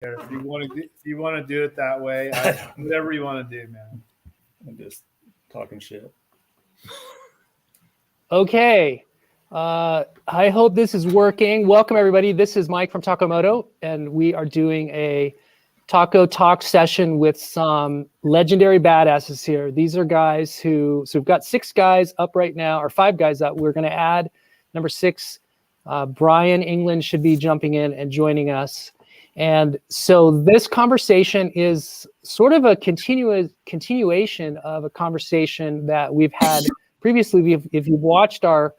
If you want to do it that way, whatever you want to do, man. I'm just talking shit. Okay. I hope this is working. Welcome, everybody. This is Mike from Takomoto, and we are doing a taco talk session with some legendary badasses here. These are guys so we've got 6 guys up right now, or 5 guys up. We're going to add number 6. Brian Englund should be jumping in and joining us. And so this conversation is sort of a continuation of a conversation that we've had previously. If you've watched our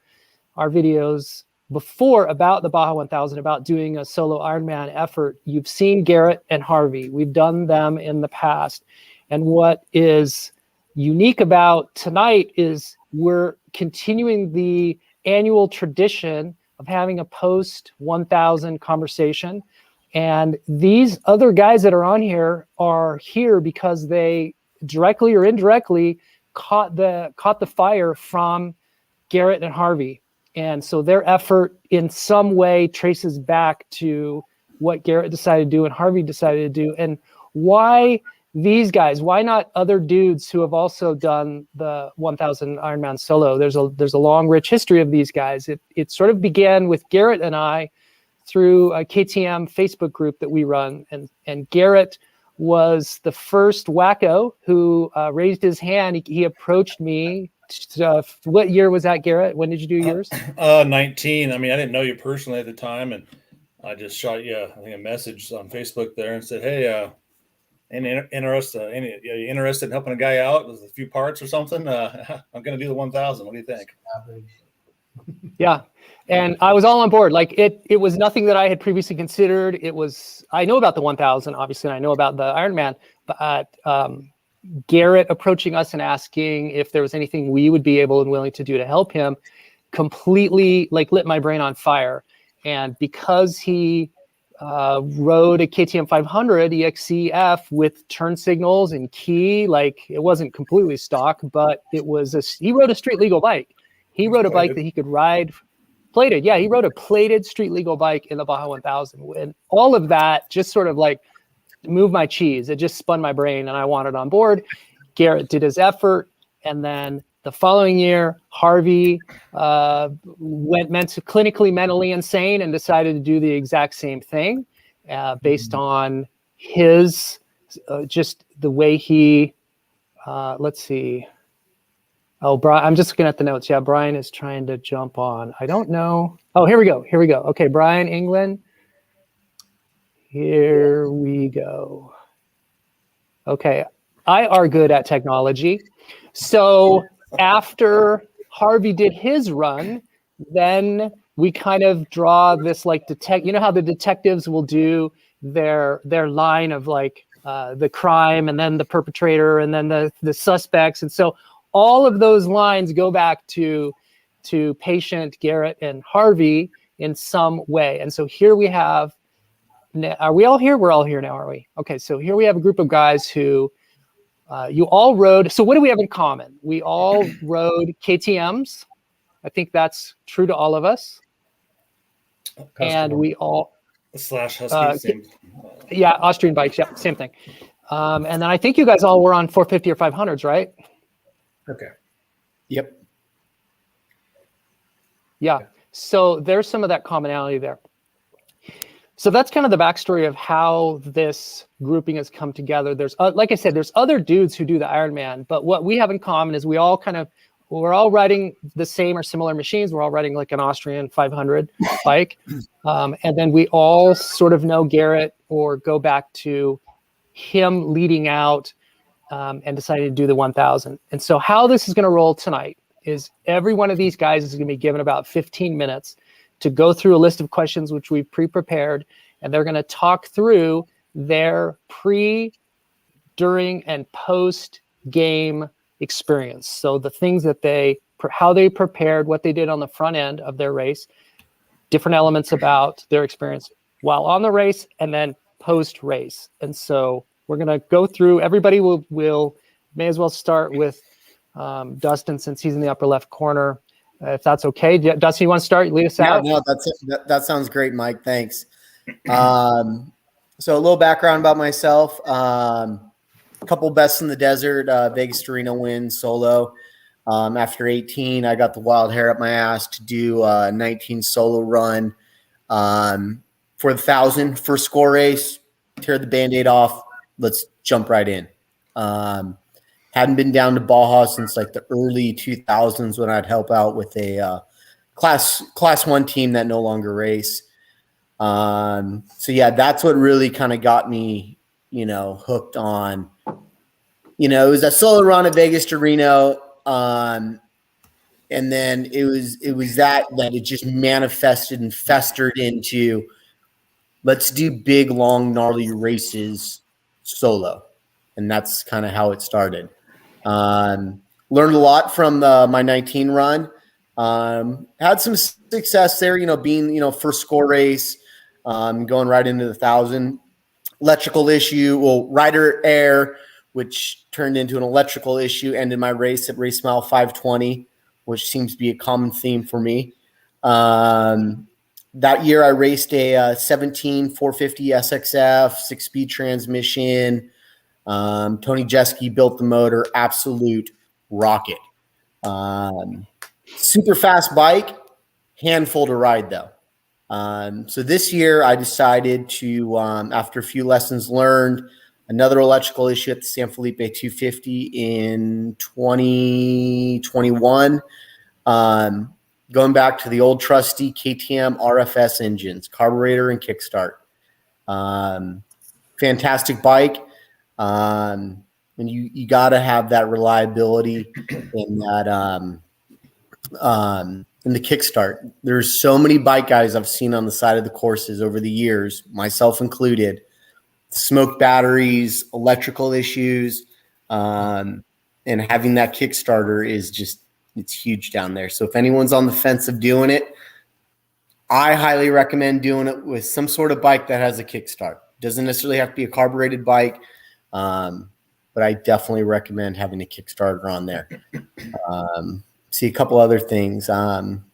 videos before about the Baja 1000, about doing a solo Ironman effort, you've seen Garret and Harvy. We've done them in the past. And what is unique about tonight is we're continuing the annual tradition of having a post 1000 conversation. And these other guys that are on here are here because they directly or indirectly caught the fire from Garret and Harvy. And so their effort in some way traces back to what Garret decided to do and Harvy decided to do. And why these guys? Why not other dudes who have also done the 1000 Ironman solo? There's a long, rich history of these guys. It sort of began with Garret and I through a KTM Facebook group that we run. And Garret was the first wacko who raised his hand. He approached me. What year was that, Garret? When did you do yours? 19. I mean, I didn't know you personally at the time, and I just shot you, I think, a message on Facebook there and said, "Hey, interested in helping a guy out with a few parts or something? I'm going to do the 1000. What do you think?" Yeah. And I was all on board. Like it was nothing that I had previously considered. I know about the 1000, obviously, and I know about the Ironman, but Garret approaching us and asking if there was anything we would be able and willing to do to help him completely lit my brain on fire. And because he rode a KTM 500 EXCF with turn signals and key, it wasn't completely stock, but he rode a street legal bike. He rode a bike that he could ride plated. Yeah, he rode a plated street legal bike in the Baja 1000. And all of that just sort of moved my cheese. It just spun my brain and I wanted on board. Garret did his effort. And then the following year, Harvy went clinically mentally insane and decided to do the exact same thing based on his, just the way he, let's see. Oh, Brian, I'm just looking at the notes. Yeah, Brian is trying to jump on. I don't know. Oh, here we go. Okay, Brian Englund. Here we go. Okay, I are good at technology. So after Harvy did his run, then we kind of draw this you know how the detectives will do their line of the crime and then the perpetrator and then the suspects. And so all of those lines go back to patient Garret and Harvy in some way. And so here we have, are we all here? We're all here now, are we? Okay, so here we have a group of guys who you all rode. So what do we have in common? We all rode KTMs. I think that's true to all of us. And we all /Husky. Yeah, Austrian bikes. Yeah, same thing. And then I think you guys all were on 450 or 500s, right? Okay. Yep. Yeah. So there's some of that commonality there. So that's kind of the backstory of how this grouping has come together. There's, like I said, there's other dudes who do the Ironman, but what we have in common is we're all riding the same or similar machines. We're all riding an Austrian 500 bike. And then we all sort of know Garret or go back to him leading out and decided to do the 1000. And so how this is going to roll tonight is every one of these guys is going to be given about 15 minutes to go through a list of questions which we've pre-prepared, and they're going to talk through their pre, during, and post-game experience. So the things that how they prepared, what they did on the front end of their race, different elements about their experience while on the race, and then post-race. And so we're going to go through, everybody will may as well start with Dustin, since he's in the upper left corner, if that's okay. Dustin, you want to start? Lead us out? No, that sounds great, Mike. Thanks. So a little background about myself. A couple bests in the desert, Vegas to Reno wins solo. After 18, I got the wild hair up my ass to do a 19 solo run for the 1,000. First score race, tear the Band-Aid off. Let's jump right in. Hadn't been down to Baja since like the early 2000s when I'd help out with a class 1 team that no longer race. So yeah, that's what really kind of got me, hooked on, it was a solo run at Vegas to Reno. And then it was that it just manifested and festered into, let's do big, long, gnarly races solo. And that's kind of how it started. Learned a lot from my 19 run. Had some success there, being, first score race, going right into the 1,000. Electrical issue, rider air, which turned into an electrical issue, ended my race at race mile 520, which seems to be a common theme for me. That year I raced a 17 450 SXF, 6-speed transmission. Tony Jeske built the motor, absolute rocket. Super fast bike, handful to ride though. So this year I decided to, after a few lessons learned, another electrical issue at the San Felipe 250 in 2021, going back to the old trusty KTM RFS engines, carburetor and kickstart. Fantastic bike. And you got to have that reliability in that, in the kickstart. There's so many bike guys I've seen on the side of the courses over the years, myself included, smoke batteries, electrical issues, and having that Kickstarter is just, it's huge down there. So if anyone's on the fence of doing it, I highly recommend doing it with some sort of bike that has a kickstart. Doesn't necessarily have to be a carbureted bike, but I definitely recommend having a Kickstarter on there. See a couple other things. Coming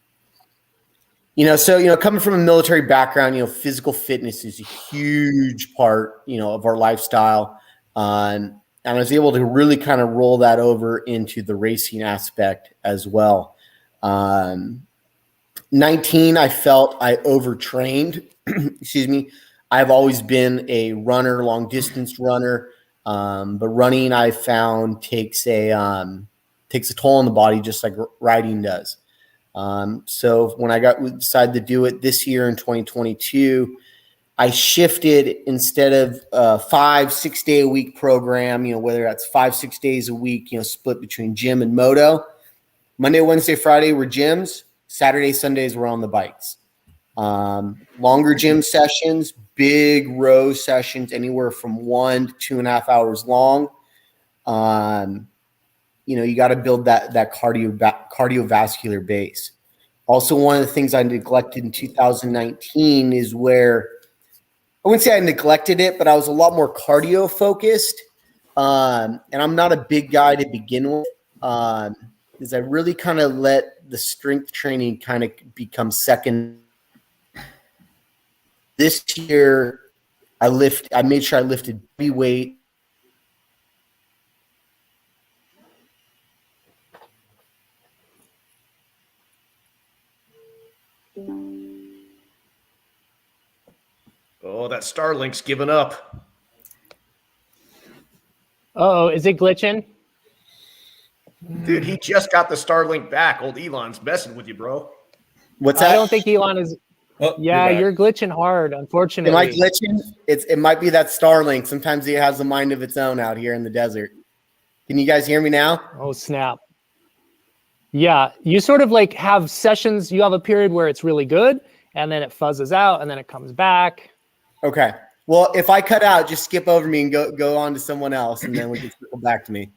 from a military background, physical fitness is a huge part, of our lifestyle. And I was able to really kind of roll that over into the racing aspect as well. 19, I felt I overtrained. Excuse me. I've always been a runner, long distance runner. But running I found takes a toll on the body, just like riding does. So when I decided to do it this year in 2022, I shifted instead of a 5-6 day a week program, whether that's 5-6 days a week, split between gym and moto. Monday, Wednesday, Friday were gyms. Saturday, Sundays were on the bikes. Longer gym sessions, big row sessions, anywhere from 1 to 2.5 hours long. You got to build that cardiovascular base. Also, one of the things I neglected in 2019 is where, I wouldn't say I neglected it, but I was a lot more cardio focused. And I'm not a big guy to begin with, is I really kind of let the strength training kind of become second. This year, I made sure I lifted heavy weight. Oh, that Starlink's giving up. Oh, is it glitching? Dude, he just got the Starlink back. Old Elon's messing with you, bro. What's that? I don't think Elon is. Oh, Yeah, you're glitching hard, unfortunately. Am I glitching? It might be that Starlink. Sometimes it has a mind of its own out here in the desert. Can you guys hear me now? Oh, snap. Yeah, you sort of like have sessions. You have a period where it's really good, and then it fuzzes out, and then it comes back. Okay. Well, if I cut out, just skip over me and go on to someone else, and then we can circle back to me.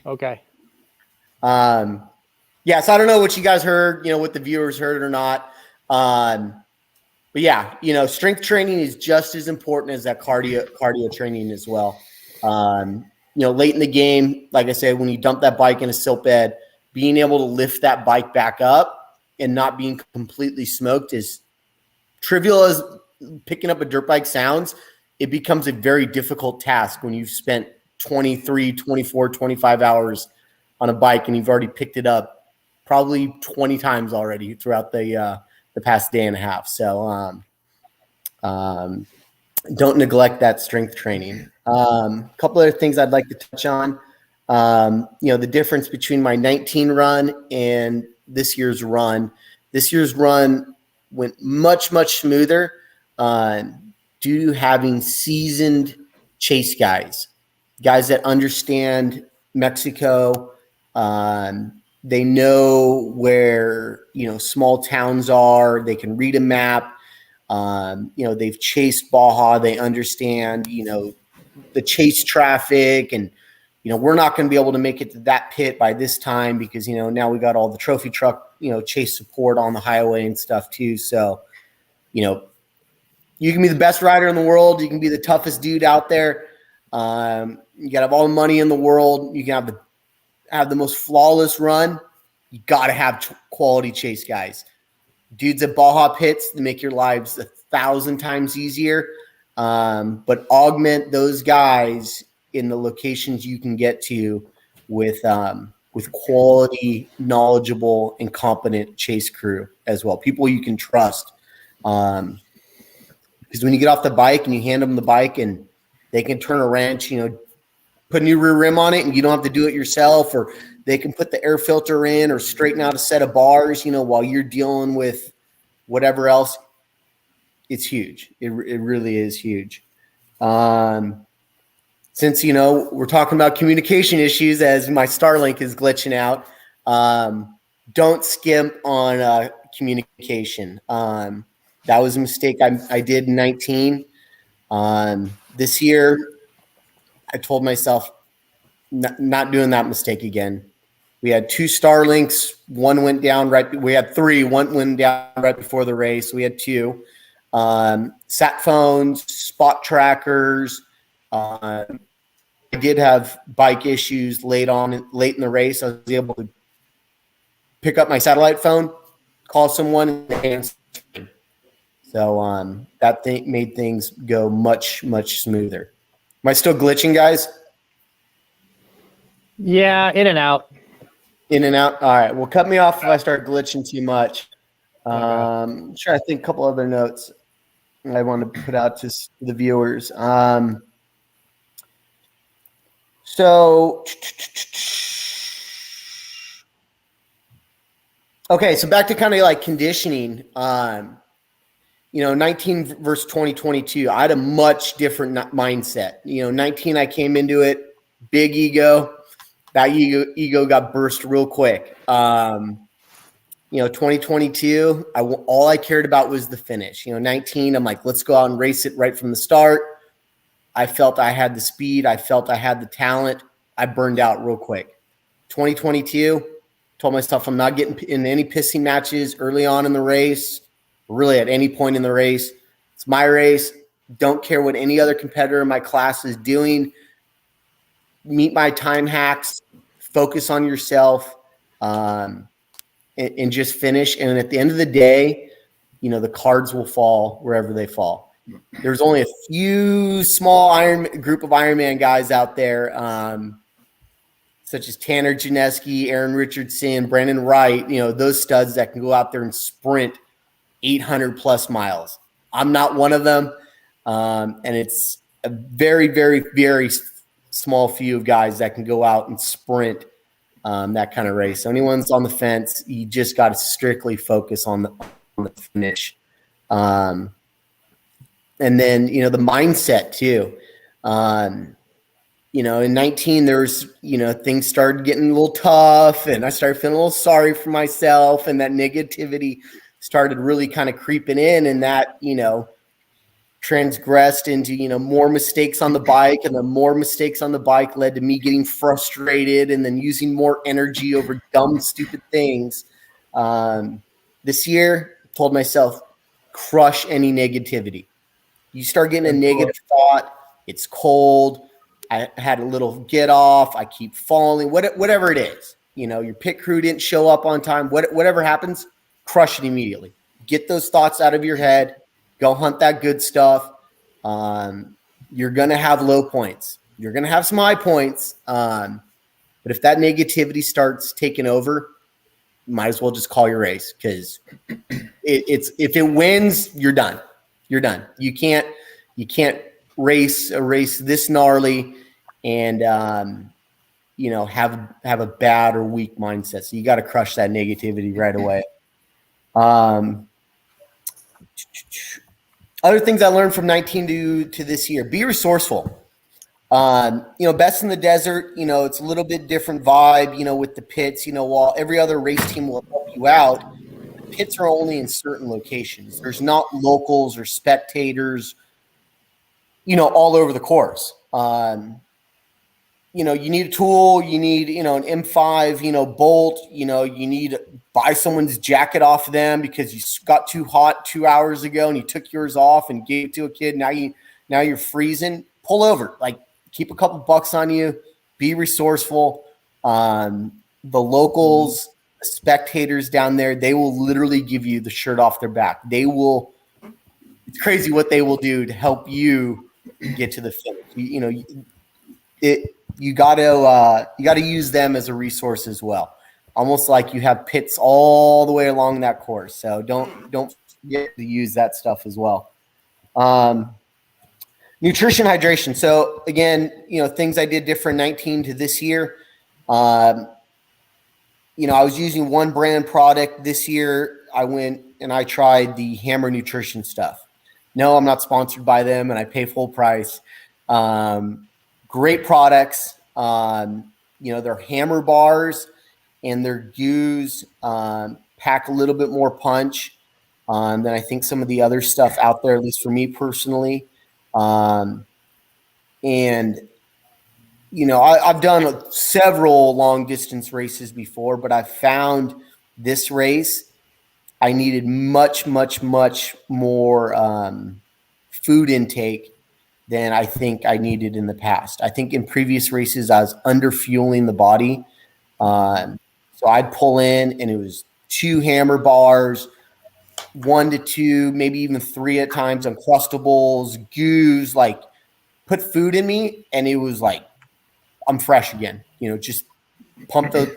Okay. Yeah, so I don't know what you guys heard, what the viewers heard or not. But yeah, strength training is just as important as that cardio training as well. Late in the game, like I said, when you dump that bike in a silt bed, being able to lift that bike back up and not being completely smoked, is trivial as picking up a dirt bike sounds. it becomes a very difficult task when you've spent 23, 24, 25 hours on a bike and you've already picked it up probably 20 times already throughout the past day and a half. So don't neglect that strength training. A couple other things I'd like to touch on. The difference between my 19 run and this year's run. This year's run went much, much smoother due to having seasoned chase guys that understand Mexico. They know where, small towns are. They can read a map. They've chased Baja. They understand, the chase traffic, and, we're not going to be able to make it to that pit by this time because, now we got all the trophy truck, chase support on the highway and stuff too. So, you can be the best rider in the world. You can be the toughest dude out there. You got to have all the money in the world. You can have the most flawless run. You got to have quality chase guys. Dudes at Baja pits to make your lives 1,000 times easier. But augment those guys in the locations you can get to with quality, knowledgeable, and competent chase crew as well. People you can trust. Because when you get off the bike and you hand them the bike and they can turn a wrench, put a new rear rim on it and you don't have to do it yourself, or they can put the air filter in or straighten out a set of bars, while you're dealing with whatever else. It's huge. It really is huge. Since, we're talking about communication issues as my Starlink is glitching out, don't skimp on communication. That was a mistake I did in 19. This year, I told myself not doing that mistake again. We had 2 Starlinks. One went down we had 3. One went down right before the race. We had 2. Sat phones, spot trackers. I did have bike issues late in the race. I was able to pick up my satellite phone, call someone, and so that made things go much, much smoother. Am I still glitching, guys? Yeah, in and out. In and out. All right. Well, cut me off if I start glitching too much. I'm trying to think a couple other notes I want to put out to the viewers. Okay, so back to kind of like conditioning. 19 versus 2022, I had a much different mindset. 19, I came into it, big ego. That ego got burst real quick. 2022, all I cared about was the finish. 19, I'm like, let's go out and race it right from the start. I felt I had the speed. I felt I had the talent. I burned out real quick. 2022, told myself I'm not getting in any pissing matches early on in the race, really at any point in the race. It's my race. Don't care what any other competitor in my class is doing. Meet my time hacks, focus on yourself, and just finish. And at the end of the day, the cards will fall wherever they fall. There's only a few small group of Ironman guys out there, such as Tanner Janeski, Aaron Richardson, Brandon Wright, those studs that can go out there and sprint 800 plus miles. I'm not one of them. And it's a very, very, very small few of guys that can go out and sprint that kind of race. So anyone's on the fence, you just got to strictly focus on the finish. And then, the mindset too. In 19, there's, things started getting a little tough and I started feeling a little sorry for myself, and that negativity started really kind of creeping in, and that, transgressed into, more mistakes on the bike, and the more mistakes on the bike led to me getting frustrated and then using more energy over dumb, stupid things. This year, told myself, crush any negativity. You start getting a negative thought, it's cold, I had a little get off, I keep falling, whatever it is. Your pit crew didn't show up on time, whatever happens, crush it immediately. Get those thoughts out of your head. Go hunt that good stuff. You're going to have low points. You're going to have some high points. But if that negativity starts taking over, you might as well just call your race, because if it wins, you're done. You're done. You can't race a race this gnarly and have a bad or weak mindset. So you got to crush that negativity right away. Other things I learned from 19 to this year: be resourceful. Best in the desert, it's a little bit different vibe, with the pits, while every other race team will help you out, the pits are only in certain locations. There's not locals or spectators, all over the course. You need a tool, you need, an M5, bolt, you need to buy someone's jacket off of them because you got too hot 2 hours ago and you took yours off and gave it to a kid. Now you're freezing. Pull over, keep a couple bucks on you, be resourceful. The locals, the spectators down there, they will literally give you the shirt off their back. It's crazy what they will do to help you get to the finish. You got to use them as a resource as well. Almost like you have pits all the way along that course. So don't forget to use that stuff as well. Nutrition, hydration. So again, things I did different 19 to this year. I was using one brand product this year. I went and I tried the Hammer Nutrition stuff. No, I'm not sponsored by them, and I pay full price. Great products. Their Hammer bars and their goos pack a little bit more punch than I think some of the other stuff out there, at least for me personally. I've done several long distance races before, but I found this race I needed much, much, much more food intake than I think I needed in the past. I think in previous races I was under fueling the body. So I'd pull in and it was 2 Hammer bars, 1 to 2, maybe even 3 at times, Uncrustables, goos, put food in me, and it was like I'm fresh again. Just pump the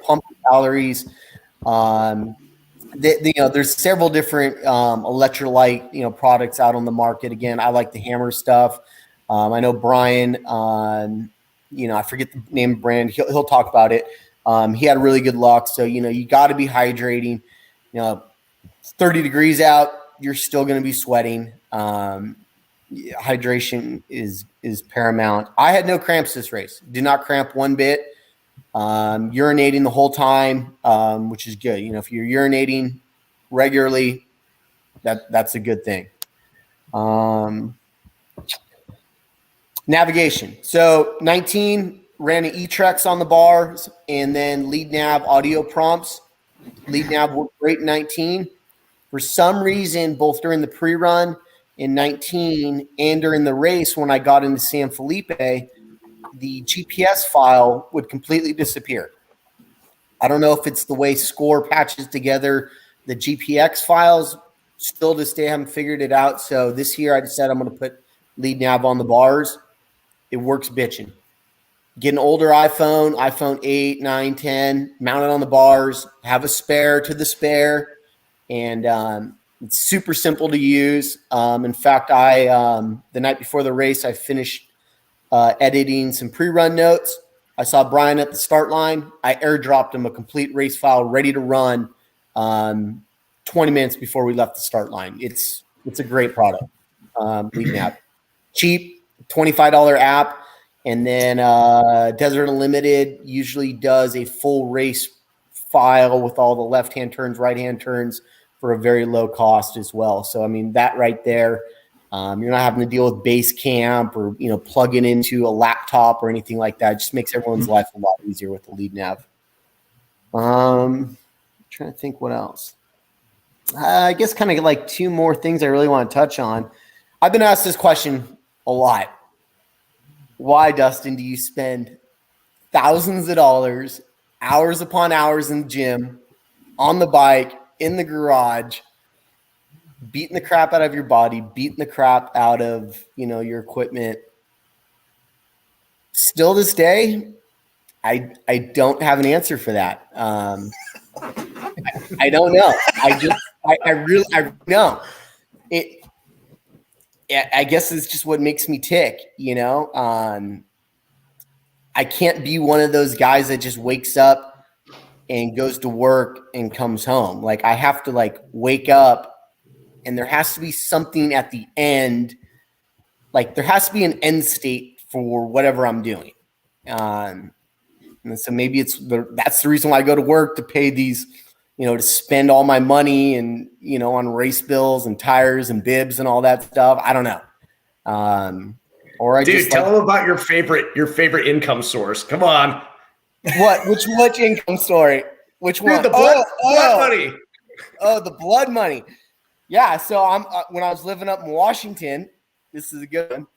calories. There's several different electrolyte products out on the market. Again, I like the Hammer stuff. I know Brian, I forget the name of the brand. He'll talk about it. He had really good luck. So, you got to be hydrating. 30 degrees out, you're still going to be sweating. Hydration is paramount. I had no cramps this race. Did not cramp one bit. Urinating the whole time, which is good. If you're urinating regularly, that's a good thing. Navigation. So 19 ran an E-Trex on the bars and then lead nav audio prompts. Lead nav worked great in 19. For some reason, both during the pre-run in 19 and during the race, when I got into San Felipe, the GPS file would completely disappear. I don't know if it's the way Score patches together the GPX files. Still to this day, I haven't figured it out. So this year I decided I'm going to put lead nav on the bars. It works bitching. Get an older iPhone 8, 9, 10, mount it on the bars, have a spare to the spare, and it's super simple to use. In fact, the night before the race, I finished editing some pre-run notes. I saw Brian at the start line. I airdropped him a complete race file ready to run 20 minutes before we left the start line. It's a great product. Lead nav. Cheap, $25 app. And then Desert Unlimited usually does a full race file with all the left-hand turns, right-hand turns for a very low cost as well. So, that right there, you're not having to deal with base camp or, plugging into a laptop or anything like that. It just makes everyone's life a lot easier with the lead nav. Trying to think what else. I guess kind of like 2 more things I really want to touch on. I've been asked this question a lot. Why, Dustin, do you spend thousands of dollars, hours upon hours in the gym, on the bike, in the garage, beating the crap out of your body, beating the crap out of, your equipment, still this day, I don't have an answer for that. I don't know. I really know it. I guess it's just what makes me tick, you know. I can't be one of those guys that just wakes up and goes to work and comes home. Like I have to like wake up, and there has to be something at the end. Like there has to be an end state for whatever I'm doing. And so maybe that's the reason why I go to work, to pay these, you know, to spend all my money and, you know, on race bills and tires and bibs and all that stuff. I don't know. Or I Dude, just tell them about your favorite income source. Come on. What? Which income story? Which Dude, one? the blood money. Oh, the blood money. Yeah. So I'm when I was living up in Washington, this is a good one,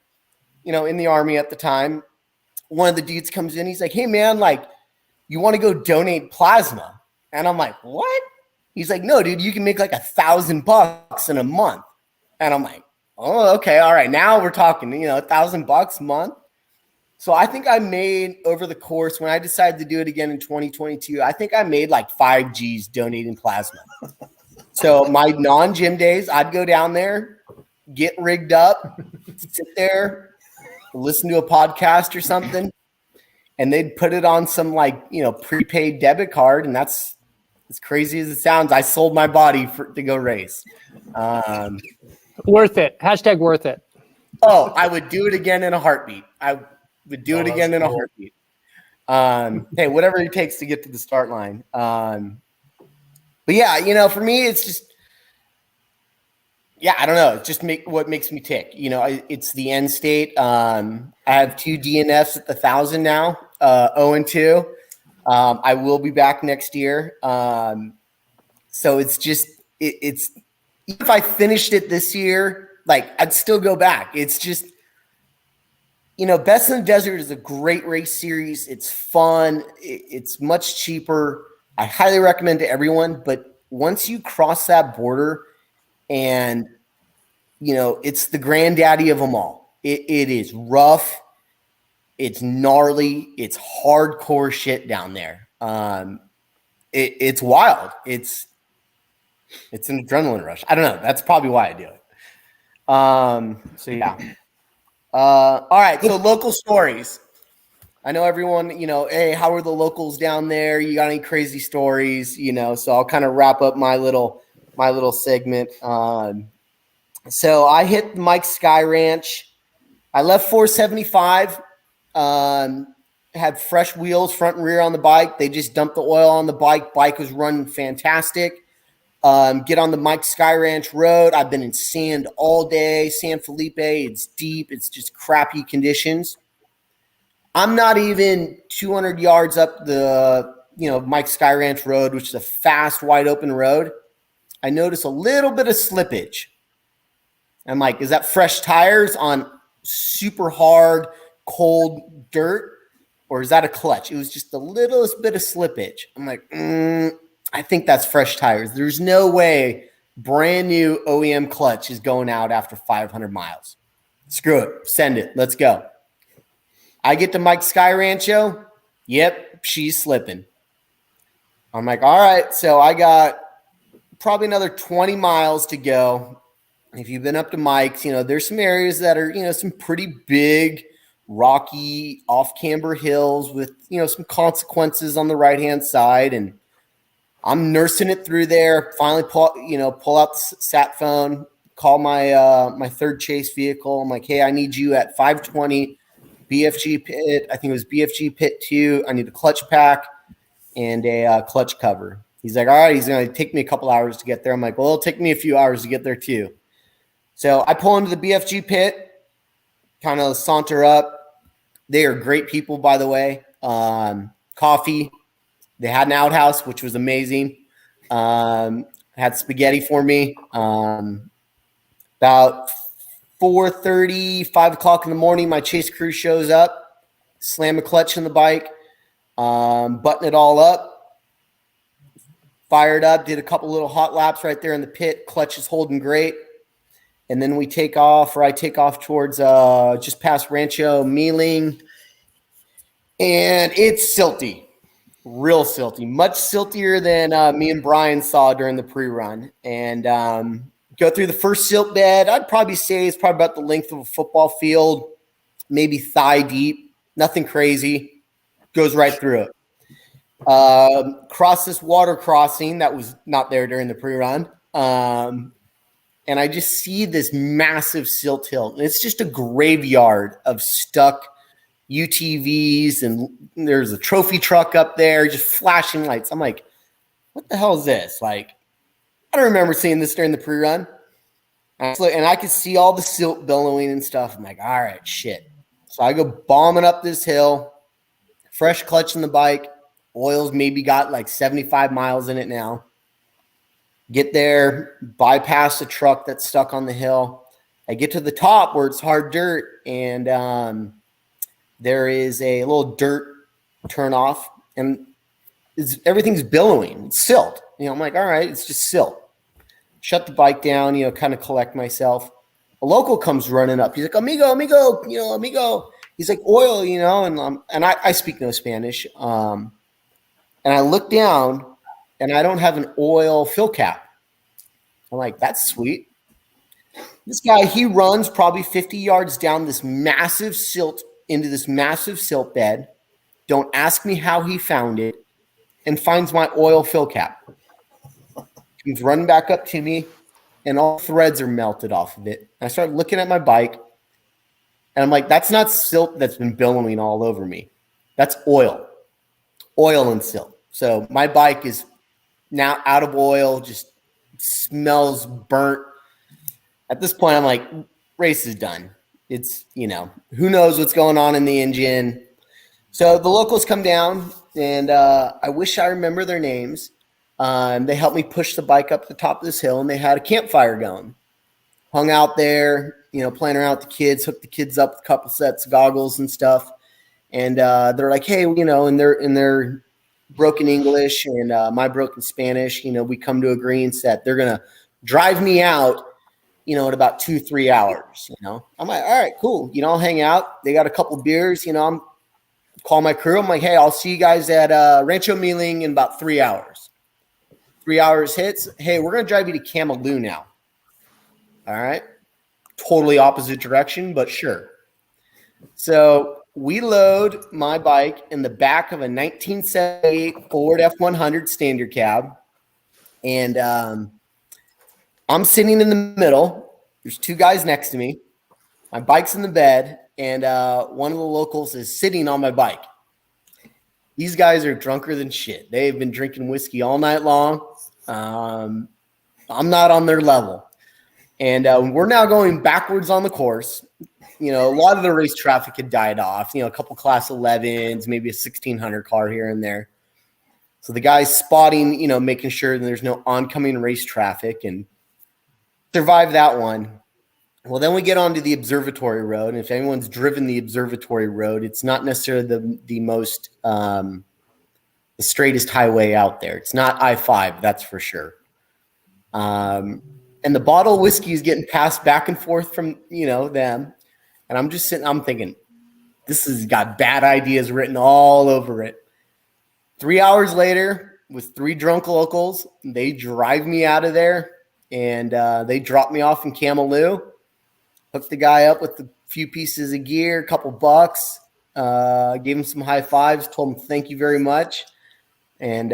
you know, in the Army at the time, one of the dudes comes in. He's like, "Hey man, like you want to go donate plasma?" And I'm like, "What?" He's like, "No, dude, you can make like $1,000 in a month." And I'm like, "Oh, okay. All right. Now we're talking, you know, $1,000 a month." So I think I made over the course, when I decided to do it again in 2022, I think I made like 5 G's donating plasma. So my non-gym days, I'd go down there, get rigged up, sit there, listen to a podcast or something, and they'd put it on some like, you know, prepaid debit card. And that's as crazy as it sounds. I sold my body to go race. Worth it. Hashtag worth it. Oh, I would do it again in a heartbeat. I would do it again in a heartbeat. Hey, whatever it takes to get to the start line. But yeah, you know, for me, it's just, yeah, I don't know. It's just what makes me tick. You know, it's the end state. I have 2 DNFs at the 1,000 now, 0-2. I will be back next year. So it's just, it's, if I finished it this year, like I'd still go back. It's just, you know, Best in the Desert is a great race series. It's fun. It's much cheaper. I highly recommend to everyone. But once you cross that border, and, you know, it's the granddaddy of them all. It is rough. It's gnarly. It's hardcore shit down there. It's wild. It's an adrenaline rush. I don't know. That's probably why I do it. So yeah. All right. So local stories. I know everyone, you know, hey, how are the locals down there? You got any crazy stories? You know, so I'll kind of wrap up my little segment. So I hit Mike Sky Ranch. I left 475. Had fresh wheels, front and rear on the bike. They just dumped the oil on the bike. Bike was running fantastic. Get on the Mike Sky Ranch Road. I've been in sand all day. San Felipe, it's deep. It's just crappy conditions. I'm not even 200 yards up the, you know, Mike Sky Ranch Road, which is a fast, wide open road. I notice a little bit of slippage. I'm like, is that fresh tires on super hard, cold dirt? Or is that a clutch? It was just the littlest bit of slippage. I'm like, I think that's fresh tires. There's no way brand new OEM clutch is going out after 500 miles. Screw it. Send it. Let's go. I get to Mike Sky Rancho. Yep, she's slipping. I'm like, all right. So I got probably another 20 miles to go. If you've been up to Mike's, you know, there's some areas that are, you know, some pretty big, rocky, off-camber hills with, you know, some consequences on the right-hand side. And I'm nursing it through there. Finally pull out the sat phone, call my third chase vehicle. I'm like, hey, I need you at 520 BFG pit. I think it was BFG pit 2. I need a clutch pack and a clutch cover. He's like, all right, he's going to take me a couple hours to get there. I'm like, well, it'll take me a few hours to get there too. So I pull into the BFG pit, kind of saunter up. They are great people, by the way. Coffee. They had an outhouse, which was amazing. Had spaghetti for me. About 4:30, 5 o'clock in the morning, my chase crew shows up, slam a clutch in the bike, button it all up, fired up, did a couple little hot laps right there in the pit. Clutch is holding great. And then I take off towards just past Rancho Mealing. And it's silty, real silty, much siltier than me and Brian saw during the pre-run. And go through the first silt bed. I'd probably say it's probably about the length of a football field, maybe thigh deep, nothing crazy. Goes right through it. Cross this water crossing that was not there during the pre-run. And I just see this massive silt hill. And it's just a graveyard of stuck UTVs, and there's a trophy truck up there, just flashing lights. I'm like, what the hell is this? Like, I don't remember seeing this during the pre-run. And I could see all the silt billowing and stuff. I'm like, all right, shit. So I go bombing up this hill, fresh clutch in the bike. Oil's maybe got like 75 miles in it now. Get there, bypass the truck that's stuck on the hill. I get to the top where it's hard dirt, and there is a little dirt turn off, and everything's billowing. It's silt. I'm like, all right, it's just silt. Shut the bike down, kind of collect myself. A local comes running up. He's like, amigo, amigo. He's like, oil, and I speak no Spanish. And I look down, and I don't have an oil fill cap. I'm like, that's sweet. This guy, he runs probably 50 yards down this massive silt into this massive silt bed. Don't ask me how he found it, and finds my oil fill cap. He's running back up to me, and all threads are melted off of it. I start looking at my bike, and I'm like, that's not silt that's been billowing all over me. That's oil and silt. So my bike is now out of oil, just smells burnt. At this point, I'm like, race is done. It's, who knows what's going on in the engine. So the locals come down, and I wish I remember their names. They helped me push the bike up the top of this hill, and they had a campfire going. Hung out there, playing around with the kids, hooked the kids up with a couple sets of goggles and stuff. And they're like, hey, in their broken English and my broken Spanish, we come to agreement that they're going to drive me out, in about 2-3 hours, I'm like, all right, cool. I'll hang out. They got a couple beers, I'm call my crew. I'm like, hey, I'll see you guys at Rancho Mealing in about 3 hours. 3 hours hits. Hey, we're going to drive you to Camaloo now. All right. Totally opposite direction, but sure. So we load my bike in the back of a 1978 Ford F100 standard cab. And I'm sitting in the middle. There's two guys next to me. My bike's in the bed, and one of the locals is sitting on my bike. These guys are drunker than shit. They've been drinking whiskey all night long. I'm not on their level. And we're now going backwards on the course. A lot of the race traffic had died off. A couple class 11s, maybe a 1600 car here and there. So the guy's spotting, making sure that there's no oncoming race traffic, and survive that one. Well, then we get onto the Observatory Road. And if anyone's driven the Observatory Road, it's not necessarily the most the straightest highway out there. It's not I-5, that's for sure. And the bottle of whiskey is getting passed back and forth from, them. And I'm just sitting, I'm thinking, this has got bad ideas written all over it. 3 hours later, with 3 drunk locals, they drive me out of there, and they drop me off in Camaloo. Hooked the guy up with a few pieces of gear, a couple bucks, gave him some high fives, told him thank you very much. And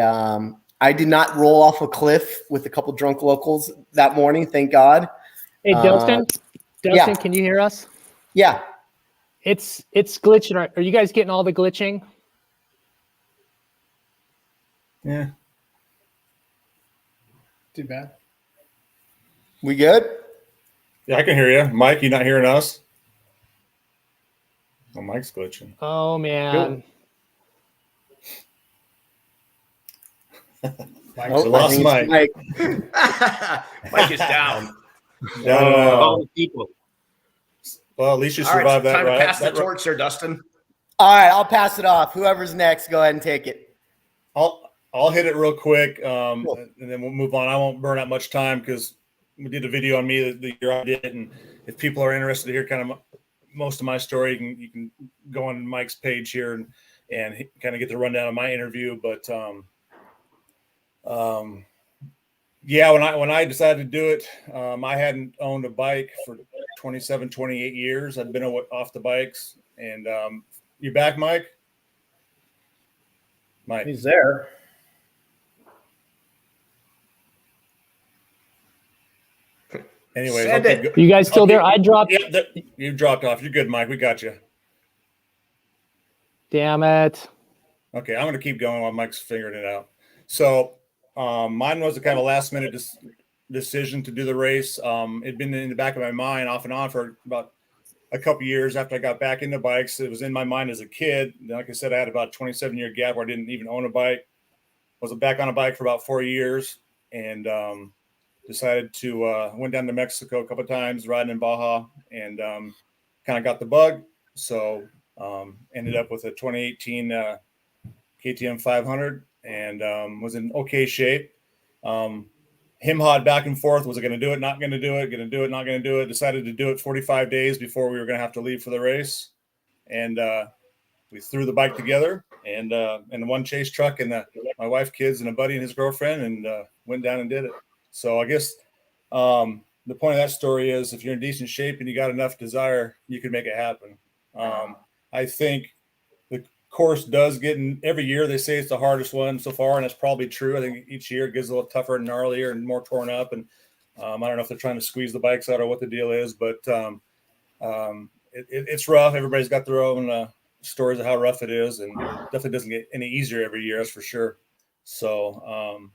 I did not roll off a cliff with a couple drunk locals that morning, thank God. Hey, Dustin, yeah. Can you hear us? Yeah. It's glitching. Are you guys getting all the glitching? Yeah. Too bad. We good? Yeah, I can hear you. Mike, you not hearing us? Oh, Mike's glitching. Oh, man. We lost Mike. Mike is down. No. People. Well, at least you All right, survived that, time right? to pass the torch there, Dustin. All right, I'll pass it off. Whoever's next, go ahead and take it. I'll hit it real quick, Cool. and then we'll move on. I won't burn out much time because we did a video on me the year I did, and if people are interested to hear kind of most of my story, you can go on Mike's page here. And and kind of get the rundown of my interview. But yeah, when I decided to do it, I hadn't owned a bike for 27, 28 years. I'd been off the bikes. And you back, Mike? Mike. He's there. Anyways, Send I'll it. keep You guys still there? I dropped. Yeah, you dropped off. You're good, Mike. We got you. Damn it. Okay, I'm going to keep going while Mike's figuring it out. So mine was a kind of last minute decision to do the race. It'd been in the back of my mind off and on for about a couple years after I got back into bikes. It was in my mind as a kid. Like I said, I had about a 27-year gap where I didn't even own a bike. Was back on a bike for about 4 years, and decided to went down to Mexico a couple of times riding in Baja, and kind of got the bug. So ended up with a 2018 KTM 500 and was in okay shape. Him-hawed back and forth. Was I going to do it? Not going to do it. Going to do it? Not going to do it. Decided to do it 45 days before we were going to have to leave for the race. And we threw the bike together and one chase truck and my wife, kids, and a buddy and his girlfriend, and went down and did it. So I guess the point of that story is if you're in decent shape and you got enough desire, you can make it happen. I think the course does get in every year. They say it's the hardest one so far, and that's probably true. I think each year it gets a little tougher and gnarlier and more torn up. And I don't know if they're trying to squeeze the bikes out or what the deal is, but it's rough. Everybody's got their own stories of how rough it is, and it definitely doesn't get any easier every year. That's for sure. So,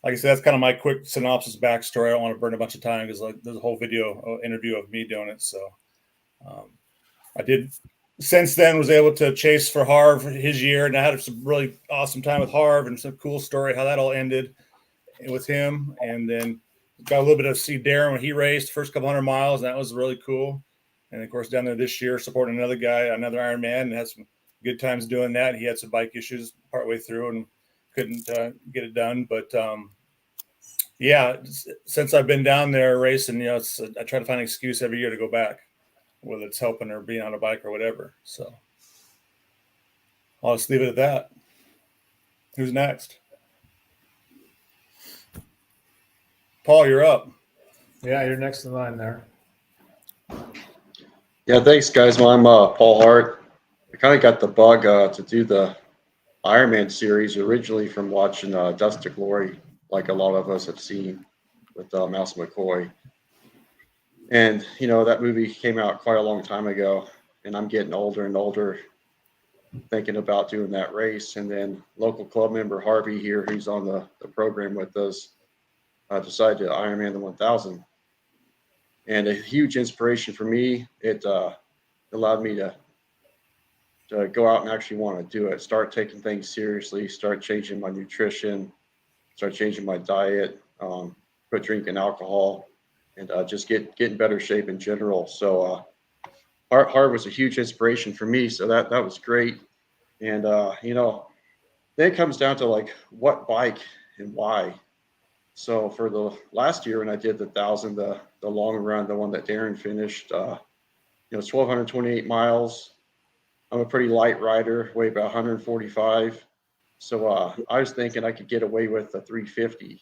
like I said, that's kind of my quick synopsis backstory. I don't want to burn a bunch of time because there's a whole video interview of me doing it. So I did since then was able to chase for Harv his year, and I had some really awesome time with Harv and some cool story how that all ended with him. And then got a little bit of see Darren when he raced first couple 100 miles, and that was really cool. And of course down there this year supporting another guy, another Ironman, and had some good times doing that. He had some bike issues partway through and couldn't get it done. But yeah, since I've been down there racing, I try to find an excuse every year to go back, whether it's helping or being on a bike or whatever. So I'll just leave it at that. Who's next? Paul, you're up. Yeah, you're next in line there. Yeah, thanks, guys. Well, I'm Paul Hart. I kind of got the bug to do the Ironman series originally from watching Dust to Glory, like a lot of us have seen with Mouse McCoy. And, that movie came out quite a long time ago, and I'm getting older and older thinking about doing that race. And then local club member Harvey here, who's on the program with us, decided to Ironman the 1000. And a huge inspiration for me. It allowed me to go out and actually want to do it, start taking things seriously, start changing my nutrition, start changing my diet, quit drinking alcohol, and just get in better shape in general. So Hart was a huge inspiration for me. So that was great. And, then it comes down to like what bike and why. So for the last year when I did the 1000, the long run, the one that Darren finished, it's 1,228 miles. I'm a pretty light rider, weigh about 145. So I was thinking I could get away with a 350.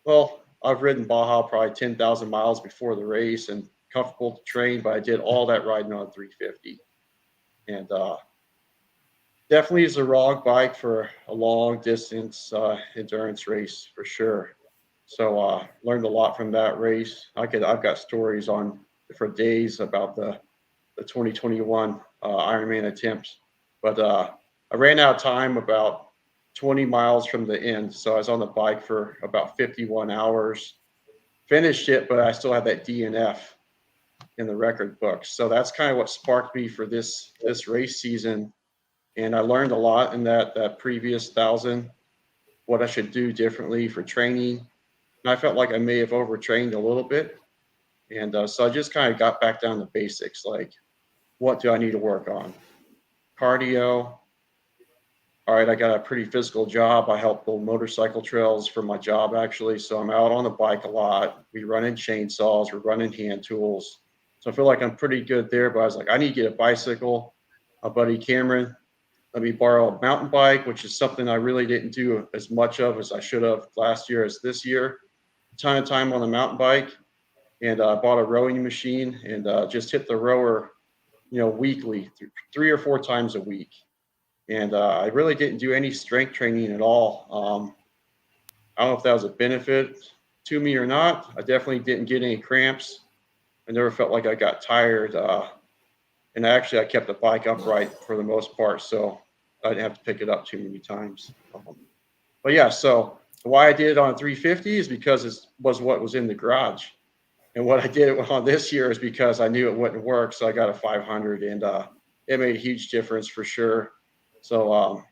Well, I've ridden Baja probably 10,000 miles before the race and comfortable to train, but I did all that riding on 350. And definitely is a wrong bike for a long distance endurance race for sure. So learned a lot from that race. I've got stories for days about the 2021 Ironman attempts, but I ran out of time about 20 miles from the end. So I was on the bike for about 51 hours, finished it, but I still had that DNF in the record books. So that's kind of what sparked me for this race season. And I learned a lot in that previous 1000, what I should do differently for training. And I felt like I may have overtrained a little bit. And so I just kind of got back down to basics, like what do I need to work on? Cardio. All right, I got a pretty physical job. I help build motorcycle trails for my job, actually. So I'm out on the bike a lot. We run in chainsaws. We're running hand tools. So I feel like I'm pretty good there. But I was like, I need to get a bicycle. My buddy Cameron let me borrow a mountain bike, which is something I really didn't do as much of as I should have last year as this year. A ton of time on the mountain bike, and I bought a rowing machine and just hit the rower, weekly, 3 or 4 times a week. And I really didn't do any strength training at all. I don't know if that was a benefit to me or not. I definitely didn't get any cramps. I never felt like I got tired. And actually, I kept the bike upright for the most part, so I didn't have to pick it up too many times. But yeah, so why I did it on a 350 is because it was what was in the garage. And what I did on this year is because I knew it wouldn't work, so I got a 500, and it made a huge difference for sure. So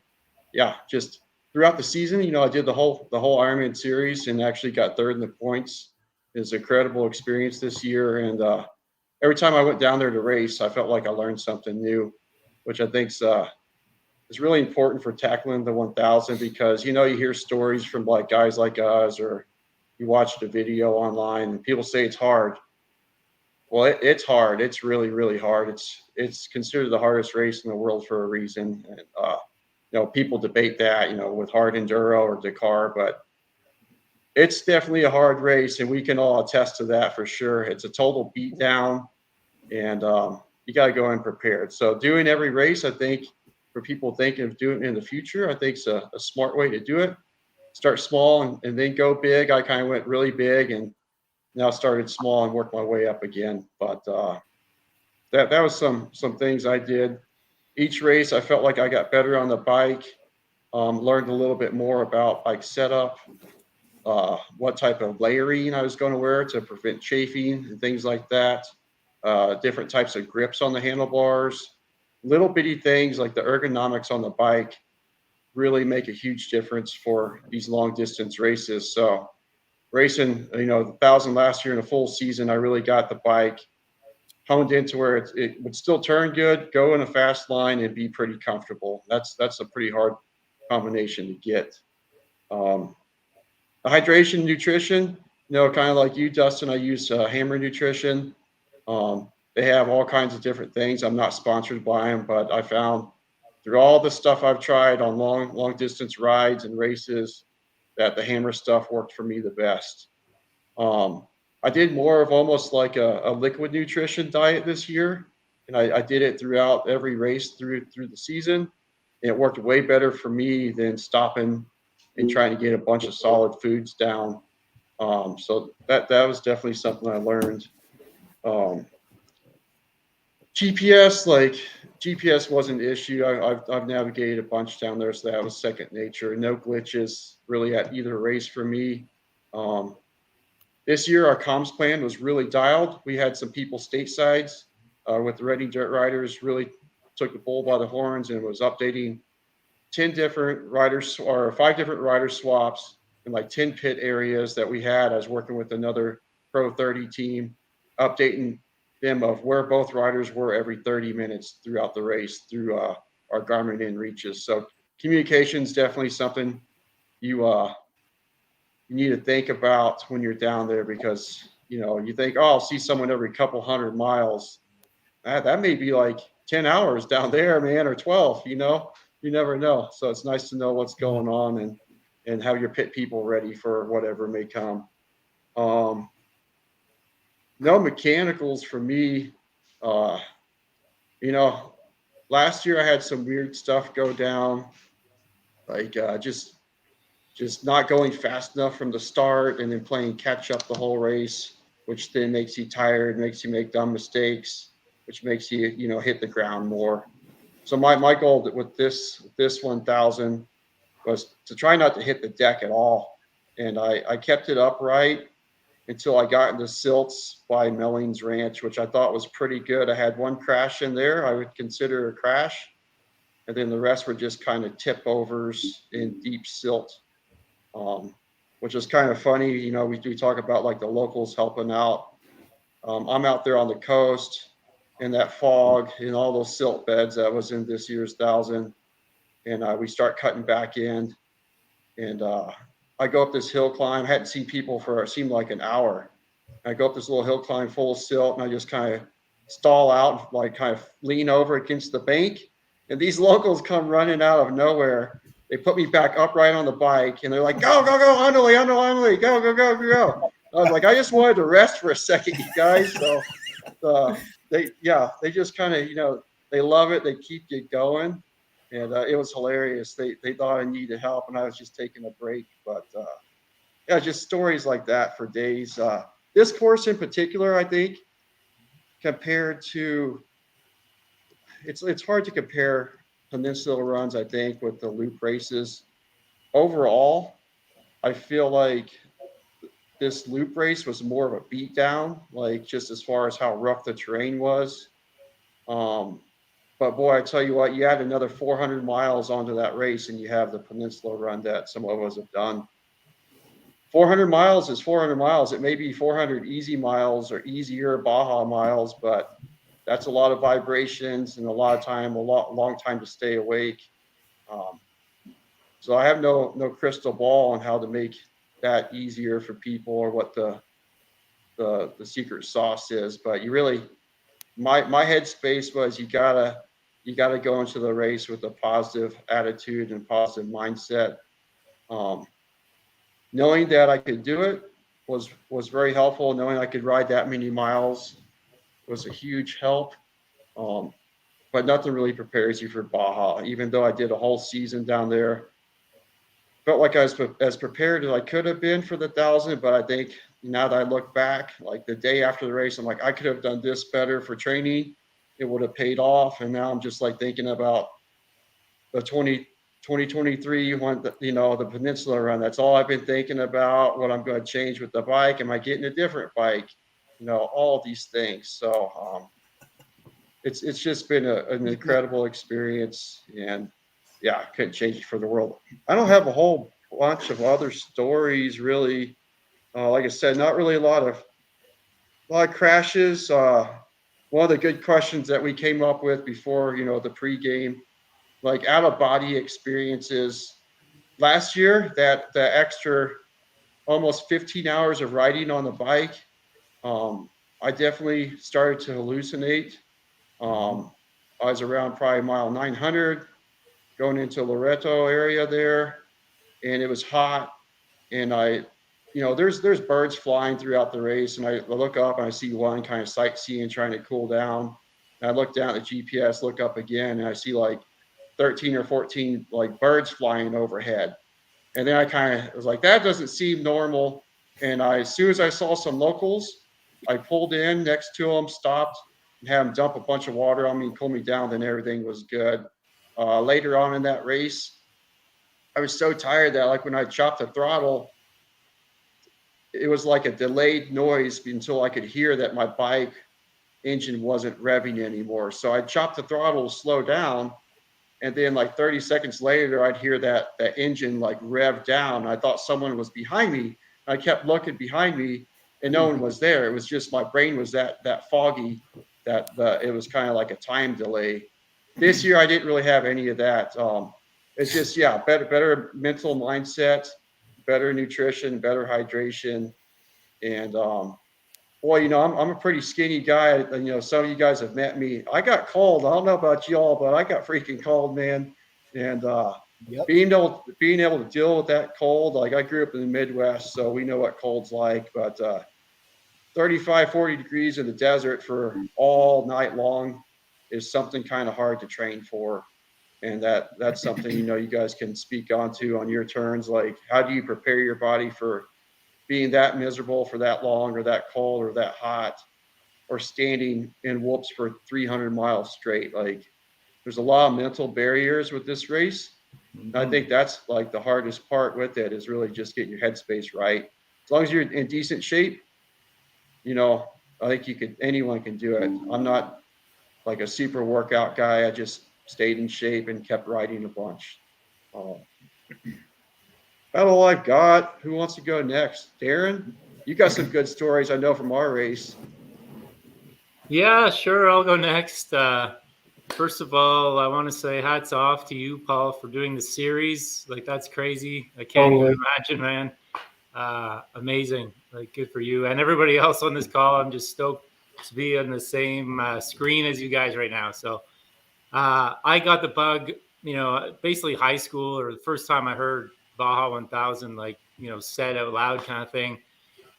yeah, just throughout the season, I did the whole Ironman series and actually got third in the points. It was an incredible experience this year, and every time I went down there to race, I felt like I learned something new, which I think is really important for tackling the 1000, because you hear stories from like guys like us, or you watch the video online and people say it's hard. Well, it's hard. It's really, really hard. It's considered the hardest race in the world for a reason. And people debate that, with hard enduro or Dakar, but it's definitely a hard race, and we can all attest to that for sure. It's a total beatdown, and you got to go in prepared. So doing every race, I think, for people thinking of doing it in the future, I think it's a smart way to do it. Start small and then go big. I kind of went really big and now started small and worked my way up again. But that was some things I did. Each race, I felt like I got better on the bike, learned a little bit more about bike setup, what type of layering I was going to wear to prevent chafing and things like that, different types of grips on the handlebars, little bitty things like the ergonomics on the bike really make a huge difference for these long distance races. So racing, the 1000 last year in a full season, I really got the bike honed into where it would still turn good, go in a fast line, and be pretty comfortable. That's a pretty hard combination to get. The hydration, nutrition, kind of like you, Dustin, I use Hammer Nutrition. They have all kinds of different things. I'm not sponsored by them, but I found through all the stuff I've tried on long distance rides and races that the Hammer stuff worked for me the best. I did more of almost like a liquid nutrition diet this year, and I did it throughout every race through the season. And it worked way better for me than stopping and trying to get a bunch of solid foods down. So that was definitely something I learned. GPS wasn't an issue. I've navigated a bunch down there, so that was second nature. No glitches really at either race for me. This year, our comms plan was really dialed. We had some people statesides with the Reading Dirt Riders, really took the bull by the horns and was updating 10 different riders, or 5 different rider swaps in like 10 pit areas that we had. I was working with another Pro 30 team, updating them of where both riders were every 30 minutes throughout the race through our Garmin inReaches. So communication is definitely something you need to think about when you're down there, because you think, oh, I'll see someone every couple 100 miles. That may be like 10 hours down there, man, or 12. You never know. So it's nice to know what's going on and have your pit people ready for whatever may come. No mechanicals for me. Last year I had some weird stuff go down, like just not going fast enough from the start and then playing catch up the whole race, which then makes you tired, makes you make dumb mistakes, which makes you, hit the ground more. So my goal with this 1000 was to try not to hit the deck at all. And I kept it upright until I got into silts by Mellings Ranch, which I thought was pretty good. I had one crash in there I would consider a crash, and then the rest were just kind of tip overs in deep silt, which is kind of funny. We talk about like the locals helping out. I'm out there on the coast in that fog in all those silt beds that was in this year's 1000, and we start cutting back in, and I go up this hill climb. I hadn't seen people for it seemed like an hour. I go up this little hill climb full of silt, and I just kind of stall out, like kind of lean over against the bank, And these locals come running out of nowhere. They put me back upright on the bike, and they're like, go, Andale, go. I was like, I just wanted to rest for a second, you guys. So they just kind of, they love it. They keep you going. And it was hilarious. They thought I needed help, and I was just taking a break. But just stories like that for days. This course in particular, I think, compared to, it's hard to compare peninsula runs, I think, with the loop races. Overall, I feel like this loop race was more of a beatdown, like just as far as how rough the terrain was. But boy, I tell you what, you add another 400 miles onto that race, and you have the peninsula run that some of us have done. 400 miles is 400 miles. It may be 400 easy miles or easier Baja miles, but that's a lot of vibrations and a lot of time, long time to stay awake. So I have no crystal ball on how to make that easier for people or what the secret sauce is. But you really, my headspace was you gotta go into the race with a positive attitude and positive mindset. Knowing that I could do it was very helpful. Knowing I could ride that many miles was a huge help. But nothing really prepares you for Baja. Even though I did a whole season down there, felt like I was as prepared as I could have been for the 1,000. But I think now that I look back, like the day after the race, I'm like, I could have done this better for training. It would have paid off. And now I'm just like thinking about the 2023 one, the peninsula run. That's all I've been thinking about. What I'm going to change with the bike. Am I getting a different bike? All of these things. So it's just been an incredible experience, and I couldn't change it for the world. I don't have a whole bunch of other stories really. Like I said, not really a lot of crashes. One of the good questions that we came up with before, the pregame, like out of body experiences. Last year, that the extra almost 15 hours of riding on the bike, I definitely started to hallucinate. I was around probably mile 900 going into Loreto area there, and it was hot, and there's birds flying throughout the race, and I look up and I see one kind of sightseeing, trying to cool down, and I look down at the GPS, look up again, and I see like 13 or 14 like birds flying overhead, and then I kind of was like, that doesn't seem normal, and as soon as I saw some locals, I pulled in next to them, stopped, and had them dump a bunch of water on me and cool me down. Then everything was good. Later on in that race, I was so tired that like when I chopped the throttle, it was like a delayed noise until I could hear that my bike engine wasn't revving anymore. So I chopped the throttle to slow down, and then like 30 seconds later, I'd hear that engine like rev down. I thought someone was behind me. I kept looking behind me, and no one was there. It was just my brain was that foggy that it was kind of like a time delay. This year, I didn't really have any of that. It's just, better mental mindset, better nutrition, better hydration. And I'm a pretty skinny guy. And, some of you guys have met me. I got cold. I don't know about y'all, but I got freaking cold, man. And being able to deal with that cold, like I grew up in the Midwest, so we know what cold's like. But 35, 40 degrees in the desert for all night long is something kind of hard to train for. And that's something, you guys can speak onto on your turns. Like, how do you prepare your body for being that miserable for that long, or that cold, or that hot, or standing in whoops for 300 miles straight? Like, there's a lot of mental barriers with this race. Mm-hmm. I think that's like the hardest part with it, is really just getting your headspace right. As long as you're in decent shape, I think anyone can do it. I'm not like a super workout guy. I just stayed in shape and kept riding a bunch. That's all I've got. Who wants to go next? Darren, you got some good stories I know from our race. Yeah, sure. I'll go next. First of all, I want to say hats off to you, Paul, for doing the series. Like, that's crazy. I can't even imagine, man. Amazing. Like, good for you. And everybody else on this call, I'm just stoked to be on the same screen as you guys right now. So I got the bug, basically high school, or the first time I heard Baja 1000, like, said out loud kind of thing.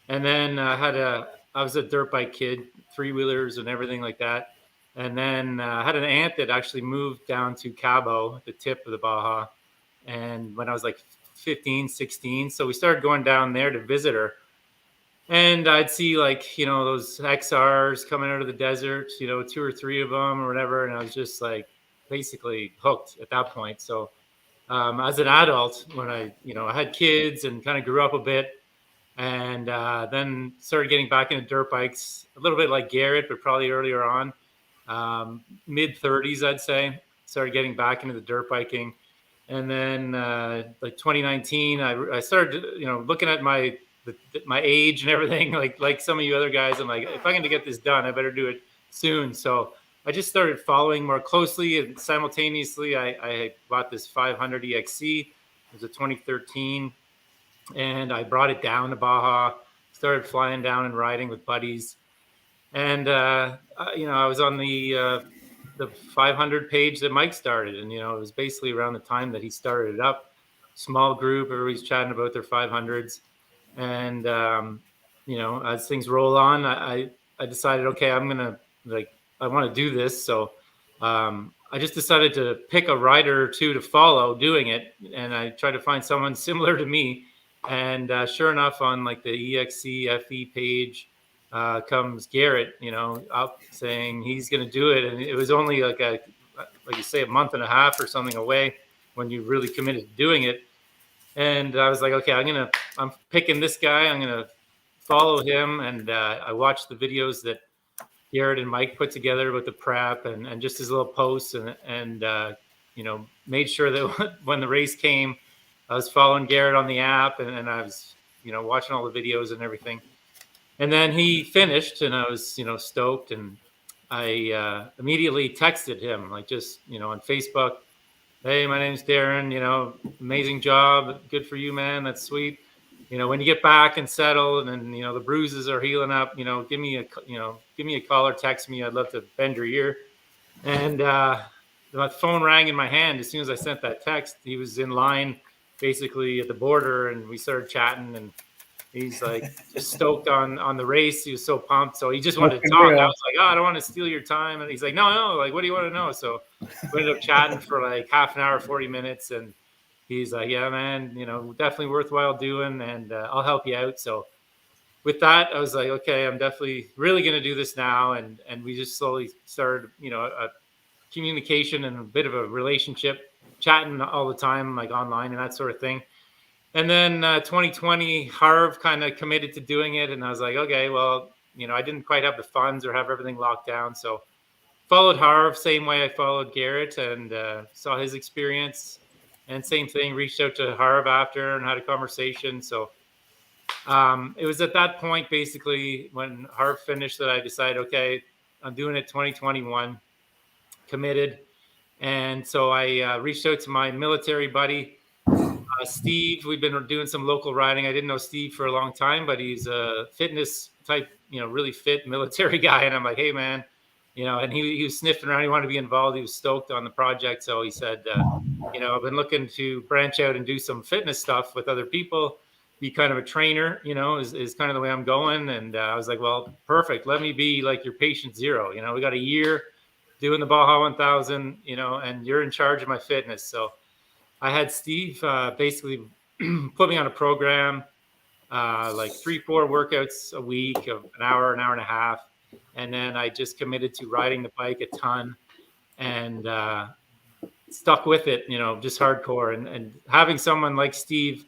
And then I was a dirt bike kid, 3-wheelers and everything like that. And then I had an aunt that actually moved down to Cabo, the tip of the Baja. And when I was like 15, 16, so we started going down there to visit her. And I'd see, like, those XRs coming out of the desert, 2 or 3 of them or whatever. And I was just like basically hooked at that point. So as an adult, when I had kids and kind of grew up a bit, and then started getting back into dirt bikes, a little bit like Garret, but probably earlier on, mid 30s, I'd say, started getting back into the dirt biking. And then like 2019, I started, looking at my age and everything, like some of you other guys. I'm like, if I'm going to get this done, I better do it soon. So I just started following more closely, and simultaneously, I bought this 500 EXC. It was a 2013, and I brought it down to Baja. Started flying down and riding with buddies, and I was on the 500 page that Mike started, and it was basically around the time that he started it up. Small group, everybody's chatting about their 500s, and as things roll on, I decided, okay, I'm gonna, I want to do this. So I just decided to pick a rider or two to follow doing it, and I tried to find someone similar to me. And sure enough, on like the EXC FE page, comes Garret, up saying he's going to do it. And it was only like you say, a month and a half or something away when you really committed to doing it. And I was like, okay, I'm picking this guy. I'm going to follow him. And I watched the videos that Garret and Mike put together with the prep and just his little posts, and made sure that when the race came, I was following Garret on the app, and I was, watching all the videos and everything. And then he finished, and I was, stoked. And I immediately texted him, like, just, on Facebook, hey, my name's Darren, amazing job. Good for you, man. That's sweet. When you get back and settled, and, the bruises are healing up, give me a call or text me. I'd love to bend your ear. And the phone rang in my hand as soon as I sent that text. He was in line basically at the border, and we started chatting, and he's like just stoked on the race. He was so pumped. So he just wanted to talk. I was like, oh, I don't want to steal your time. And he's like, no, like, what do you want to know? So we ended up chatting for like half an hour, 40 minutes. And he's like, yeah, man, definitely worthwhile doing, and I'll help you out. So with that, I was like, okay, I'm definitely really going to do this now. And we just slowly started, a communication and a bit of a relationship, chatting all the time, like online and that sort of thing. And then 2020, Harv kind of committed to doing it. And I was like, okay, well, I didn't quite have the funds or have everything locked down. So followed Harv, same way I followed Garret, and saw his experience. And same thing, reached out to Harv after and had a conversation. So it was at that point, basically, when Harv finished, that I decided, okay, I'm doing it 2021, committed. And so I reached out to my military buddy, Steve. We've been doing some local riding. I didn't know Steve for a long time, but he's a fitness type, really fit military guy. And I'm like, hey, man, and he was sniffing around. He wanted to be involved. He was stoked on the project. So he said, I've been looking to branch out and do some fitness stuff with other people, be kind of a trainer, is kind of the way I'm going. And I was like, well, perfect. Let me be like your patient zero. We got a year doing the Baja 1000, and you're in charge of my fitness. So I had Steve basically put me on a program, like 3-4 workouts a week of an hour and a half. And then I just committed to riding the bike a ton, and stuck with it, just hardcore. And having someone like Steve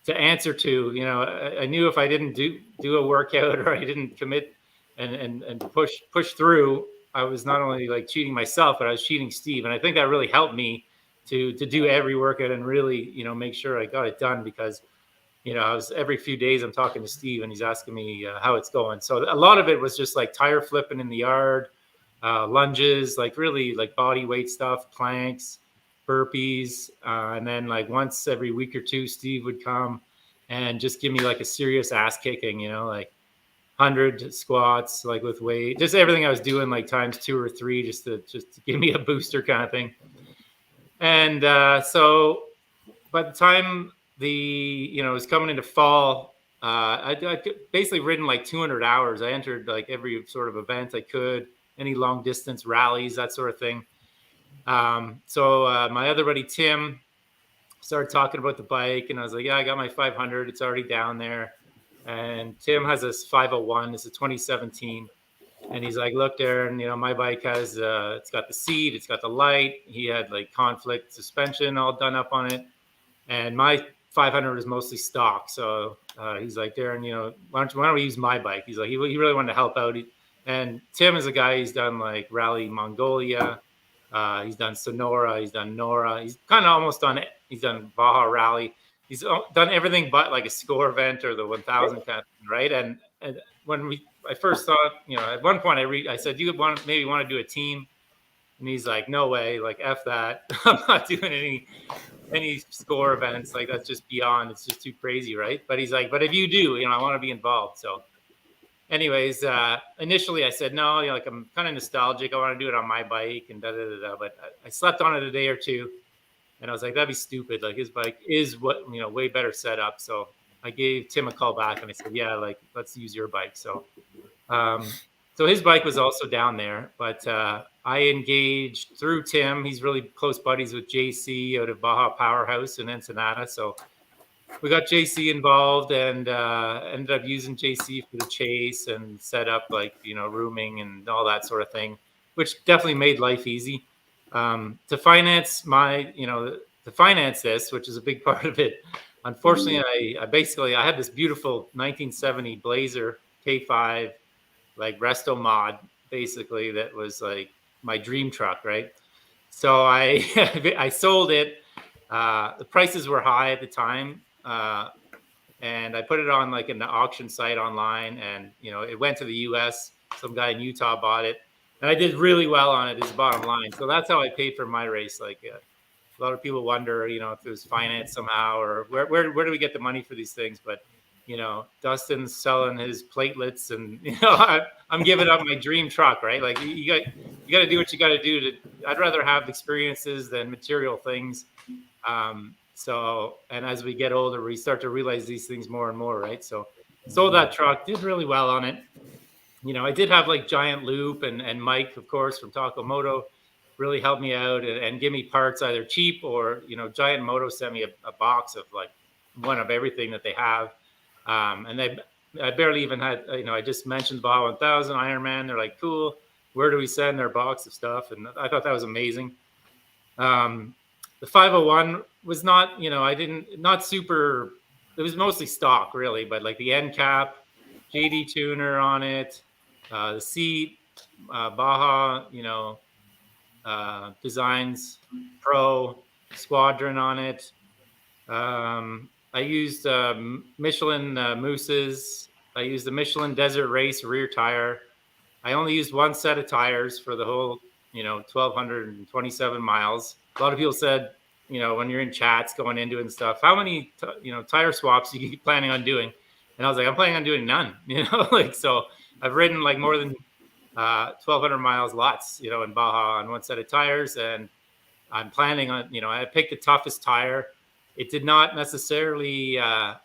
to answer to, I knew if I didn't do a workout, or I didn't commit and push through, I was not only like cheating myself, but I was cheating Steve. And I think that really helped me to do every workout and really, make sure I got it done, because, I was every few days I'm talking to Steve, and he's asking me how it's going. So a lot of it was just like tire flipping in the yard, lunges, like really like body weight stuff, planks, burpees. And then like once every week or two, Steve would come and just give me like a serious ass kicking, like 100 squats, like with weight, just everything I was doing, like times 2 or 3, just to give me a booster kind of thing. And so by the time it was coming into fall, I basically ridden like 200 hours. I entered like every sort of event I could, any long distance rallies, that sort of thing. So my other buddy Tim started talking about the bike, and I was like, yeah, I got my 500. It's already down there. And Tim has this 501. It's a 2017. And he's like, look, Darren, my bike has, it's got the seat, it's got the light. He had like conflict suspension all done up on it. And my 500 is mostly stock. So he's like, Darren, why don't we use my bike? He's like, he really wanted to help out. And Tim is a guy, he's done like Rally Mongolia. He's done Sonora. He's done Nora. He's kind of almost done it. He's done Baja Rally. He's done everything but like a score event or the 1000 kind of thing, right? And when I first thought, at one point I said, do you maybe want to do a team? And he's like, no way, like F that. I'm not doing any score events. Like that's just beyond, it's just too crazy, right? But he's like, but if you do, I want to be involved. So anyways, initially I said, no, like I'm kind of nostalgic. I want to do it on my bike and da-da-da-da. But I slept on it a day or two. And I was like, that'd be stupid. Like his bike is way better set up. So I gave Tim a call back and I said, yeah, like let's use your bike. So, so his bike was also down there, but I engaged through Tim. He's really close buddies with JC out of Baja Powerhouse in Ensenada. So we got JC involved and ended up using JC for the chase and set up like, rooming and all that sort of thing, which definitely made life easy. To finance to finance this, which is a big part of it. Unfortunately, I had this beautiful 1970 Blazer K5, like resto mod, basically, that was like my dream truck, right? So I sold it. The prices were high at the time. And I put it on like an auction site online, and it went to the US. Some guy in Utah bought it. And I did really well on it, is the bottom line. So that's how I paid for my race. Like a lot of people wonder, if it was financed somehow, or where do we get the money for these things? But, Dustin's selling his platelets, and, I'm giving up my dream truck, right? Like you got to do what you got to do. I'd rather have experiences than material things. So, and as we get older, we start to realize these things more and more, right? So sold that truck, did really well on it. I did have like Giant Loop and Mike, of course, from Takomoto really helped me out and give me parts either cheap or, Giant Moto sent me a box of like one of everything that they have. And I barely even had, I just mentioned Baja 1000, Ironman. They're like, cool. Where do we send their box of stuff? And I thought that was amazing. The 501 was not, not super, it was mostly stock really, but like the end cap, JD tuner on it, the seat, Baja, Designs Pro Squadron on it. I used Michelin mousses. I used the Michelin Desert Race rear tire. I only used one set of tires for the whole, 1,227 miles. A lot of people said, when you're in chats going into it and stuff, how many, tire swaps are you planning on doing? And I was like, I'm planning on doing none, so I've ridden like more than 1,200 miles lots, in Baja on one set of tires. And I'm planning on, I picked the toughest tire. It did not necessarily, it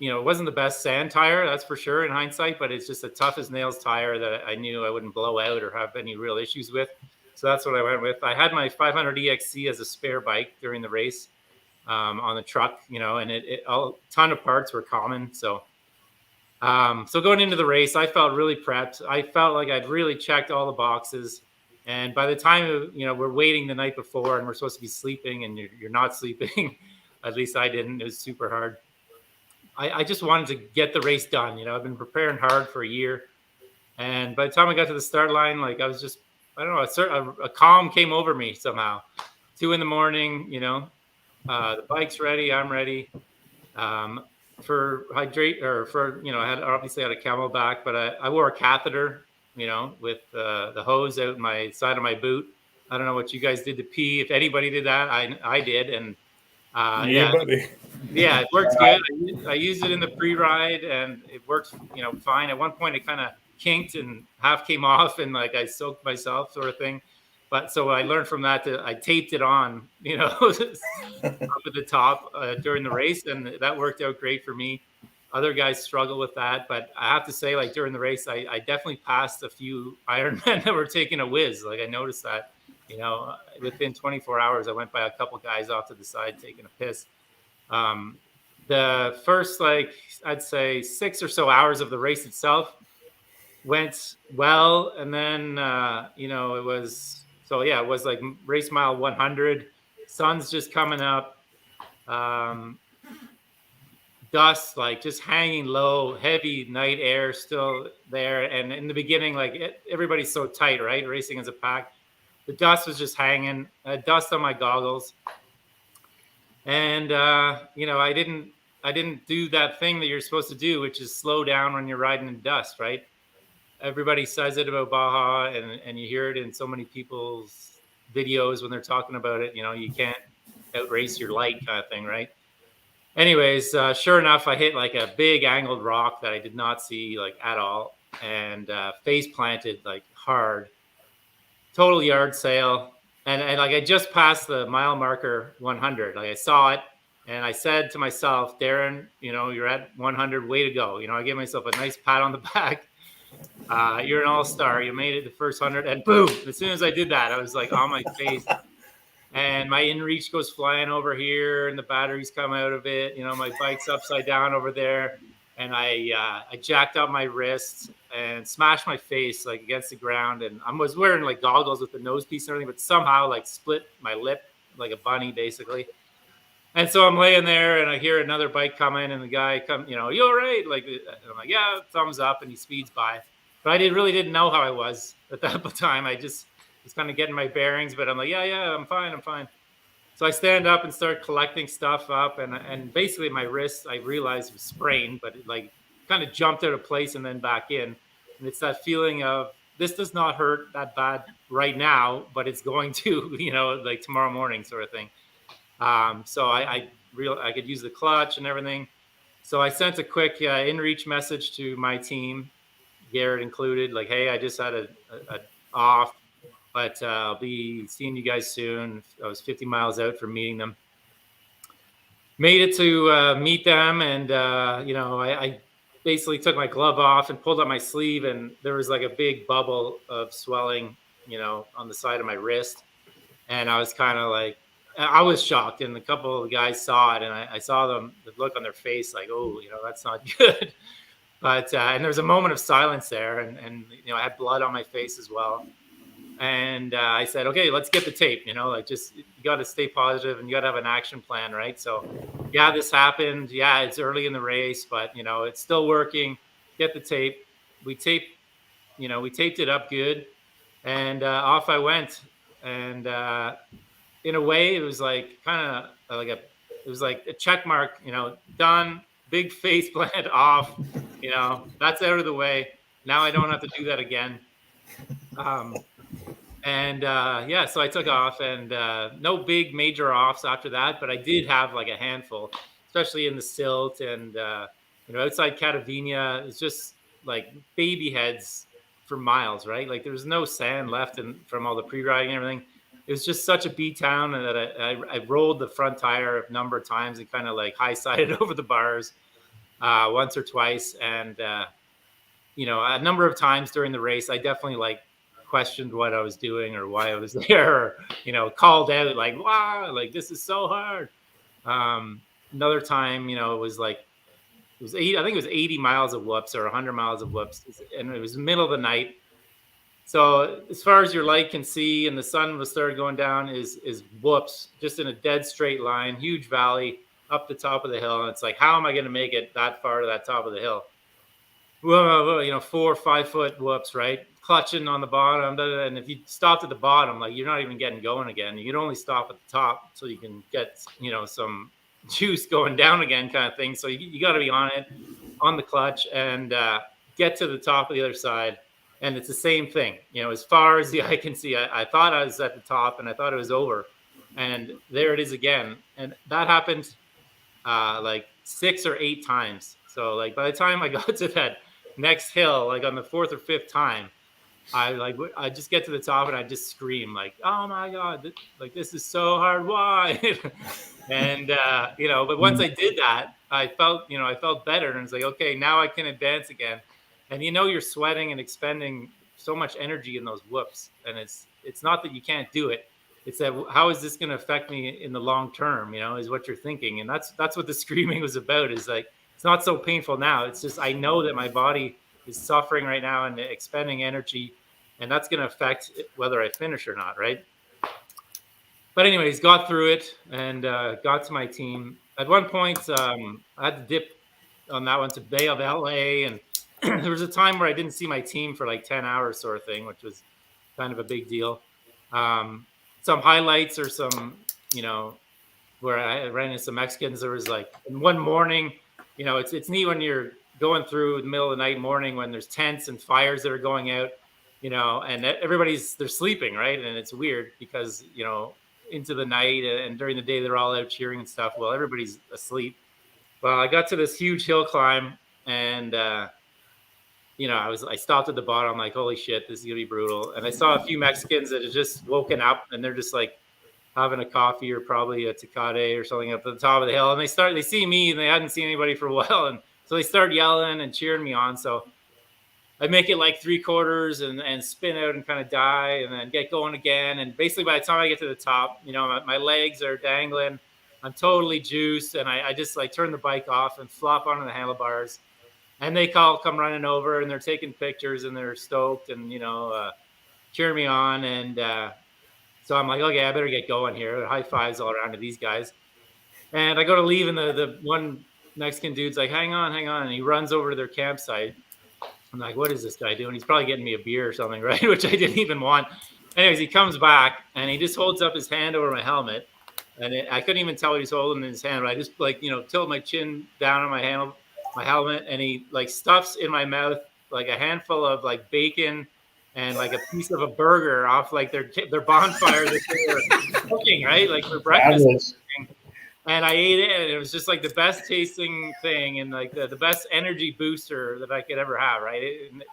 wasn't the best sand tire, that's for sure in hindsight, but it's just the toughest nails tire that I knew I wouldn't blow out or have any real issues with. So that's what I went with. I had my 500 EXC as a spare bike during the race on the truck, and a ton of parts were common. So going into the race, I felt really prepped. I felt like I'd really checked all the boxes. And by the time, we're waiting the night before and we're supposed to be sleeping and you're not sleeping, at least I didn't. It was super hard. I just wanted to get the race done. I've been preparing hard for a year. And by the time I got to the start line, like I was just, I don't know, a calm came over me somehow. 2 a.m, the bike's ready. I'm ready. For hydrate or for, I had obviously had a Camelback, but I wore a catheter, with the hose out my side of my boot. I don't know what you guys did to pee. If anybody did that, I did. And yeah, buddy. Yeah, it works good. I used it in the pre-ride, and it worked, fine. At one point, it kind of kinked and half came off, and like I soaked myself, sort of thing. But so I learned from that I taped it on, up at the top during the race, and that worked out great for me. Other guys struggle with that, but I have to say, like during the race, I definitely passed a few Ironmen that were taking a whiz. Like I noticed that, within 24 hours, I went by a couple guys off to the side taking a piss. The first, I'd say 6 or so hours of the race itself went well. And then, it was like race mile 100, sun's just coming up, dust, like just hanging low, heavy night air still there. And in the beginning, everybody's so tight, right? Racing as a pack. The dust was just hanging, dust on my goggles. And, I didn't do that thing that you're supposed to do, which is slow down when you're riding in dust, right? Everybody says it about Baja, and you hear it in so many people's videos when they're talking about it. You can't outrace your light kind of thing, right? Anyways, sure enough, I hit like a big angled rock that I did not see at all, and face planted hard, total yard sale. And I just passed the mile marker 100. I saw it, and I said to myself, Darren, you're at 100. Way to go. I gave myself a nice pat on the back. You're an all-star. You made it the first 100. And boom, as soon as I did that, I was on my face. And my in-reach goes flying over here, and the batteries come out of it. My bike's upside down over there. And I jacked up my wrist and smashed my face against the ground. And I was wearing goggles with the nose piece and everything, but somehow split my lip like a bunny, basically. And so I'm laying there, and I hear another bike coming, and the guy come, you all right? I'm like, yeah, thumbs up, and he speeds by. But I really didn't know how I was at that time. I just was kind of getting my bearings, but I'm like, yeah, I'm fine. So I stand up and start collecting stuff up, and basically my wrist, I realized, was sprained, but it kind of jumped out of place and then back in. And it's that feeling of, this does not hurt that bad right now, but it's going to, tomorrow morning sort of thing. So I could use the clutch and everything. So I sent a quick in-reach message to my team, Garret included, hey, I just had a off, but I'll be seeing you guys soon. I was 50 miles out from meeting them. Made it to meet them, and I basically took my glove off and pulled up my sleeve, and there was a big bubble of swelling, on the side of my wrist. And I was kind of I was shocked, and a couple of the guys saw it, and I saw them, the look on their face, oh, that's not good. But and there's a moment of silence there, and I had blood on my face as well. And I said, okay, let's get the tape. You got to stay positive, and you got to have an action plan, right? So, yeah, this happened. Yeah, it's early in the race, but it's still working. Get the tape. We taped it up good, and off I went. And in a way, it was kind of it was like a check mark. Done. Big face plant off. That's out of the way. Now I don't have to do that again. So I took off, and no big major offs after that, but I did have a handful, especially in the silt, and outside Catavina, it's just baby heads for miles, right? There was no sand left from all the pre-riding and everything. It was just such a B town, and that I rolled the front tire a number of times and kind of high-sided over the bars once or twice. And, a number of times during the race, I definitely questioned what I was doing or why I was there, or, called out wow, this is so hard. Another time, it was I think it was 80 miles of whoops or 100 miles of whoops. And it was the middle of the night. So as far as your light can see, and the sun was started going down, is whoops, just in a dead straight line, huge valley up the top of the hill. And it's how am I going to make it that far to that top of the hill? Whoa, 4 or 5 foot whoops, right? Clutching on the bottom. And if you stopped at the bottom, you're not even getting going again. You can only stop at the top so you can get, some juice going down again kind of thing. So you got to be on it, on the clutch, and get to the top of the other side. And it's the same thing, as far as the eye can see. I thought I was at the top, and I thought it was over. And there it is again. And that happened like 6 or 8 times. So like by the time I got to that next hill, like on the 4th or 5th time, I just get to the top and I just scream like, oh my God, this is so hard. Why? And, but once I did that, I felt better. And it's like, okay, now I can advance again. And, you're sweating and expending so much energy in those whoops. And it's not that you can't do it. It's that, how is this going to affect me in the long term, is what you're thinking. And that's what the screaming was about, is like, it's not so painful now. It's just, I know that my body is suffering right now and expending energy, and that's going to affect whether I finish or not. Right. But anyways, got through it and got to my team. At one point, I had to dip on that one to Bay of LA. And there was a time where I didn't see my team for like 10 hours sort of thing, which was kind of a big deal. Some highlights or some, where I ran into some Mexicans. There was like in one morning, it's neat when you're going through the middle of the night morning when there's tents and fires that are going out, and they're sleeping, right? And it's weird because, into the night and during the day, they're all out cheering and stuff. Well, everybody's asleep. Well, I got to this huge hill climb and, I stopped at the bottom. I'm like, holy shit, this is gonna be brutal. And I saw a few Mexicans that had just woken up and they're just like having a coffee or probably a Tecate or something up at the top of the hill. And they see me and they hadn't seen anybody for a while. And so they start yelling and cheering me on. So I make it like 3/4 and spin out and kind of die and then get going again. And basically by the time I get to the top, my legs are dangling. I'm totally juiced. And I just like turn the bike off and flop onto the handlebars. And they come running over and they're taking pictures and they're stoked and, cheering me on. And so I'm like, okay, I better get going here. High fives all around to these guys. And I go to leave and the one Mexican dude's like, hang on. And he runs over to their campsite. I'm like, what is this guy doing? He's probably getting me a beer or something, right? Which I didn't even want. Anyways, he comes back and he just holds up his hand over my helmet. And I couldn't even tell what he's holding in his hand. But I just tilt my chin down on my helmet, and he like stuffs in my mouth like a handful of like bacon and like a piece of a burger off like their bonfire that they were cooking, right? Like for breakfast. And I ate it, and it was just like the best tasting thing and like the best energy booster that I could ever have, right?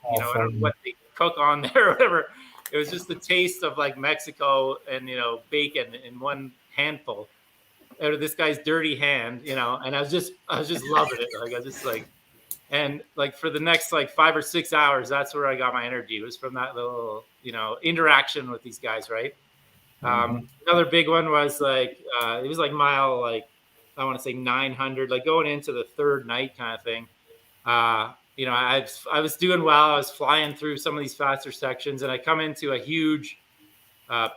I don't know what they cook on there or whatever. It was just the taste of like Mexico and, bacon in one handful out of this guy's dirty hand, and I was just loving it. Like, I was just like, and like for the next like 5 or 6 hours, that's where I got my energy. It was from that little, interaction with these guys. Right. Another big one was like, it was like mile, like, I want to say 900, like going into the third night kind of thing. I was doing well. I was flying through some of these faster sections and I come into a huge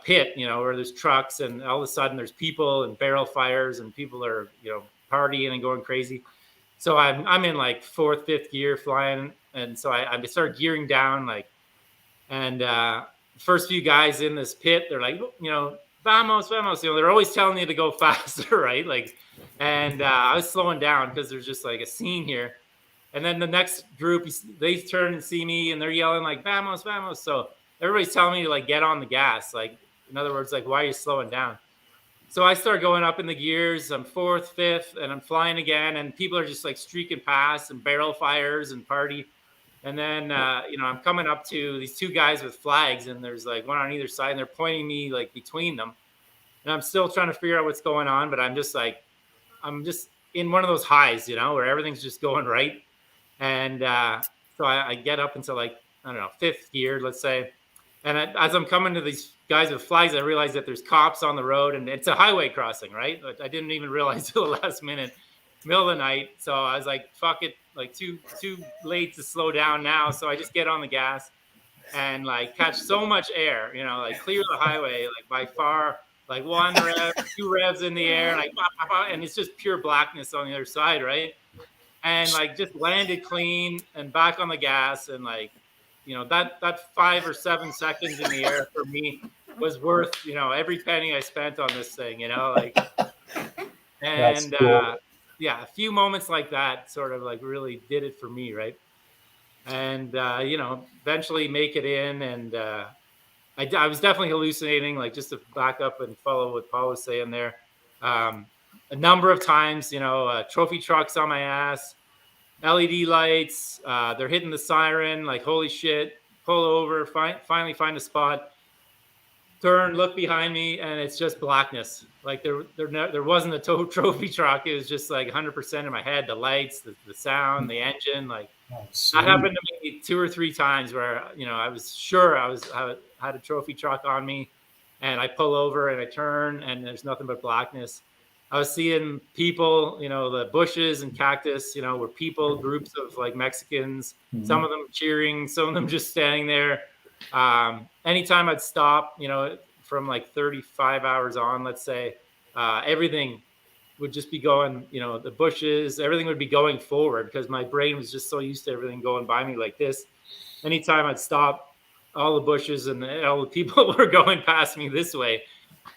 pit, where there's trucks and all of a sudden there's people and barrel fires and people are, partying and going crazy. So I'm in like 4th, 5th gear flying. And so I start gearing down and first few guys in this pit, they're like, vamos. They're always telling you to go faster. Right. Like, and I was slowing down because there's just like a scene here. And then the next group, they turn and see me and they're yelling like, vamos. So everybody's telling me to like get on the gas. Like, in other words, like, why are you slowing down? So I start going up in the gears. I'm 4th, 5th, and I'm flying again. And people are just like streaking past and barrel fires and party. And then, I'm coming up to these 2 guys with flags and there's like one on either side and they're pointing me like between them. And I'm still trying to figure out what's going on, but I'm just in one of those highs, where everything's just going right. And so I get up into like, I don't know, 5th gear, let's say. And as I'm coming to these guys with flags, I realize that there's cops on the road and it's a highway crossing, right? I didn't even realize till the last minute, middle of the night. So I was like, fuck it, like too late to slow down now. So I just get on the gas and like catch so much air, like clear the highway, like by far, like 1 rev, 2 revs in the air, like, and it's just pure blackness on the other side, right? And like just landed clean and back on the gas and like, that 5 or 7 seconds in the air for me was worth, every penny I spent on this thing, like, and cool. A few moments like that sort of like really did it for me. Right. And, eventually make it in. And I was definitely hallucinating, like just to back up and follow what Paul was saying there. a number of times, trophy trucks on my ass, LED lights. They're hitting the siren, like, holy shit, pull over, finally find a spot, turn, look behind me, and it's just blackness. Like there wasn't a trophy truck. It was just like 100% in my head. The lights, the sound, the engine. Like that happened to me 2 or 3 times where, I was sure I had a trophy truck on me, and I pull over and I turn and there's nothing but blackness. I was seeing people, the bushes and cactus, were people, groups of like Mexicans, some of them cheering, some of them just standing there. Anytime I'd stop, from like 35 hours on, let's say, everything would just be going, the bushes, everything would be going forward because my brain was just so used to everything going by me like this. Anytime I'd stop, all the bushes and all the people were going past me this way.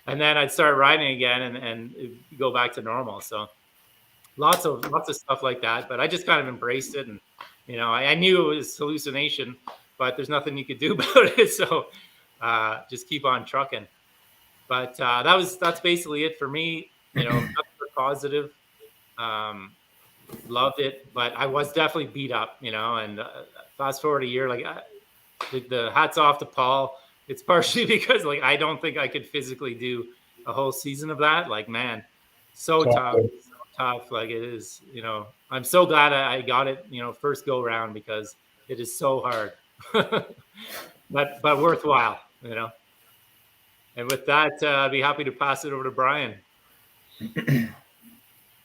And then I'd start riding again and it'd go back to normal. So lots of stuff like that. But I just kind of embraced it. And, I knew it was hallucination, but there's nothing you could do about it. So just keep on trucking. But that's basically it for me. Nothing but positive. Loved it, but I was definitely beat up, and fast forward a year, like the hats off to Paul. It's partially because like I don't think I could physically do a whole season of that. Like, man, so tough. Like it is, I'm so glad I got it, first go round because it is so hard, but worthwhile, And with that, I'd be happy to pass it over to Brian.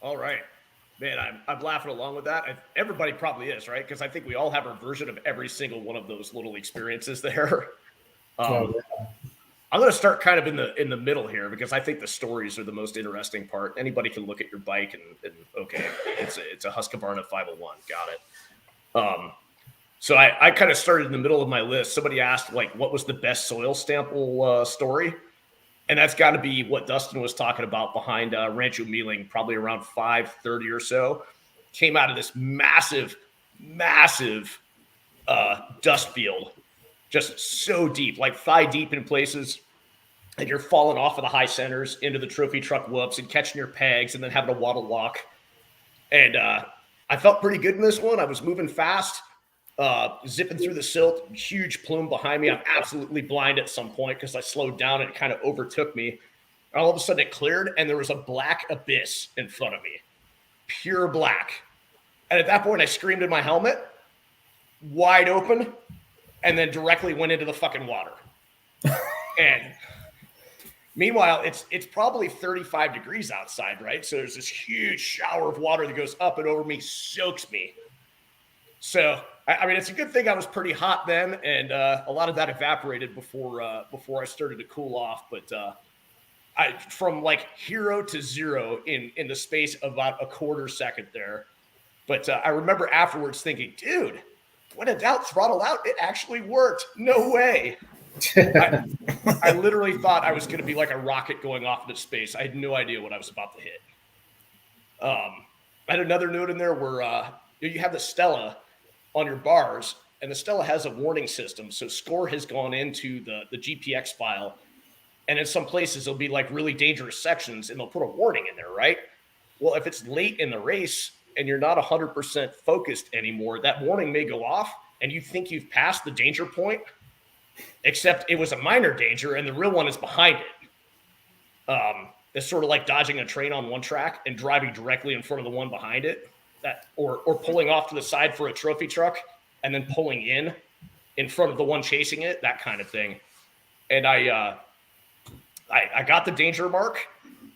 All right. Man, I'm laughing along with that. Everybody probably is, right? Because I think we all have our version of every single one of those little experiences there. I'm going to start kind of in the middle here because I think the stories are the most interesting part. Anybody can look at your bike and okay, it's a Husqvarna 501. Got it. So I kind of started in the middle of my list. Somebody asked, like, what was the best soil sample story? And that's got to be what Dustin was talking about behind Rancho Mealing, probably around 5:30 or so. Came out of this massive dust field, just so deep, like thigh deep in places. And you're falling off of the high centers into the trophy truck whoops and catching your pegs and then having a waddle walk. And I felt pretty good in this one. I was moving fast. Zipping through the silt, huge plume behind me. I'm absolutely blind at some point because I slowed down and it kind of overtook me. All of a sudden it cleared and there was a black abyss in front of me. Pure black. And at that point I screamed in my helmet, wide open, and then directly went into the fucking water. And meanwhile, it's probably 35 degrees outside, right? So there's this huge shower of water that goes up and over me, soaks me. So, I mean, it's a good thing I was pretty hot then, and a lot of that evaporated before I started to cool off. But I from like hero to zero in the space of about a quarter second there. But I remember afterwards thinking, dude, when in doubt, throttle out. It actually worked. No way. I literally thought I was going to be like a rocket going off into space. I had no idea what I was about to hit. I had another note in there where you have the Stella on your bars, and the Stella has a warning system. So score has gone into the GPX file, and in some places there'll be like really dangerous sections, and they'll put a warning in there, right? Well, if it's late in the race and you're not 100% focused anymore, that warning may go off, and you think you've passed the danger point, except it was a minor danger, and the real one is behind it. It's sort of like dodging a train on one track and driving directly in front of the one behind it. That or pulling off to the side for a trophy truck and then pulling in front of the one chasing it, that kind of thing. And I got the danger mark.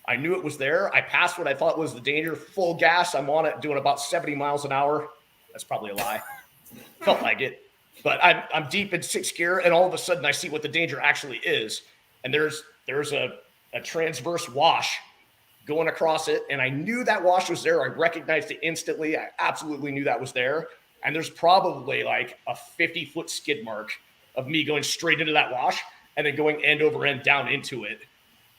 I knew it was there. I passed what I thought was the danger, full gas. I'm on it doing about 70 miles an hour. That's probably a lie. Felt like it. But I'm deep in 6th gear, and all of a sudden I see what the danger actually is. And there's a transverse wash going across it, and I knew that wash was there. I recognized it instantly. I absolutely knew that was there. And there's probably like a 50-foot skid mark of me going straight into that wash and then going end over end down into it.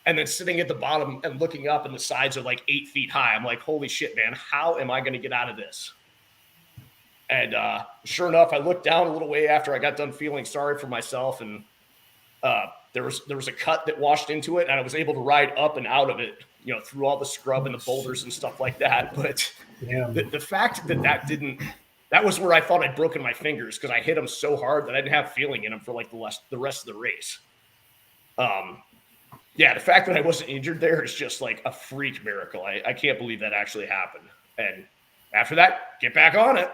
And then sitting at the bottom and looking up, and the sides are like 8 feet high. I'm like, holy shit, man, how am I going to get out of this? And sure enough, I looked down a little way after I got done feeling sorry for myself, and There was a cut that washed into it, and I was able to ride up and out of it, through all the scrub and the boulders and stuff like that. But the fact that was where I thought I'd broken my fingers, because I hit them so hard that I didn't have feeling in them for like the rest of the race. The fact that I wasn't injured there is just like a freak miracle. I can't believe that actually happened. And after that, get back on it.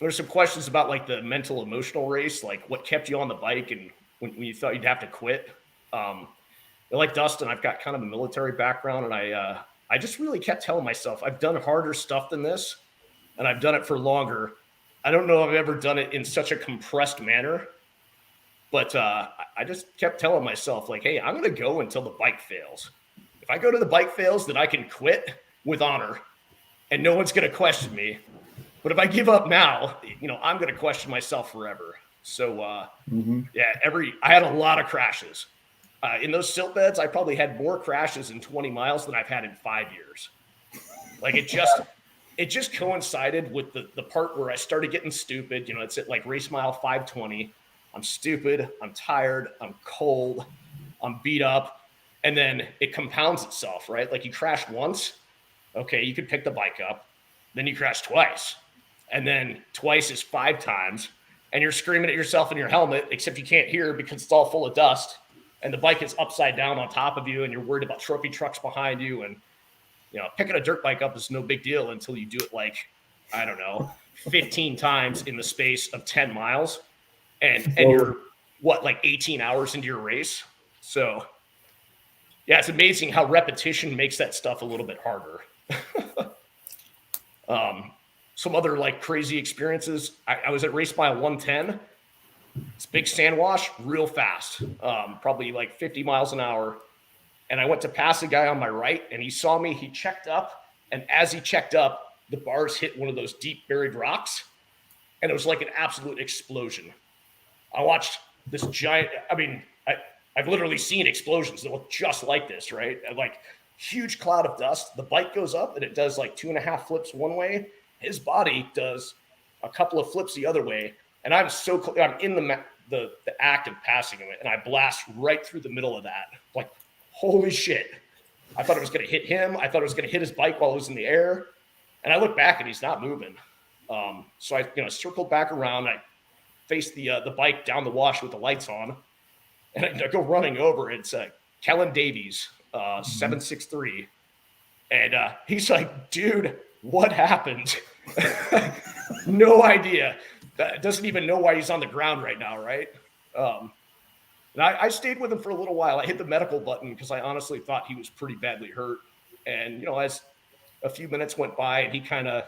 There's some questions about like the mental emotional race, like what kept you on the bike and when you thought you'd have to quit. Like Dustin, I've got kind of a military background, and I just really kept telling myself I've done harder stuff than this, and I've done it for longer. I don't know if I've ever done it in such a compressed manner, but I just kept telling myself, like, hey, I'm going to go until the bike fails. If I go to the bike fails, then I can quit with honor, and no one's going to question me. But if I give up now, I'm going to question myself forever. So, I had a lot of crashes. In those silt beds, I probably had more crashes in 20 miles than I've had in 5 years. Like it just coincided with the part where I started getting stupid. It's at like race mile 520. I'm stupid. I'm tired. I'm cold. I'm beat up. And then it compounds itself, right? Like you crash once. Okay, you could pick the bike up. Then you crash twice. And then twice is 5 times. And you're screaming at yourself in your helmet, except you can't hear because it's all full of dust. And the bike is upside down on top of you, and you're worried about trophy trucks behind you. And, picking a dirt bike up is no big deal until you do it like, I don't know, 15 times in the space of 10 miles. And you're, like 18 hours into your race? So, yeah, it's amazing how repetition makes that stuff a little bit harder. Some other, like, crazy experiences. I was at race mile 110. It's big sand wash, real fast, probably like 50 miles an hour. And I went to pass a guy on my right, and he saw me. He checked up, and as he checked up, the bars hit one of those deep buried rocks, and it was like an absolute explosion. I watched this giant. I mean, I've literally seen explosions that look just like this, right? Like huge cloud of dust. The bike goes up, and it does like 2.5 flips one way. His body does a couple of flips the other way. And I'm so close. I'm in the act of passing him, and I blast right through the middle of that. Like, holy shit. I thought it was going to hit him. I thought it was going to hit his bike while it was in the air. And I look back, and he's not moving. So I circled back around. I faced the bike down the wash with the lights on. And I go running over. It's Kellen Davies, 763. And he's like, dude, what happened? No idea. Doesn't even know why he's on the ground right now, right? And I stayed with him for a little while. I hit the medical button because I honestly thought he was pretty badly hurt. And, as a few minutes went by and he kind of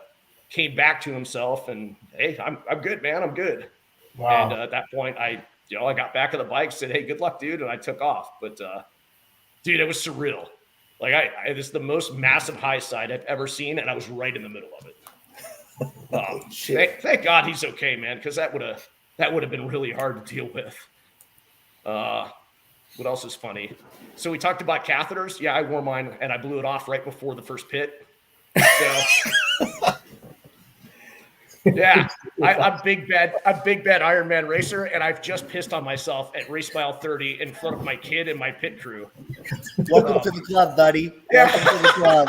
came back to himself and, hey, I'm good, man. I'm good. Wow. And at that point, I got back on the bike, said, hey, good luck, dude. And I took off. But, dude, it was surreal. Like, it is the most massive high side I've ever seen, and I was right in the middle of it. Thank God he's okay, man, because that would have been really hard to deal with. What else is funny? So we talked about catheters. Yeah, I wore mine, and I blew it off right before the first pit. So, yeah, I'm big bad Ironman racer, and I've just pissed on myself at race mile 30 in front of my kid and my pit crew. Welcome to the club, buddy. Yeah. Welcome to the club.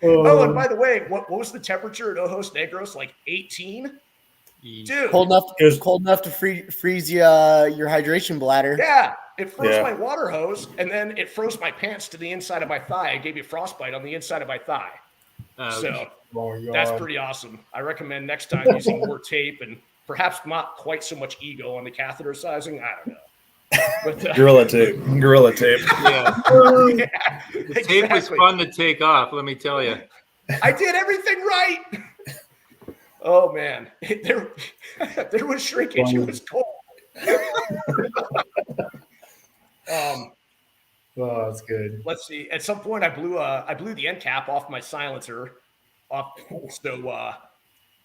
Oh, and by the way, what was the temperature at Ojos Negros? Like 18? Dude. Cold enough to freeze your hydration bladder. Yeah, it froze my water hose, and then it froze my pants to the inside of my thigh. It gave me frostbite on the inside of my thigh. So that's pretty awesome. I recommend next time using more tape and perhaps not quite so much ego on the catheter sizing. I don't know. But, Gorilla tape. Yeah. The tape was fun to take off, let me tell you. I did everything right. Oh, man. There was shrinkage. It was cold. Oh, that's good. Let's see. At some point, I blew the end cap off my silencer. So,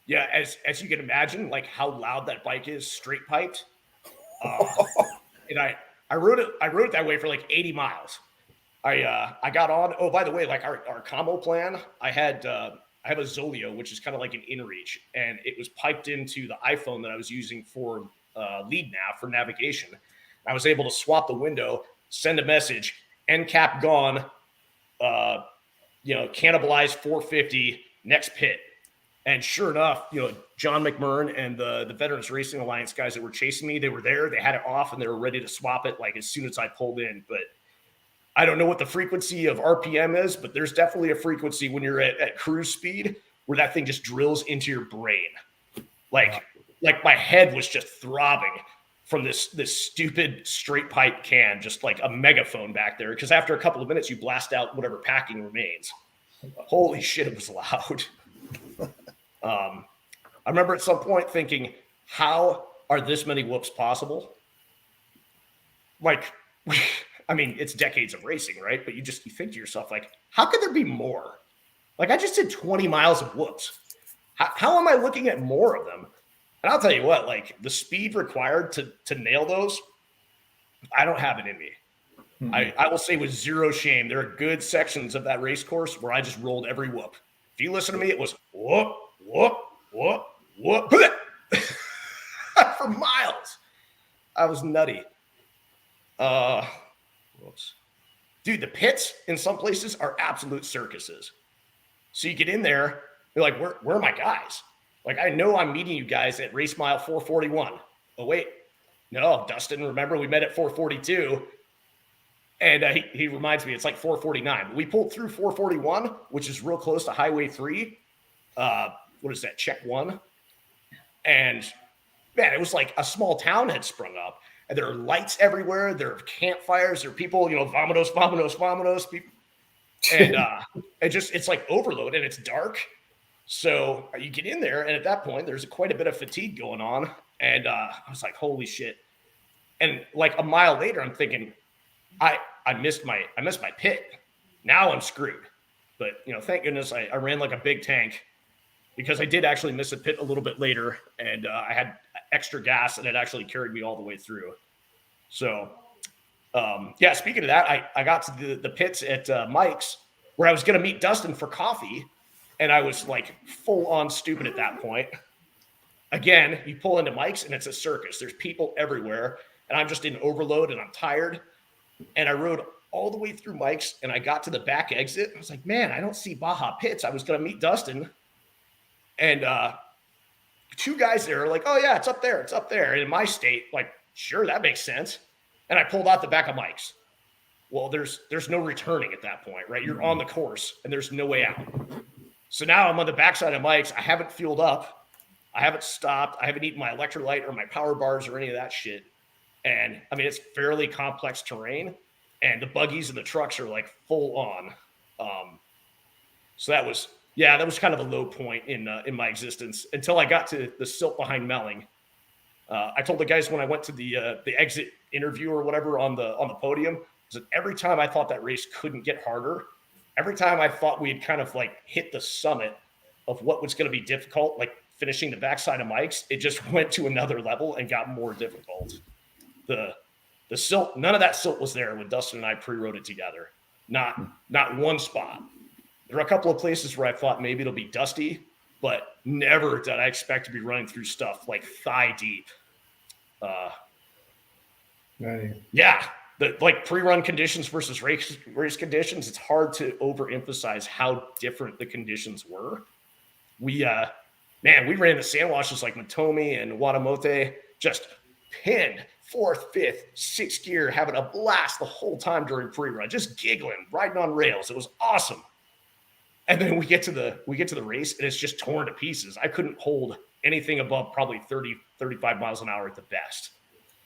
yeah, as you can imagine, like how loud that bike is, straight piped. And I rode it that way for like 80 miles. I got on. Oh, by the way, like our combo plan, I have a Zolio, which is kind of like an InReach, and it was piped into the iPhone that I was using for lead nav for navigation. I was able to swap the window, send a message, end cap gone, cannibalize 450, next pit. And sure enough, John McMurrin and the Veterans Racing Alliance guys that were chasing me, they were there, they had it off, and they were ready to swap it like as soon as I pulled in. But I don't know what the frequency of RPM is, but there's definitely a frequency when you're at cruise speed where that thing just drills into your brain. Like my head was just throbbing from this stupid straight pipe can, just like a megaphone back there. Because after a couple of minutes, you blast out whatever packing remains. Holy shit, it was loud. I remember at some point thinking, how are this many whoops possible? Like, I mean, it's decades of racing, right? But you think to yourself, like, how could there be more? Like, I just did 20 miles of whoops. How am I looking at more of them? And I'll tell you what, like, the speed required to nail those, I don't have it in me. Mm-hmm. I will say with zero shame, there are good sections of that race course where I just rolled every whoop. If you listen to me, it was whoop, whoop, whoop, whoop, for miles. I was nutty. Whoops. Dude, the pits in some places are absolute circuses. So you get in there, you're like, where are my guys? Like, I know I'm meeting you guys at race mile 441. Oh, wait. No, Dustin, remember we met at 442. And he reminds me, it's like 449. We pulled through 441, which is real close to Highway 3. What is that? Check 1. And, man, it was like a small town had sprung up. And there are lights everywhere. There are campfires. There are people, vamonos, vamonos, vamonos. People. And it's like overload, and it's dark. So you get in there, and at that point, there's quite a bit of fatigue going on. And I was like, holy shit. And like a mile later, I'm thinking, I missed my pit. Now I'm screwed. But, thank goodness I ran like a big tank, because I did actually miss a pit a little bit later, and I had extra gas, and it actually carried me all the way through. So, speaking of that, I got to the pits at Mike's, where I was going to meet Dustin for coffee, and I was like full on stupid at that point. Again, you pull into Mike's, and it's a circus. There's people everywhere, and I'm just in overload, and I'm tired. And I rode all the way through Mike's, and I got to the back exit. I was like, man, I don't see Baja pits. I was going to meet Dustin. And two guys there are like, oh, yeah, it's up there. It's up there. And in my state, like, sure, that makes sense. And I pulled out the back of Mike's. Well, there's no returning at that point, right? You're on the course, and there's no way out. So now I'm on the backside of Mike's. I haven't fueled up. I haven't stopped. I haven't eaten my electrolyte or my power bars or any of that shit. And, I mean, it's fairly complex terrain. And the buggies and the trucks are, like, full on. So that was kind of a low point in my existence until I got to the silt behind Melling. I told the guys when I went to the exit interview or whatever on the podium, that every time I thought that race couldn't get harder, every time I thought we had kind of like hit the summit of what was going to be difficult, like finishing the backside of Mike's, it just went to another level and got more difficult. The silt, none of that silt was there when Dustin and I pre-rode it together. Not one spot. There are a couple of places where I thought maybe it'll be dusty, but never did I expect to be running through stuff like thigh deep. Right. Yeah, the like pre-run conditions versus race conditions. It's hard to overemphasize how different the conditions were. We ran the sand washes like Matomi and Watamote, just pinned 4th, 5th, 6th gear, having a blast the whole time during pre-run, just giggling, riding on rails. It was awesome. And then we get to the race, and it's just torn to pieces. I couldn't hold anything above probably 30, 35 miles an hour at the best.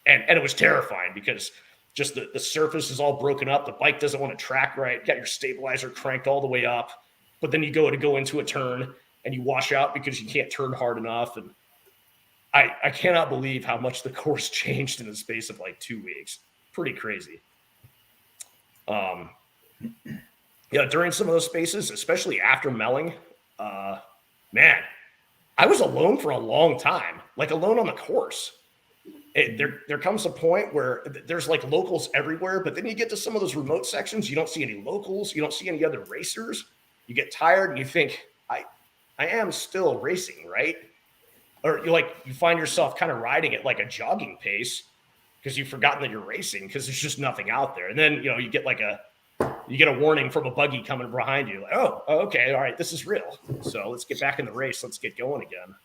And it was terrifying because just the surface is all broken up. The bike doesn't want to track right. Got your stabilizer cranked all the way up. But then you go into a turn, and you wash out because you can't turn hard enough. And I cannot believe how much the course changed in the space of like 2 weeks. Pretty crazy. During some of those spaces, especially after Melling, man, I was alone for a long time, like alone on the course. There comes a point where there's like locals everywhere, but then you get to some of those remote sections, you don't see any locals, you don't see any other racers. You get tired and you think, I am still racing, right? or you find yourself kind of riding at like a jogging pace because you've forgotten that you're racing because there's just nothing out there. And then, you get a warning from a buggy coming behind you. Like, oh, okay. All right. This is real. So let's get back in the race. Let's get going again.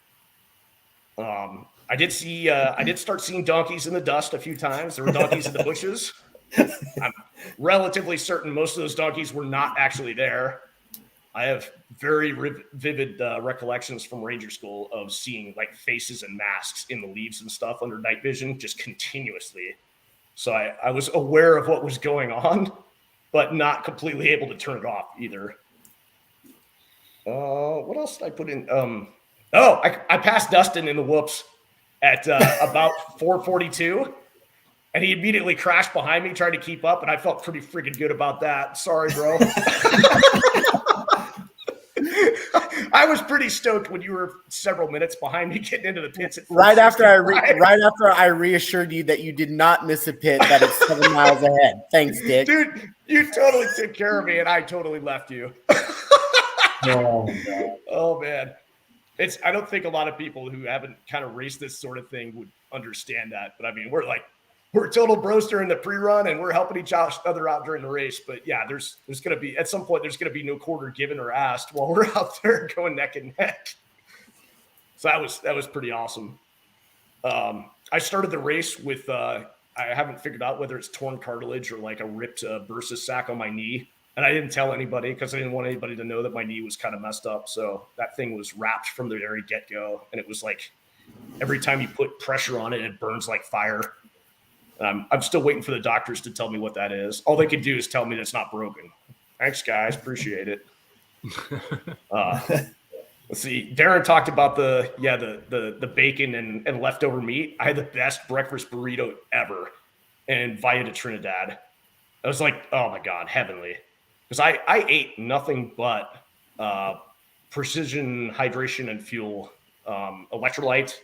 I did start seeing donkeys in the dust a few times. There were donkeys in the bushes. I'm relatively certain most of those donkeys were not actually there. I have very vivid recollections from Ranger School of seeing like faces and masks in the leaves and stuff under night vision just continuously. So I was aware of what was going on, but not completely able to turn it off either. What else did I put in? I passed Dustin in the whoops at about 4:42, and he immediately crashed behind me, trying to keep up, and I felt pretty freaking good about that. Sorry, bro. I was pretty stoked when you were several minutes behind me getting into the pits. Right after I reassured you that you did not miss a pit, that it's 7 miles ahead. Thanks, Dick. Dude, you totally took care of me, and I totally left you. Oh man. I don't think a lot of people who haven't kind of raced this sort of thing would understand that. But I mean, we're total bros during the pre-run and we're helping each other out during the race. But yeah, there's going to be, at some point, there's going to be no quarter given or asked while we're out there going neck and neck. So that was pretty awesome. I started the race with, I haven't figured out whether it's torn cartilage or like a ripped bursa sac on my knee. And I didn't tell anybody because I didn't want anybody to know that my knee was kind of messed up. So that thing was wrapped from the very get-go. And it was like every time you put pressure on it, it burns like fire. I'm still waiting for the doctors to tell me what that is. All they could do is tell me that it's not broken. Thanks, guys. Appreciate it. Let's see. Darren talked about the bacon and leftover meat. I had the best breakfast burrito ever in Valle de Trinidad. I was like, oh my God, heavenly. Because I ate nothing but precision hydration and fuel, electrolyte,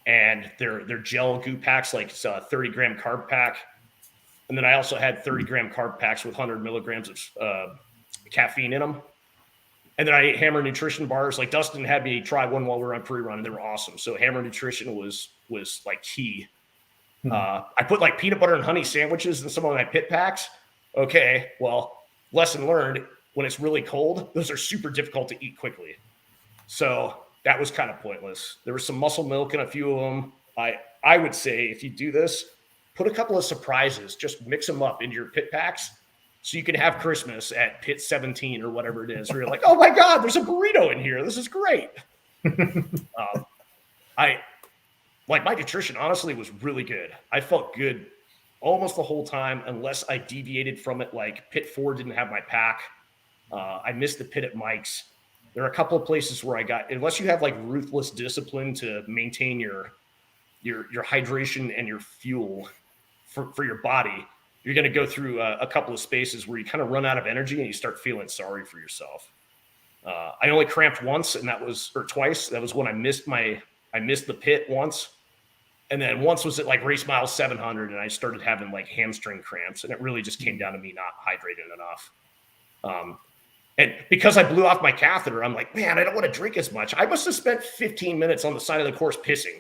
and their gel goo packs, like it's a 30-gram carb pack. And then I also had 30-gram carb packs with 100 milligrams of caffeine in them. And then I ate Hammer Nutrition bars. Like Dustin had me try one while we were on pre-run, and they were awesome. So Hammer Nutrition was like key. I put like peanut butter and honey sandwiches in some of my pit packs. Okay, well, lesson learned, when it's really cold, those are super difficult to eat quickly. So that was kind of pointless. There was some muscle milk in a few of them. I would say if you do this, put a couple of surprises, just mix them up into your pit packs so you can have Christmas at pit 17 or whatever it is, where you're like, oh my God, there's a burrito in here. This is great. My nutrition honestly was really good. I felt good almost the whole time, unless I deviated from it. Like pit 4 didn't have my pack. I missed the pit at Mike's. There are a couple of places where unless you have like ruthless discipline to maintain your hydration and your fuel for your body, you're going to go through a couple of spaces where you kind of run out of energy and you start feeling sorry for yourself. I only cramped once, or twice. That was when I missed the pit once. And then once was at like race mile 700, and I started having like hamstring cramps, and it really just came down to me not hydrating enough. And because I blew off my catheter, I'm like, man, I don't want to drink as much. I must have spent 15 minutes on the side of the course pissing.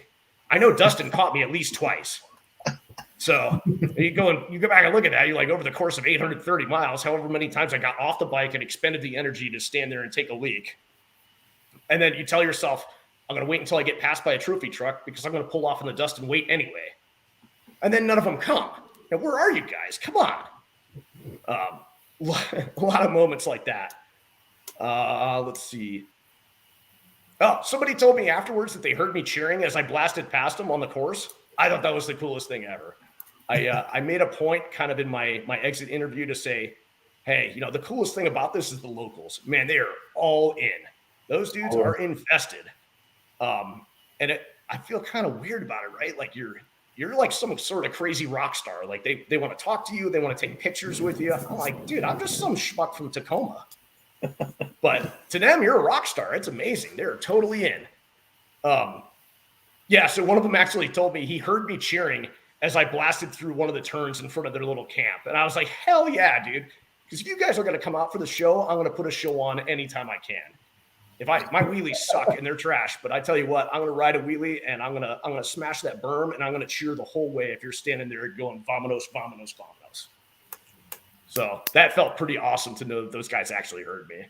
I know Dustin caught me at least twice. So you go back and look at that. You're like, over the course of 830 miles, however many times I got off the bike and expended the energy to stand there and take a leak. And then you tell yourself, I'm going to wait until I get passed by a trophy truck because I'm going to pull off in the dust and wait anyway. And then none of them come. Now, where are you guys? Come on. A lot of moments like that. Let's see. Oh, somebody told me afterwards that they heard me cheering as I blasted past them on the course. I thought that was the coolest thing ever. I made a point kind of in my exit interview to say, hey, the coolest thing about this is the locals. Man, they are all in. Those dudes are invested. And I feel kind of weird about it, right? Like you're like some sort of crazy rock star. Like they want to talk to you. They want to take pictures with you. I'm like, dude, I'm just some schmuck from Tacoma. But to them, you're a rock star. It's amazing. They're totally in. Yeah. So one of them actually told me he heard me cheering as I blasted through one of the turns in front of their little camp. And I was like, hell yeah, dude. Because if you guys are going to come out for the show, I'm going to put a show on anytime I can. if my wheelies suck and they're trash, but I tell you what, I'm going to ride a wheelie and I'm going to smash that berm and I'm going to cheer the whole way if you're standing there going vamonos, vamonos, vamonos. So that felt pretty awesome to know that those guys actually heard me.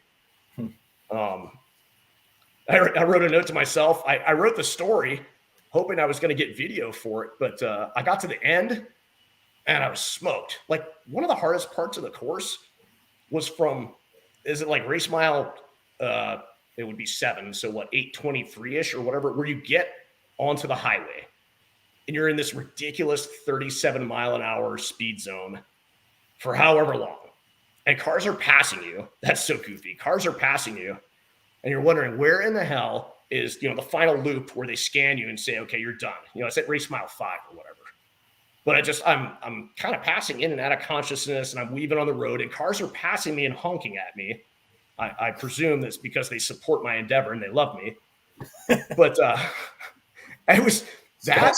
I wrote a note to myself. I wrote the story hoping I was going to get video for it, but I got to the end and I was smoked. Like, one of the hardest parts of the course was is it like race mile, it would be 7, so what, 8:23-ish or whatever, where you get onto the highway and you're in this ridiculous 37-mile-an-hour speed zone for however long. And cars are passing you. That's so goofy. Cars are passing you. And you're wondering where in the hell is, the final loop where they scan you and say, okay, you're done. It's at race mile 5 or whatever. But I'm kind of passing in and out of consciousness, and I'm weaving on the road, and cars are passing me and honking at me. I presume that's because they support my endeavor and they love me. But it was that.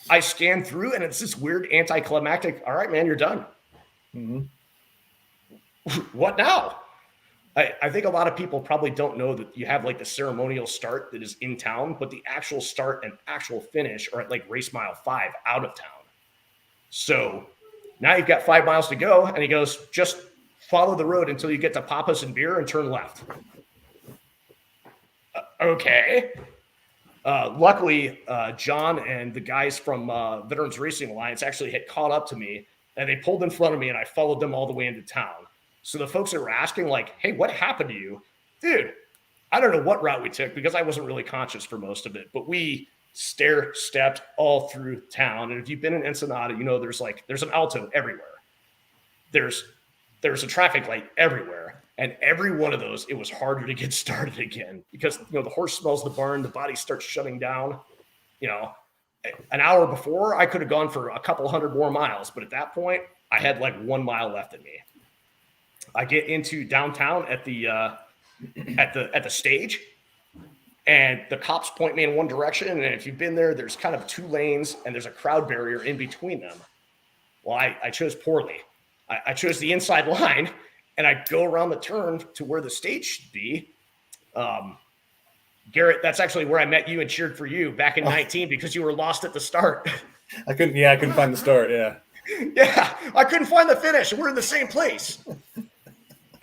I scanned through, and it's this weird anticlimactic, all right, man, you're done. Mm-hmm. What now? I think a lot of people probably don't know that you have like the ceremonial start that is in town, but the actual start and actual finish are at like race mile 5 out of town. So now you've got 5 miles to go, and he goes, just follow the road until you get to Papa's and Beer and turn left. Okay. Luckily, John and the guys from Veterans Racing Alliance actually had caught up to me, and they pulled in front of me, and I followed them all the way into town. So the folks that were asking, like, hey, what happened to you? Dude, I don't know what route we took because I wasn't really conscious for most of it, but we stair-stepped all through town. And if you've been in Ensenada, there's an alto everywhere. There's a traffic light everywhere. And every one of those, it was harder to get started again because, the horse smells the barn, the body starts shutting down. An hour before, I could have gone for a couple hundred more miles. But at that point, I had like 1 mile left in me. I get into downtown at the stage, and the cops point me in one direction. And if you've been there, there's kind of 2 lanes, and there's a crowd barrier in between them. Well, I chose poorly. I chose the inside line, and I go around the turn to where the stage should be. Garrett, that's actually where I met you and cheered for you back in 19 because you were lost at the start. I couldn't find the start. Yeah. Yeah, I couldn't find the finish. We're in the same place.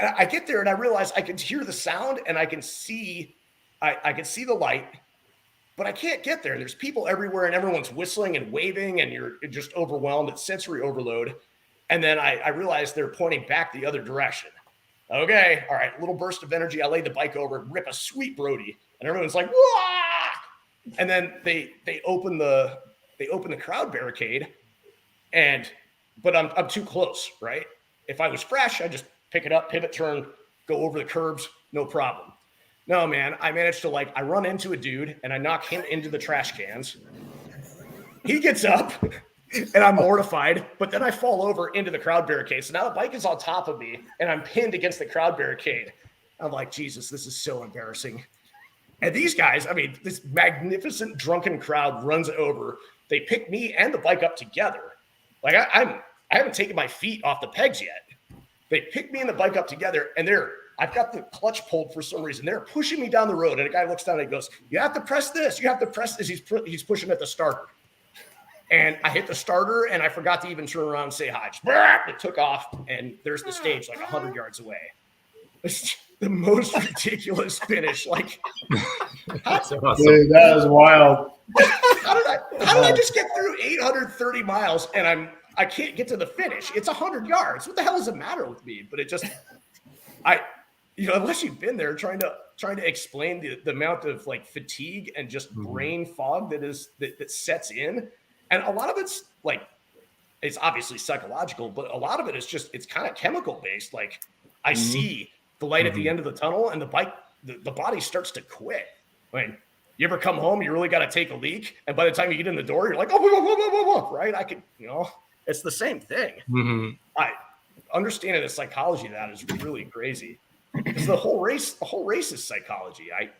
And I get there and I realize I can hear the sound and I can see the light, but I can't get there. There's people everywhere and everyone's whistling and waving and you're just overwhelmed. It's sensory overload. And then I realize they're pointing back the other direction. Okay, all right, little burst of energy. I lay the bike over, rip a sweet Brody, and everyone's like, wah! And then they open the crowd barricade, but I'm too close, right? If I was fresh, I just pick it up, pivot turn, go over the curbs, no problem. No, man, I managed to I run into a dude and I knock him into the trash cans. He gets up and I'm mortified, but then I fall over into the crowd barricade. So now the bike is on top of me and I'm pinned against the crowd barricade. I'm like, Jesus, this is so embarrassing. And these guys, this magnificent drunken crowd runs over. They pick me and the bike up together. I haven't taken my feet off the pegs yet. They pick me and the bike up together, and I've got the clutch pulled for some reason. They're pushing me down the road, and a guy looks down and he goes, you have to press this. You have to press this. He's pushing at the starter. And I hit the starter, and I forgot to even turn around and say hi. It took off, and there's the stage 100 yards away. It's the most ridiculous finish. That's awesome. Dude, that was wild. How did I just get through 830 miles and I can't get to the finish? It's 100 yards. What the hell does it matter with me? But it just, unless you've been there trying to explain the amount of fatigue and just brain fog that sets in. And a lot of it's it's obviously psychological, but a lot of it is just, it's kind of chemical based. I see the light at the end of the tunnel and the body starts to quit. You ever come home, you really got to take a leak, and by the time you get in the door, you're like, oh, right? I could, it's the same thing. Mm-hmm. Understanding the psychology of that is really crazy. Because the whole race is psychology. I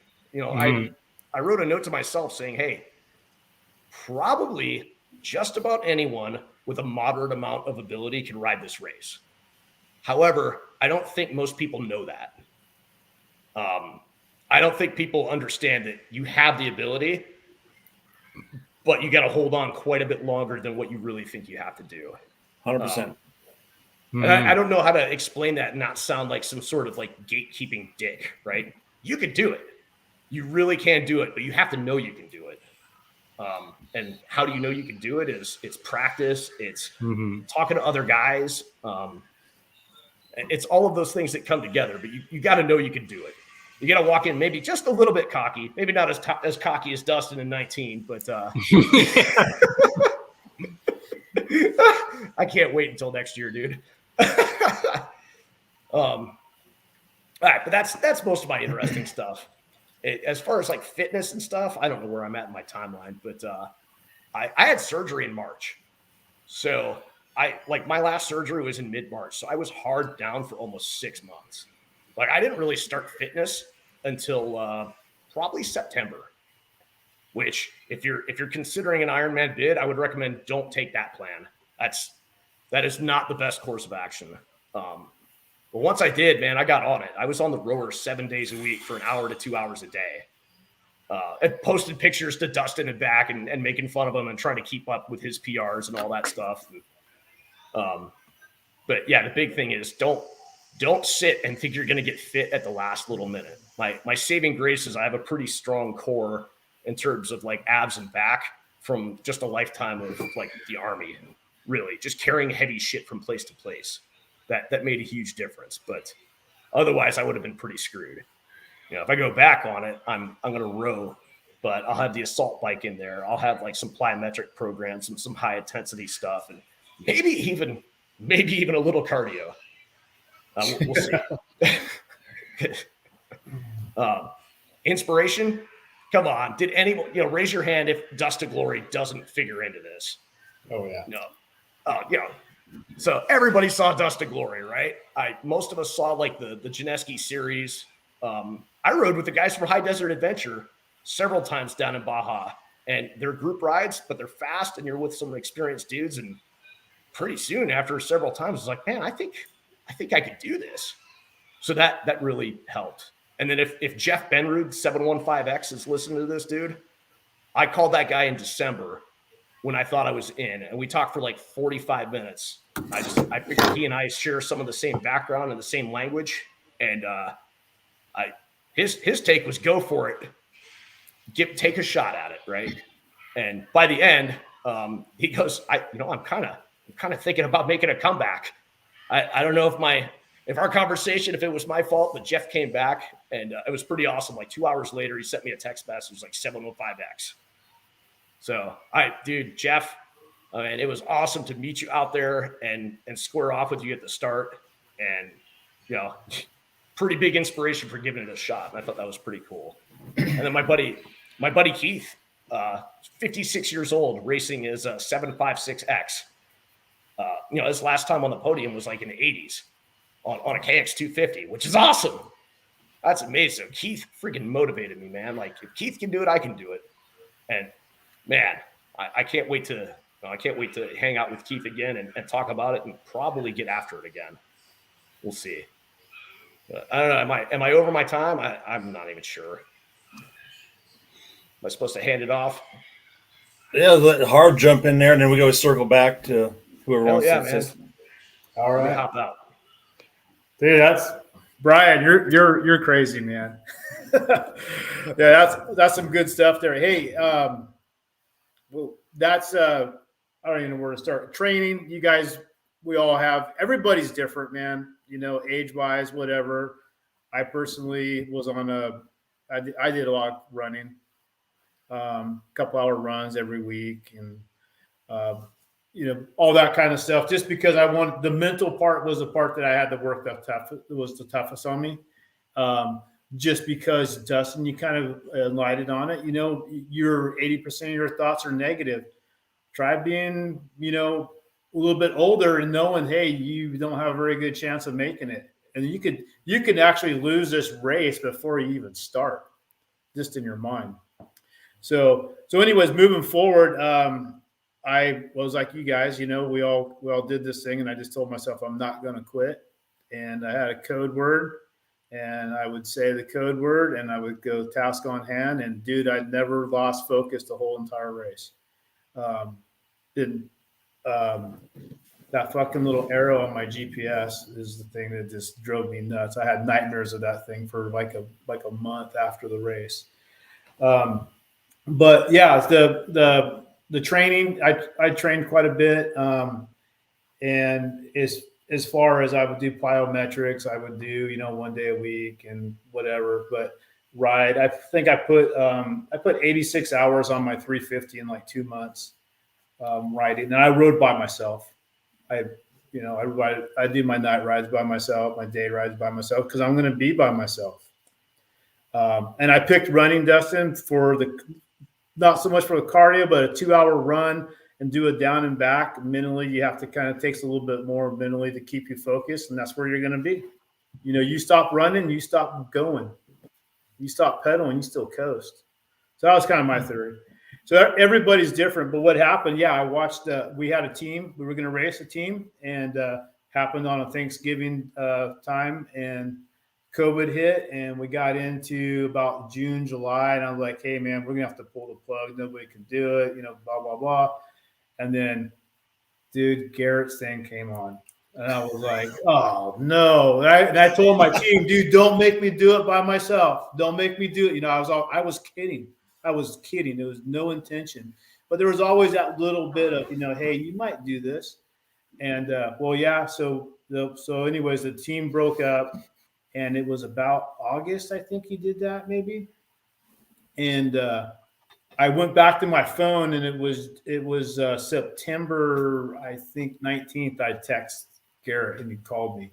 wrote a note to myself saying, hey, probably just about anyone with a moderate amount of ability can ride this race. However, I don't think most people know that. I don't think people understand that you have the ability, but you got to hold on quite a bit longer than what you really think you have to do. 100%. And I don't know how to explain that and not sound like some sort of like gatekeeping dick, right? You could do it. You really can do it, but you have to know you can do it. And how do you know you can do it? It's practice. It's talking to other guys. It's all of those things that come together, but you got to know you can do it. You got to walk in maybe just a little bit cocky, maybe not as cocky as Dustin in 19, but I can't wait until next year, dude. All right, but that's most of my interesting stuff. As far as like fitness and stuff, I don't know where I'm at in my timeline, but I had surgery in March. So my last surgery was in mid-March. So I was hard down for almost 6 months. Like I didn't really start fitness until probably September, which if you're considering an Ironman bid, I would recommend don't take that plan. That is not the best course of action. But once I did, man, I got on it. I was on the rower 7 days a week for an hour to 2 hours a day. And posted pictures to Dustin and back and making fun of him and trying to keep up with his PRs and all that stuff. But yeah, the big thing is don't sit and think you're going to get fit at the last little minute. My saving grace is I have a pretty strong core in terms of like abs and back from just a lifetime of like the Army, really just carrying heavy shit from place to place. That made a huge difference, but otherwise I would have been pretty screwed. You know, if I go back on it, I'm going to row, but I'll have the assault bike in there. I'll have like some plyometric programs and some high intensity stuff, and maybe even a little cardio. We'll see. Inspiration? Come on. Did anyone, raise your hand if Dust to Glory doesn't figure into this? Oh, yeah. No. So everybody saw Dust to Glory, right? Most of us saw like the Janeski series. I rode with the guys from High Desert Adventure several times down in Baja, and they're group rides, but they're fast, and you're with some experienced dudes. And pretty soon, after several times, it's like, man, I think I could do this. So that really helped. And then if Jeff Benrud 715X is listening to this, dude, I called that guy in December when I thought I was in, and we talked for like 45 minutes. I figured he and I share some of the same background and the same language, and his take was go for it, take a shot at it, right? And by the end, he goes, I'm kind of thinking about making a comeback. I don't know if our conversation, if it was my fault, but Jeff came back, and it was pretty awesome. Like 2 hours later, he sent me a text message. It was like 705X. So, dude, Jeff, and it was awesome to meet you out there and square off with you at the start. And, pretty big inspiration for giving it a shot. And I thought that was pretty cool. And then my buddy Keith, 56 years old, racing his 756X. His last time on the podium was like in the 80s on a KX 250, which is awesome. That's amazing. Keith freaking motivated me, man. Like if Keith can do it, I can do it. And man, I can't wait to hang out with Keith again and talk about it and probably get after it again. We'll see. I don't know. Am I over my time? I'm not even sure. Am I supposed to hand it off? Yeah, let Harv jump in there, and then we go circle back to whoever wants to. Man. All right. Hop out. Dude, that's Brian. You're crazy, man. Yeah, that's some good stuff there. Hey, well, that's I don't even know where to start. Training, you guys, we all have. Everybody's different, man. Age-wise, whatever. I personally was on I did a lot of running, couple-hour runs every week, and all that kind of stuff. Just because I wanted the mental part was the part that I had to work the toughest on me. Just because, Dustin, you kind of lighted on it. Your 80% of your thoughts are negative. Try being, a little bit older and knowing, hey, you don't have a very good chance of making it. And you could actually lose this race before you even start, just in your mind. So anyways, moving forward, I was like you guys, we all did this thing, and I just told myself I'm not going to quit. And I had a code word, and I would say the code word, and I would go task on hand. And dude, I'd never lost focus the whole entire race. Didn't that fucking little arrow on my GPS is the thing that just drove me nuts. I had nightmares of that thing for like a month after the race. But yeah, the training, I trained quite a bit. And as far as I would do plyometrics, I would do, 1 day a week and whatever, but I think I put 86 hours on my 350 in like 2 months, riding. And I rode by myself. I do my night rides by myself, my day rides by myself, because I'm going to be by myself. And I picked running, Dustin, for not so much for the cardio, but a 2-hour run and do it down and back. Mentally, you have to takes a little bit more mentally to keep you focused. And that's where you're going to be. You stop running, you stop going, you stop pedaling, you still coast. So that was kind of my theory. So everybody's different, but what happened? Yeah, I watched. We had a team. We were going to race a team, and happened on a Thanksgiving time, and COVID hit, and we got into about June, July, and I was like, "Hey, man, we're gonna have to pull the plug. Nobody can do it, blah blah blah." And then, dude, Garrett's thing came on, and I was like, "Oh no!" And I told my team, "Dude, don't make me do it by myself. Don't make me do it." I was kidding. I was kidding. There was no intention, but there was always that little bit of, hey, you might do this. And well, yeah. So anyways, the team broke up, and it was about August, I think he did that maybe. And I went back to my phone, and it was September, I think 19th. I texted Garrett, and he called me,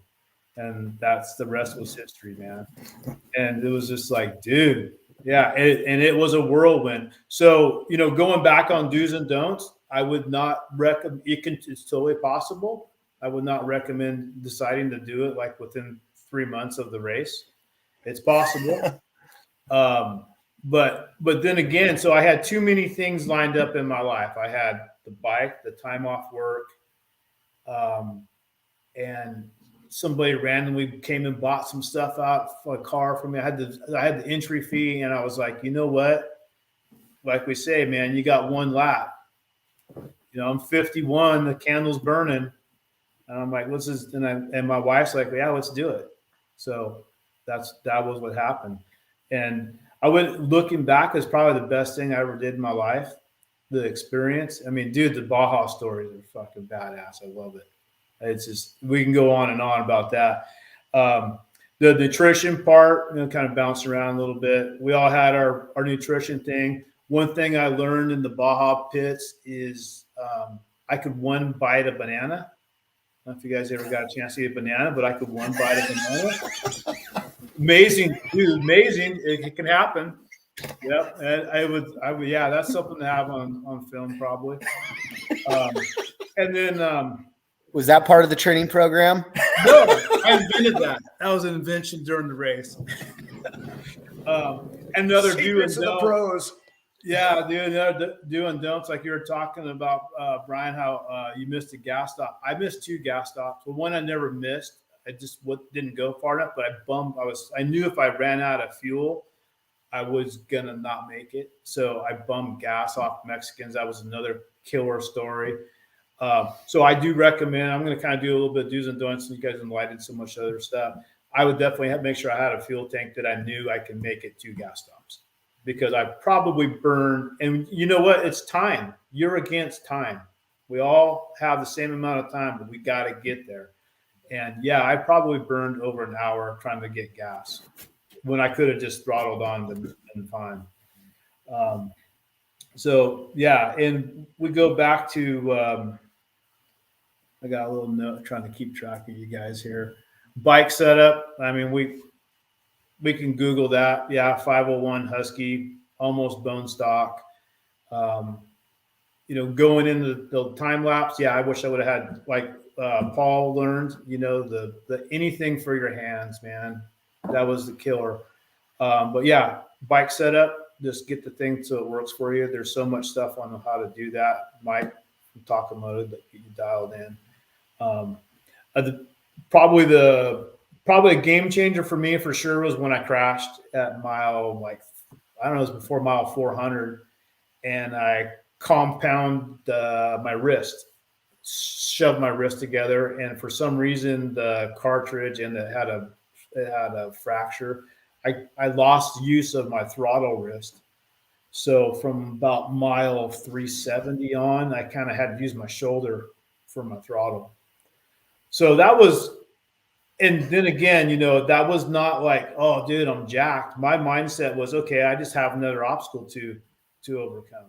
and that's the rest was history, man. And it was just like, dude. Yeah, and it was a whirlwind. So, going back on do's and don'ts, I would not recommend. It's totally possible. I would not recommend deciding to do it like within 3 months of the race. It's possible, but then again, so I had too many things lined up in my life. I had the bike, the time off work, and somebody randomly came and bought some stuff out for a car for me. I had the entry fee, and I was like, you know what? Like we say, man, you got one lap. I'm 51, the candle's burning, and I'm like, what's this? And my wife's like, yeah, let's do it. So that was what happened. And looking back, is probably the best thing I ever did in my life. The experience. I mean, dude, the Baja stories are fucking badass. I love it. It's just, we can go on and on about that. The nutrition part, kind of bounced around a little bit. We all had our nutrition thing. One thing I learned in the Baja pits is I could one bite a banana. I don't know if you guys ever got a chance to eat a banana, but I could one bite a banana. Amazing, dude, amazing. It can happen. Yep. And I would, yeah, that's something to have on film probably. And then, was that part of the training program? No, I invented that. That was an invention during the race. Another do and don't. Pros. Yeah, dude, do and don'ts, like you were talking about, Brian, how you missed a gas stop. I missed 2 gas stops. Well, one I never missed. I just didn't go far enough, but I knew if I ran out of fuel, I was gonna not make it. So I bummed gas off Mexicans. That was another killer story. So I do recommend, I'm going to kind of do a little bit of do's and don'ts, and you guys enlightened so much other stuff. I would definitely make sure I had a fuel tank that I knew I can make it 2 gas stops, because I probably burned, and you know what? It's time. You're against time. We all have the same amount of time, but we got to get there. And yeah, I probably burned over an hour trying to get gas when I could have just throttled on and been fine. So yeah, and we go back to, I got a little note trying to keep track of you guys here. Bike setup. I mean, we can Google that. Yeah, 501 Husky, almost bone stock. Going into the time lapse. Yeah, I wish I would have had, like Paul learned. The anything for your hands, man. That was the killer. But yeah, bike setup. Just get the thing so it works for you. There's so much stuff on how to do that. Mike from Takamota that you dialed in. Probably the probably a game changer for me for sure was when I crashed at mile, like, I don't know, it was before mile 400, and I compound my wrist, shoved my wrist together, and for some reason the cartridge and it had a fracture. I lost use of my throttle wrist. So from about mile 370 on, I kind of had to use my shoulder for my throttle. So that was, and then again, you know, that was not like, oh, dude, I'm jacked. My mindset was, okay, I just have another obstacle to overcome.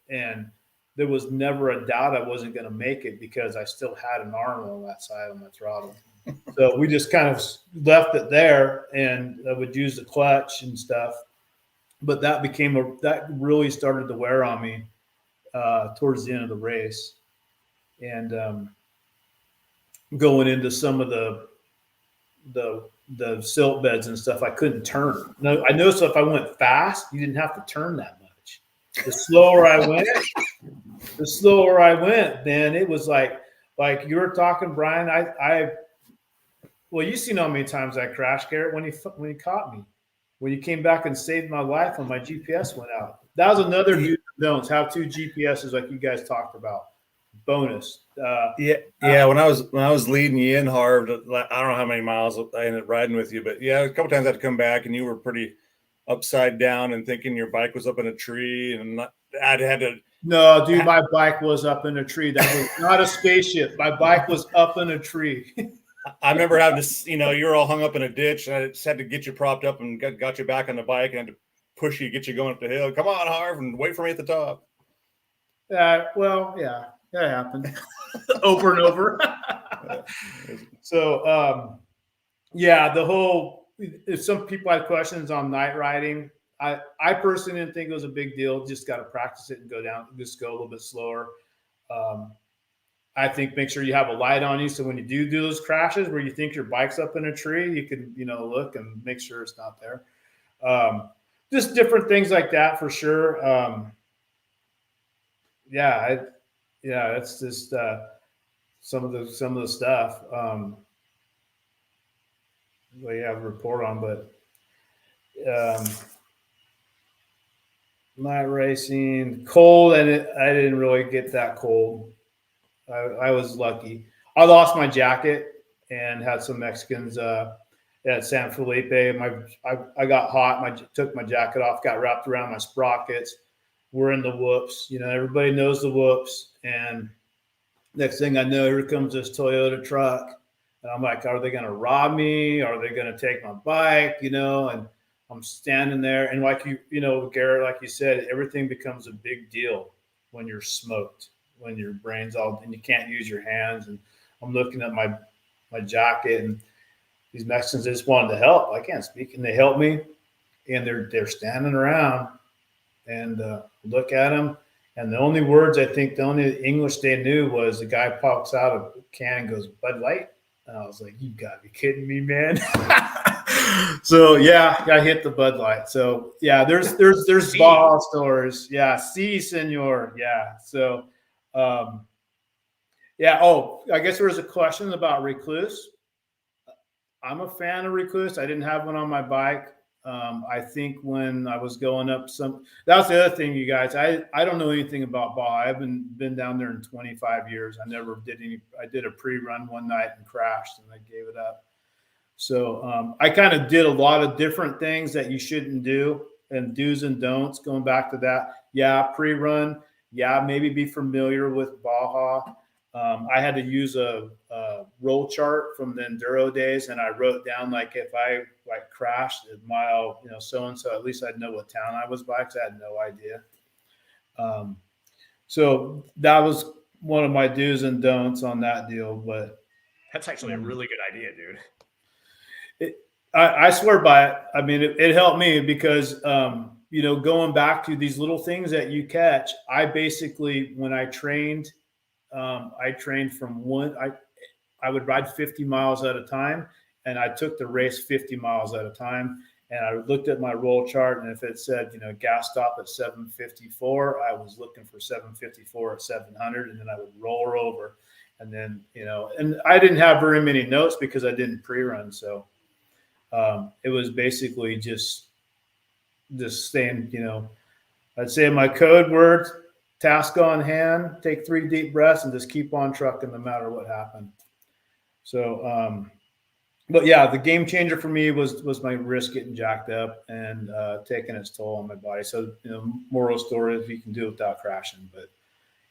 And there was never a doubt I wasn't going to make it because I still had an arm on that side of my throttle. So we just kind of left it there, and I would use the clutch and stuff. But that that really started to wear on me towards the end of the race, and going into some of the silt beds and stuff, I couldn't turn. No, I noticed if I went fast, you didn't have to turn that much. The slower I went, then it was like you were talking, Brian. Well, you've seen how many times I crashed, Garrett, when you caught me. When you came back and saved my life when my GPS went out. That was another do's and don'ts. Have 2 GPSs like you guys talked about. Bonus. When I was leading you in, Harv, I don't know how many miles I ended up riding with you, but yeah, a couple times I had to come back and you were pretty upside down and thinking your bike was up in a tree, and I'd had to. No, dude, my bike was up in a tree. That was not a spaceship. My bike was up in a tree. I remember having to, you were all hung up in a ditch, and I just had to get you propped up and got you back on the bike and had to push you, get you going up the hill. Come on, Harv, and wait for me at the top. Well, yeah, that happened over and over. So, the whole, if some people had questions on night riding, I personally didn't think it was a big deal. Just got to practice it and just go a little bit slower. I think make sure you have a light on you. So when you do those crashes where you think your bike's up in a tree, you can, look and make sure it's not there. Just different things like that for sure. It's just some of the stuff we have a report on, but night racing, cold, and I didn't really get that cold. I was lucky. I lost my jacket and had some Mexicans at San Felipe. I got hot. Took my jacket off, got wrapped around my sprockets. We're in the whoops. Everybody knows the whoops. And next thing I know, here comes this Toyota truck. And I'm like, are they going to rob me? Are they going to take my bike? And I'm standing there. And like Garrett, like you said, everything becomes a big deal when you're smoked. When your brain's all and you can't use your hands, and I'm looking at my jacket, and these Mexicans just wanted to help. I can't speak, and they helped me, and they're standing around, and look at them, and the only English they knew was the guy pops out a can and goes, "Bud Light," and I was like, "You gotta be kidding me, man!" So yeah, I hit the Bud Light. So yeah, there's Baja stores. Yeah, si, senor. Yeah, so. Oh, I guess there was a question about Recluse. I'm a fan of Recluse. I didn't have one on my bike. I think when I was going up that's the other thing, you guys. I don't know anything about Baja. I haven't been down there in 25 years. I never did I did a pre-run one night and crashed, and I gave it up. So I kind of did a lot of different things that you shouldn't do, and do's and don'ts. Going back to that, pre-run. Maybe be familiar with Baja. I had to use a roll chart from the enduro days, and I wrote down if I crashed at mile, so and so. At least I'd know what town I was by, because I had no idea. So that was one of my do's and don'ts on that deal. But that's actually a really good idea, dude. I swear by it. I mean, it helped me because. Going back to these little things that you catch, I basically, when I trained from I would ride 50 miles at a time, and I took the race 50 miles at a time. And I looked at my roll chart, and if it said, gas stop at 754, I was looking for 754 at 700, and then I would roll her over. And then, and I didn't have very many notes because I didn't pre-run. So it was basically just saying, I'd say my code words, task on hand, take 3 deep breaths and just keep on trucking no matter what happened. So, but yeah, the game changer for me was my wrist getting jacked up and taking its toll on my body. So, moral story is you can do it without crashing. But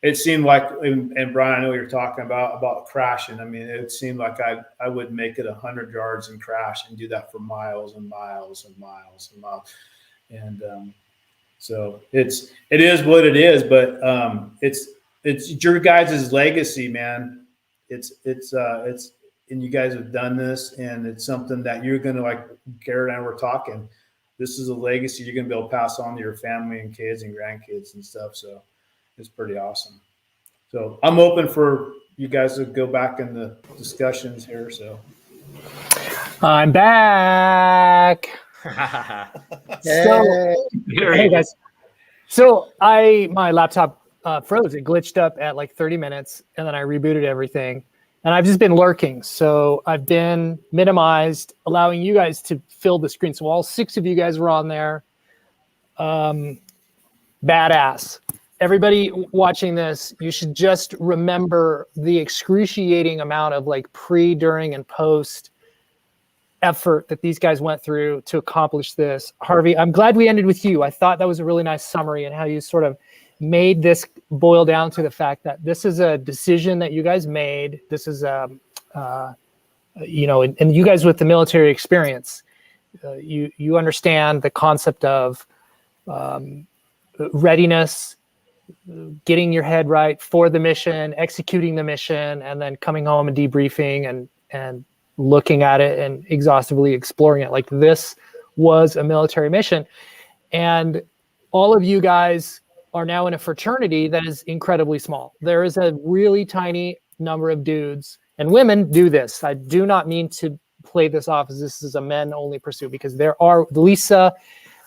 it seemed like, and Brian, I know you're talking about crashing. I mean, it seemed like I would make it 100 yards and crash and do that for miles and miles and miles and miles. And so it is what it is. But it's your guys' legacy, man. It's and you guys have done this, and it's something that you're going to, like Garret and I were talking, this is a legacy you're going to be able to pass on to your family and kids and grandkids and stuff. So it's pretty awesome. So I'm open for you guys to go back in the discussions here. So I'm back. Hey guys. So my laptop froze. It glitched up at like 30 minutes, and then I rebooted everything. And I've just been lurking. So I've been minimized, allowing you guys to fill the screen. So all 6 of you guys were on there. Badass. Everybody watching this, you should just remember the excruciating amount of like pre, during, and post effort that these guys went through to accomplish this. Harvey, I'm glad we ended with you. I thought that was a really nice summary and how you sort of made this boil down to the fact that this is a decision that you guys made. This is and you guys with the military experience, you understand the concept of readiness, getting your head right for the mission, executing the mission, and then coming home and debriefing and looking at it and exhaustively exploring it. Like, this was a military mission, and all of you guys are now in a fraternity that is incredibly small. There is a really tiny number of dudes, and women do this. I do not mean to play this off as this is a men-only pursuit, because there are Lisa,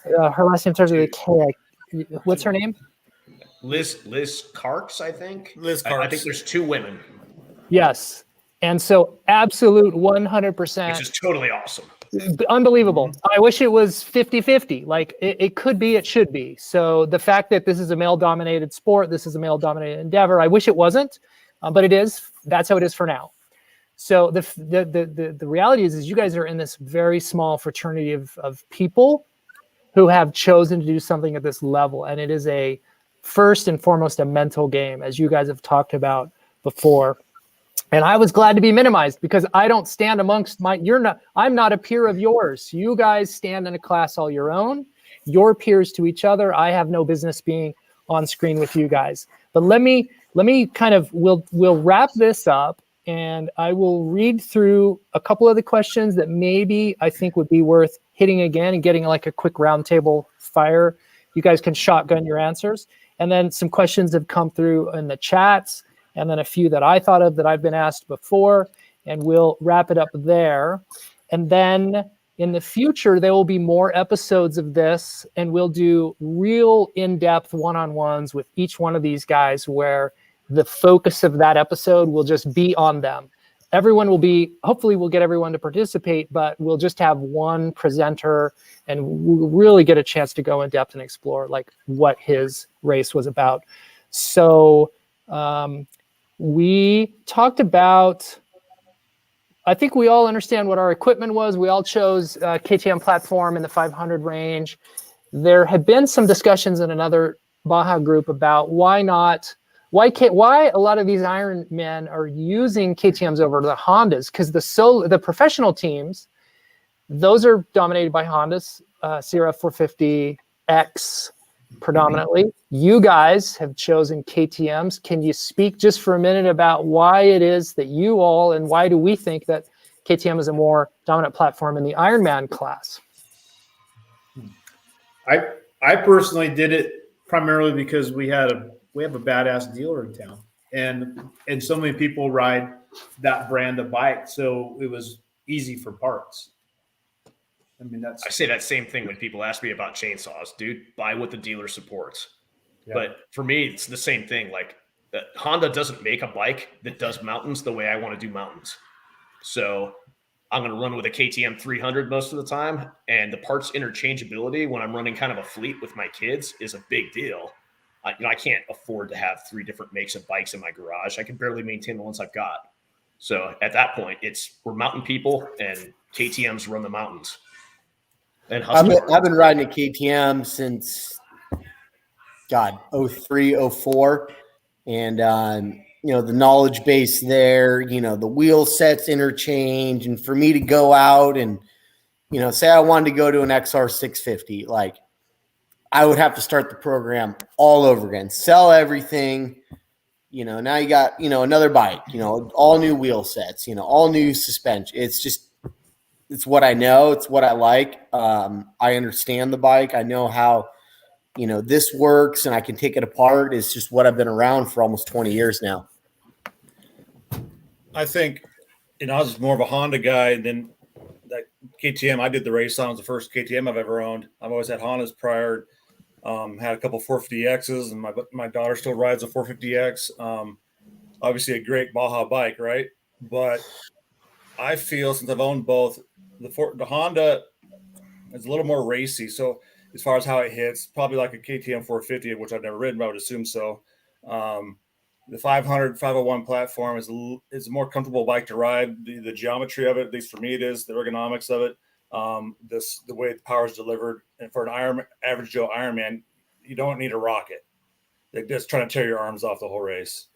her last name starts with a K. What's her name? Liz Karcz, I think. Liz I Karcz. think there's 2 women. Yes. And so absolute 100%. Which is totally awesome. Unbelievable. I wish it was 50-50. Like it could be, it should be. So the fact that this is a male-dominated sport, this is a male-dominated endeavor, I wish it wasn't, but it is. That's how it is for now. So the reality is you guys are in this very small fraternity of people who have chosen to do something at this level. And it is first and foremost a mental game, as you guys have talked about before. And I was glad to be minimized because I don't stand amongst I'm not a peer of yours. You guys stand in a class all your own. Your peers to each other. I have no business being on screen with you guys. But let me kind of, we'll wrap this up, and I will read through a couple of the questions that maybe I think would be worth hitting again and getting like a quick roundtable fire. You guys can shotgun your answers. And then some questions have come through in the chats, and then a few that I thought of that I've been asked before, and we'll wrap it up there. And then in the future, there will be more episodes of this, and we'll do real in-depth one-on-ones with each one of these guys where the focus of that episode will just be on them. Hopefully we'll get everyone to participate, but we'll just have one presenter, and we'll really get a chance to go in depth and explore like what his race was about. So we talked about, I think we all understand what our equipment was. We all chose KTM platform in the 500 range. There had been some discussions in another Baja group about why a lot of these Ironmen are using KTMs over the Hondas, because the professional teams, those are dominated by Hondas, Sierra 450X predominantly. You guys have chosen KTMs. Can you speak just for a minute about why it is that you all, and why do we think that KTM is a more dominant platform in the Ironman class? I personally did it primarily because we have a badass dealer in town, and so many people ride that brand of bike, so it was easy for parts. I mean, I say that same thing when people ask me about chainsaws, dude. Buy what the dealer supports. Yeah. But for me, it's the same thing. Like, Honda doesn't make a bike that does mountains the way I want to do mountains. So I'm going to run with a KTM 300 most of the time. And the parts interchangeability when I'm running kind of a fleet with my kids is a big deal. I can't afford to have 3 different makes of bikes in my garage. I can barely maintain the ones I've got. So at that point, we're mountain people, and KTMs run the mountains. And I've been riding a KTM since 03, 04. And, the knowledge base there, the wheel sets interchange. And for me to go out and, say I wanted to go to an XR 650, like I would have to start the program all over again, sell everything. Now you got, another bike, all new wheel sets, all new suspension. It's what I know. It's what I like. I understand the bike. I know how, this works and I can take it apart. It's just what I've been around for almost 20 years now. I think, I was more of a Honda guy than that KTM. I did the race on. It was the first KTM I've ever owned. I've always had Hondas prior. Had a couple 450Xs, and my daughter still rides a 450X. Obviously a great Baja bike, right? But I feel since I've owned both, the Honda is a little more racy. So as far as how it hits, probably like a KTM 450, which I've never ridden, but I would assume so. The 500, 501 platform is a more comfortable bike to ride. The geometry of it, at least for me, it is the ergonomics of it. The way the power is delivered, and for an average Joe Ironman, you don't need a rocket. They're just trying to tear your arms off the whole race.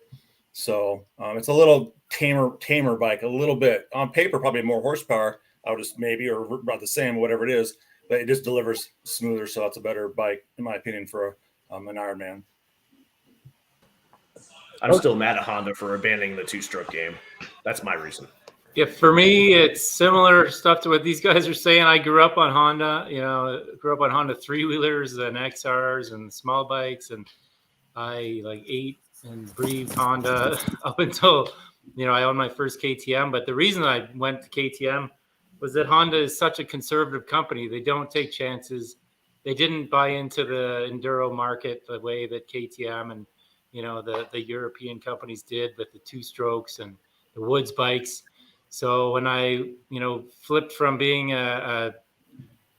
So it's a little tamer bike, a little bit on paper, probably more horsepower. I would just maybe, or about the same, whatever it is, but it just delivers smoother. So it's a better bike, in my opinion, for an Ironman. I'm still mad at Honda for abandoning the 2-stroke game. That's my reason. Yeah, for me, it's similar stuff to what these guys are saying. I grew up on Honda, grew up on Honda 3-wheelers and XRs and small bikes. And I ate and breathed Honda up until, I owned my first KTM. But the reason I went to KTM was that Honda is such a conservative company. They don't take chances. They didn't buy into the enduro market the way that KTM and, the European companies did with the 2-strokes and the Woods bikes. So when I, flipped from being a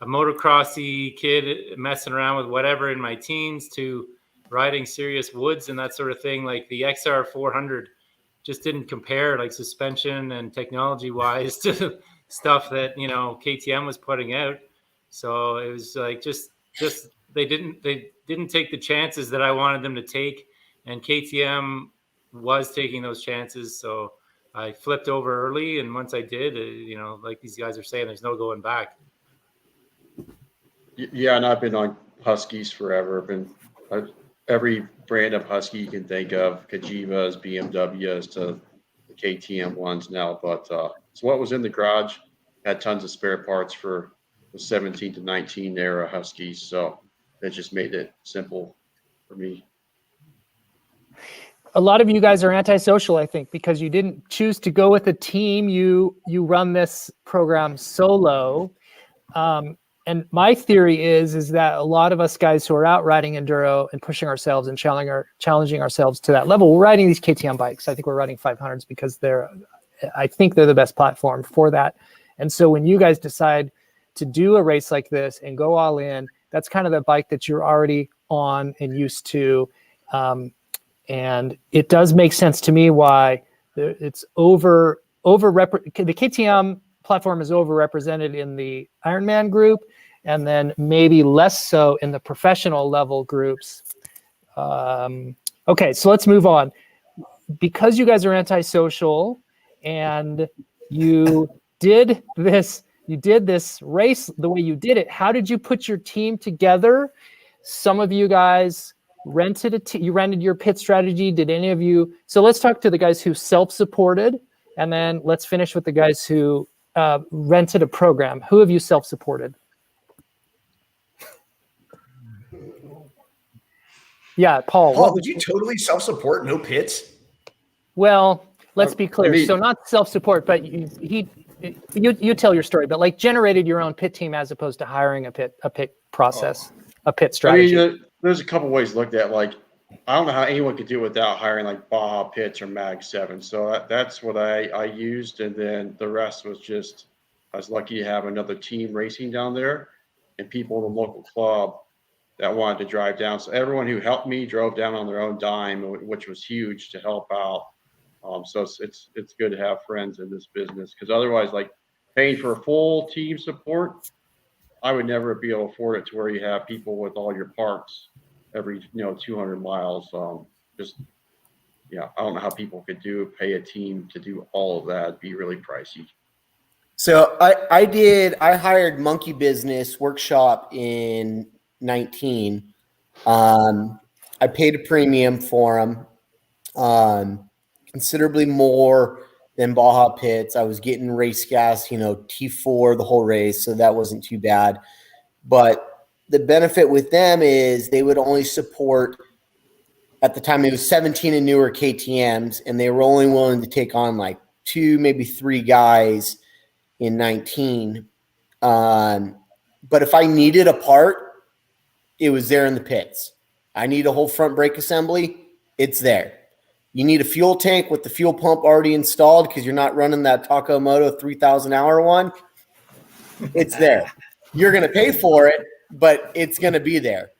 motocrossy kid messing around with whatever in my teens to riding serious woods and that sort of thing, like the XR 400 just didn't compare like suspension and technology wise to stuff that, KTM was putting out. So it was like, just they didn't take the chances that I wanted them to take. And KTM was taking those chances. So I flipped over early, and once I did, like these guys are saying, there's no going back. Yeah, and I've been on Huskies forever. Every brand of Husky you can think of, Kajivas, BMWs to the KTM ones now. But so what was in the garage had tons of spare parts for the 17 to 19 era Huskies. So that just made it simple for me. A lot of you guys are antisocial, I think, because you didn't choose to go with a team. You run this program solo. And my theory is that a lot of us guys who are out riding enduro and pushing ourselves and challenging ourselves to that level, we're riding these KTM bikes. I think we're riding 500s because I think they're the best platform for that. And so when you guys decide to do a race like this and go all in, that's kind of the bike that you're already on and used to. And it does make sense to me why it's the KTM platform is overrepresented in the Ironman group, and then maybe less so in the professional level groups. Okay, so let's move on. Because you guys are antisocial and you did this race the way you did it, how did you put your team together? Some of you guys you rented your pit strategy. Did any of you? So let's talk to the guys who self-supported, and then let's finish with the guys who rented a program. Who have you self-supported? Yeah, Paul. Paul, would you totally self-support, no pits? Well, let's be clear. So not self-support, but you tell your story, but like generated your own pit team as opposed to hiring a pit process, a pit strategy. I mean, there's a couple ways to look at it. Like I don't know how anyone could do it without hiring like Baja Pits or Mag 7. So that's what I used. And then the rest was just, I was lucky to have another team racing down there and people in the local club that wanted to drive down. So everyone who helped me drove down on their own dime, which was huge to help out. So it's good to have friends in this business, because otherwise, like paying for full team support, I would never be able to afford it to where you have people with all your parts every 200 miles. Just I don't know how people could pay a team to do all of that. It'd be really pricey. So I hired Monkey Business Workshop in 19. I paid a premium for them, considerably more than Baja Pits. I was getting race gas, T4 the whole race, so that wasn't too bad. But the benefit with them is they would only support, at the time it was 17 and newer KTMs, and they were only willing to take on like 2, maybe 3 guys in 19. But if I needed a part, it was there in the pits. I need a whole front brake assembly, it's there. You need a fuel tank with the fuel pump already installed because you're not running that Takamoto 3,000 hour one. It's there. You're going to pay for it, but it's going to be there.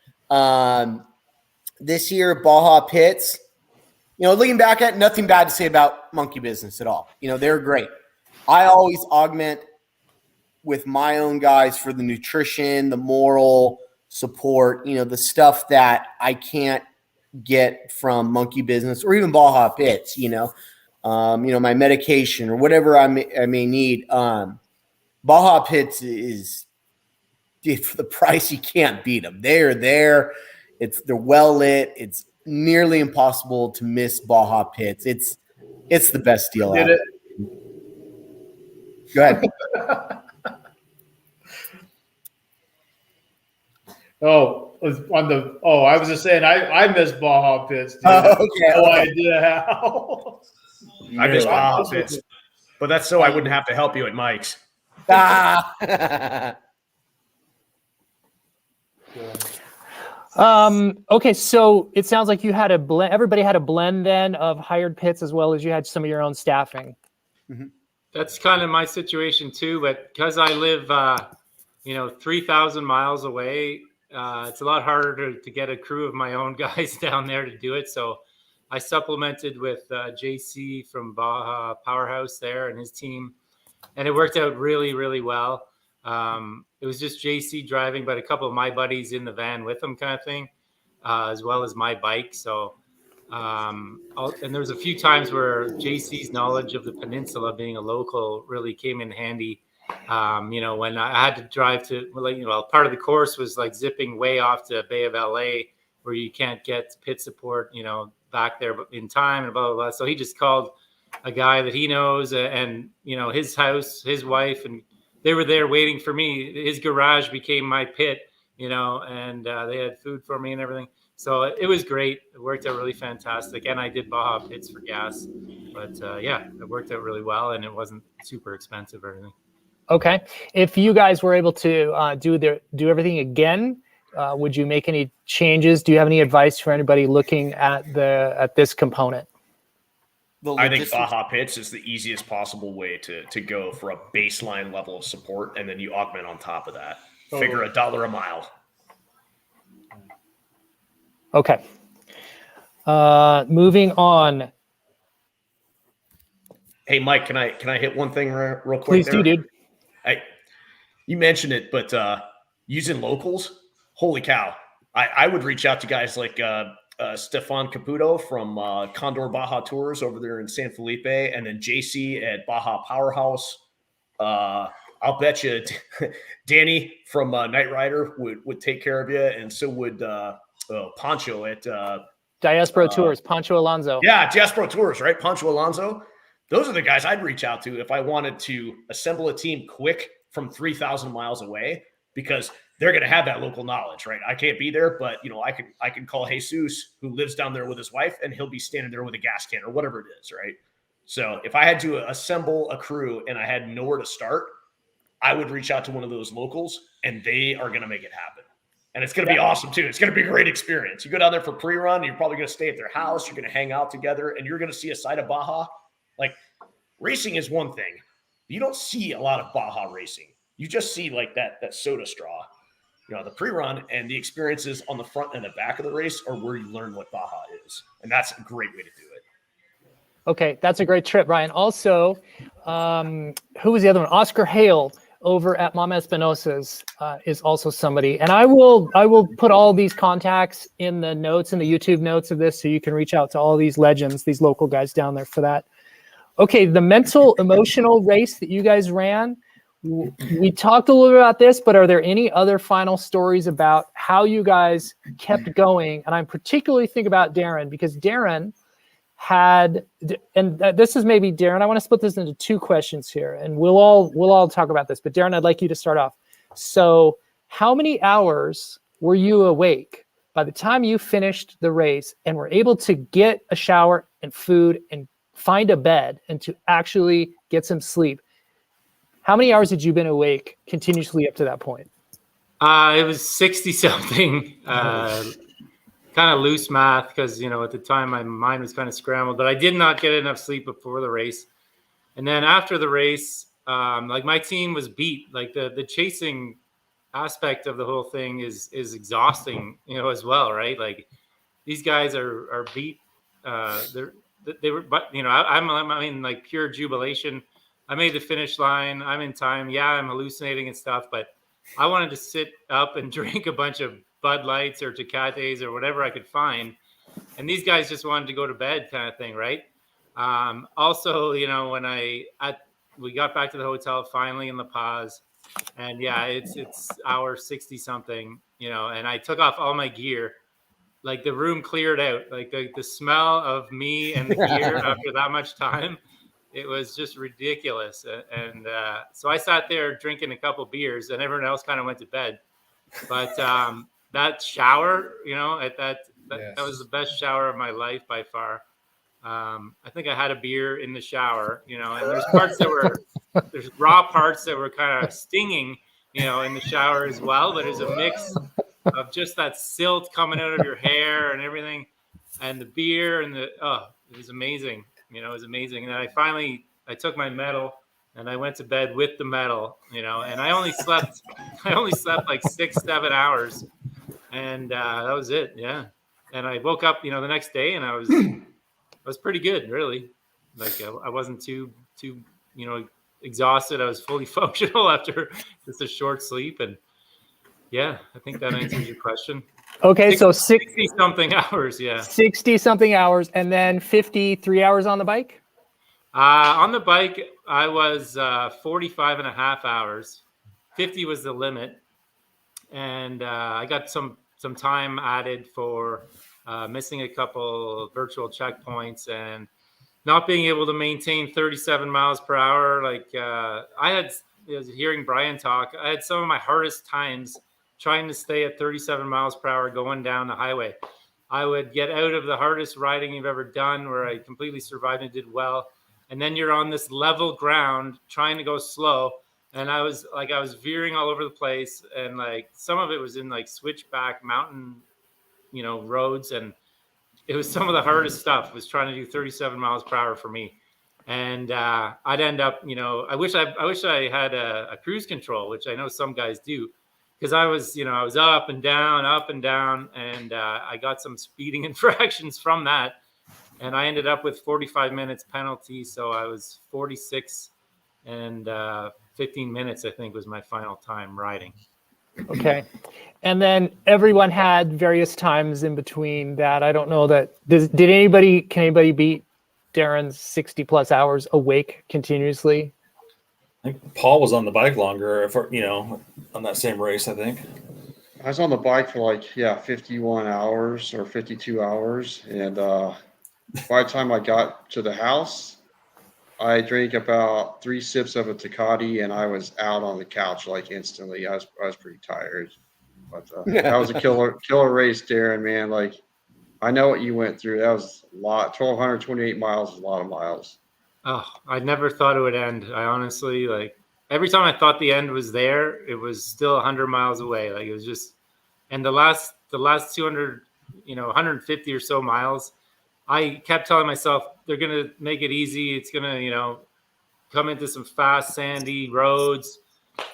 This year, Baja Pits, looking back at it, nothing bad to say about Monkey Business at all. They're great. I always augment with my own guys for the nutrition, the moral support, the stuff that I can't get from Monkey Business or even Baja Pits, my medication or whatever I may need. Baja Pits is, for the price, you can't beat them. They're there. They're well lit. It's nearly impossible to miss Baja Pits. It's the best deal out there. Go ahead. I was just saying I miss Baja Pits. Dude. Okay. No idea how. I miss Baja Pits, but that's so I wouldn't have to help you at Mike's. Okay, so it sounds like you had a blend. Everybody had a blend then of hired pits as well as you had some of your own staffing. Mm-hmm. That's kind of my situation too, but because I live, 3,000 miles away, it's a lot harder to get a crew of my own guys down there to do it. So I supplemented with JC from Baja Powerhouse there and his team, and it worked out really, really well. It was just JC driving, but a couple of my buddies in the van with him, kind of thing, as well as my bike. So, and there was a few times where JC's knowledge of the peninsula, being a local, really came in handy. When I had to drive to, part of the course was like zipping way off to Bay of LA, where you can't get pit support, back there in time and blah, blah, blah. So he just called a guy that he knows and, his house, his wife, and they were there waiting for me. His garage became my pit, and they had food for me and everything. So it was great. It worked out really fantastic. And I did Baja Pits for gas. But it worked out really well, and it wasn't super expensive or anything. Okay. If you guys were able to do everything again, would you make any changes? Do you have any advice for anybody looking at this component? I think Baja Pits is the easiest possible way to go for a baseline level of support, and then you augment on top of that. Figure $1 a mile. Okay. Moving on. Hey, Mike, can I hit one thing real quick? Please do, dude. You mentioned it, but using locals, holy cow! I would reach out to guys like Stefan Caputo from Condor Baja Tours over there in San Felipe, and then JC at Baja Powerhouse. I'll bet you Danny from Night Rider would take care of you, and so would Pancho at Diaspora Tours, Pancho Alonso. Yeah, Diaspora Tours, right? Pancho Alonso. Those are the guys I'd reach out to if I wanted to assemble a team quick from 3,000 miles away, because they're going to have that local knowledge, right? I can't be there, but I can call Jesus, who lives down there with his wife, and he'll be standing there with a gas can or whatever it is, right? So if I had to assemble a crew and I had nowhere to start, I would reach out to one of those locals, and they are going to make it happen. And it's going to be awesome too. It's going to be a great experience. You go down there for pre-run, you're probably going to stay at their house. You're going to hang out together, and you're going to see a side of Baja. Like, racing is one thing. You don't see a lot of Baja racing. You just see like that soda straw. You know, the pre-run and the experiences on the front and the back of the race are where you learn what Baja is. And that's a great way to do it. Okay, that's a great trip, Ryan. Also, who was the other one? Oscar Hale over at Mama Espinosa's is also somebody. And I will put all these contacts in the notes, in the YouTube notes of this, so you can reach out to all these legends, these local guys down there for that. Okay, the mental, emotional race that you guys ran, we talked a little bit about this, but are there any other final stories about how you guys kept going? And I'm particularly thinking about Darren, because Darren had, and this is maybe Darren, I want to split this into two questions here, and we'll all talk about this, but Darren, I'd like you to start off. So how many hours were you awake by the time you finished the race and were able to get a shower and food and find a bed and to actually get some sleep? How many hours had you been awake continuously up to that point? It was 60 something, kind of loose math, because, you know, at the time my mind was kind of scrambled, but I did not get enough sleep before the race. And then after the race, like my team was beat. Like the chasing aspect of the whole thing is exhausting, you know, as well, right? Like these guys are beat. They were, but you know, I'm in like pure jubilation. I made the finish line. I'm in time. Yeah, I'm hallucinating and stuff, but I wanted to sit up and drink a bunch of Bud Lights or Tecates or whatever I could find. And these guys just wanted to go to bed kind of thing, right? Also, you know, when we got back to the hotel finally in La Paz, and yeah, it's hour 60 something, you know, and I took off all my gear. Like the room cleared out, like the smell of me and the gear after that much time, it was just ridiculous. And so I sat there drinking a couple beers, and everyone else kind of went to bed. But that shower, you know, that was the best shower of my life by far. I think I had a beer in the shower, you know, and there's raw parts that were kind of stinging, you know, in the shower as well. But it's a mix of just that silt coming out of your hair and everything, and the beer and it was amazing. You know, it was amazing. And then I took my medal and I went to bed with the medal, you know, and I only slept like 6-7 hours, and that was it. Yeah. And I woke up, you know, the next day, and I was pretty good, really. Like I wasn't too, you know, exhausted. I was fully functional after just a short sleep. And yeah, I think that answers your question. Okay, so 60 something hours, yeah. 60 something hours, and then 53 hours on the bike? On the bike, I was 45 and a half hours. 50 was the limit. And I got some time added for missing a couple virtual checkpoints and not being able to maintain 37 miles per hour. Like I was hearing Brian talk, I had some of my hardest times trying to stay at 37 miles per hour going down the highway. I would get out of the hardest riding you've ever done, where I completely survived and did well. And then you're on this level ground trying to go slow. And I was veering all over the place. And like some of it was in like switchback mountain, you know, roads. And it was some of the hardest stuff, was trying to do 37 miles per hour for me. And I'd end up, you know, I wish I had a cruise control, which I know some guys do. Because I was up and down, and I got some speeding infractions from that, and I ended up with 45 minutes penalty. So I was 46 and 15 minutes, I think, was my final time riding. Okay, and then everyone had various times in between that. I don't know that. Can anybody beat Darren's 60 plus hours awake continuously? I think Paul was on the bike longer, you know, on that same race, I think. I was on the bike for like 51 hours or 52 hours, and by the time I got to the house, I drank about 3 sips of a Tecate, and I was out on the couch like instantly. I was pretty tired, but that was a killer race, Darren. Man, like I know what you went through. That was a lot. 1,228 miles is a lot of miles. Oh, I never thought it would end. I honestly, like, every time I thought the end was there, it was still 100 miles away. Like, it was just And the last 200, 150 or so miles, I kept telling myself they're gonna make it easy. It's gonna, come into some fast sandy roads.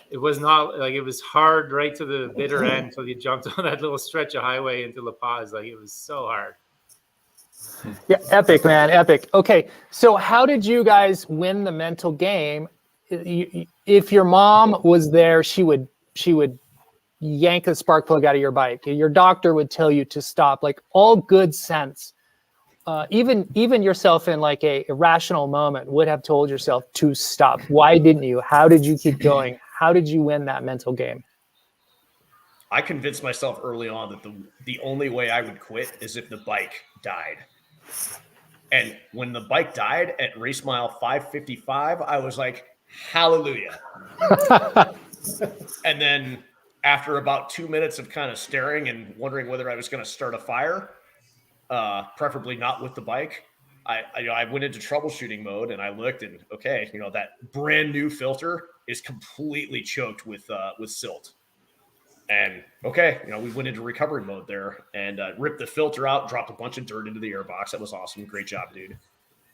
It was not like, it was hard right to the bitter end until you jumped on that little stretch of highway into La Paz. Like, it was so hard. Yeah, epic, man, epic. Okay, so how did you guys win the mental game? If your mom was there, she would yank the spark plug out of your bike. Your doctor would tell you to stop. Like, all good sense. Even yourself in like a irrational moment would have told yourself to stop. Why didn't you? How did you keep going? How did you win that mental game? I convinced myself early on that the only way I would quit is if the bike died. And when the bike died at race mile 555, I was like, hallelujah. And then after about 2 minutes of kind of staring and wondering whether I was going to start a fire, preferably not with the bike, I went into troubleshooting mode, and I looked, and okay, that brand new filter is completely choked with silt. And okay, we went into recovery mode there and ripped the filter out, dropped a bunch of dirt into the airbox. That was awesome. Great job, dude.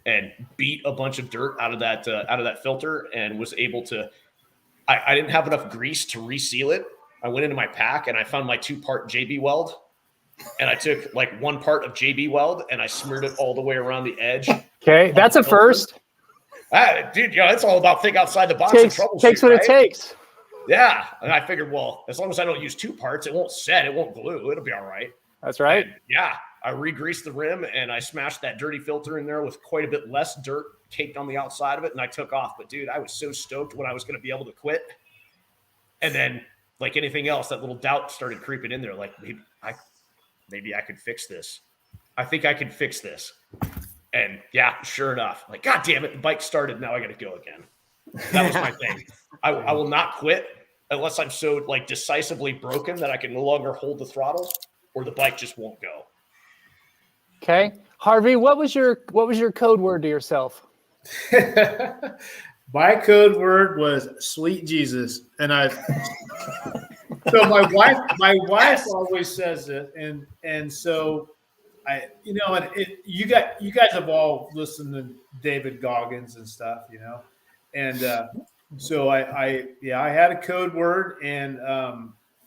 And beat a bunch of dirt out of that filter, and was able to. I didn't have enough grease to reseal it. I went into my pack and I found my 2-part JB weld, and I took like 1 part of JB weld and I smeared it all the way around the edge. Okay, that's a first. Dude, it's all about think outside the box and troubleshoot. Takes what it takes. Yeah, and I figured, well, as long as I don't use 2 parts, it won't set, it won't glue, it'll be all right. That's right. And yeah, I re-greased the rim and I smashed that dirty filter in there with quite a bit less dirt caked on the outside of it, and I took off. But dude, I was so stoked when I was going to be able to quit. And then, like anything else, that little doubt started creeping in there. Like, maybe I could fix this. I think I can fix this. And yeah, sure enough, like, God damn it, the bike started. Now I got to go again. That was my thing. I will not quit unless I'm so like decisively broken that I can no longer hold the throttle, or the bike just won't go. Okay, Harvey, what was your code word to yourself? My code word was "Sweet Jesus," and so my wife always says it, and so you guys have all listened to David Goggins and stuff, and so I had a code word, and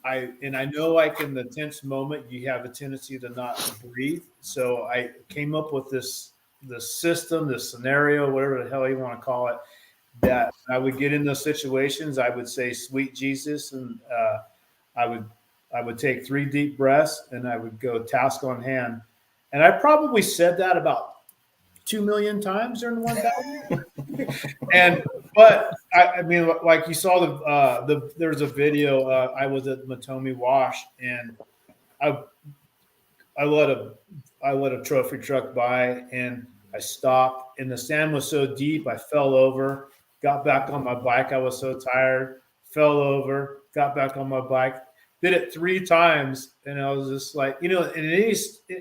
I know, like, in the tense moment you have a tendency to not breathe, so I came up with this system, this scenario, whatever the hell you want to call it, that I would get in those situations. I would say "Sweet Jesus," and I would take 3 deep breaths, and I would go task on hand. And I probably said that about 2 million times during the 1,000. But I mean, like you saw there's a video. I was at Matomi Wash, and I let a trophy truck by, and I stopped, and the sand was so deep, I fell over, got back on my bike. I was so tired, fell over, got back on my bike, did it 3 times. And I was just like, and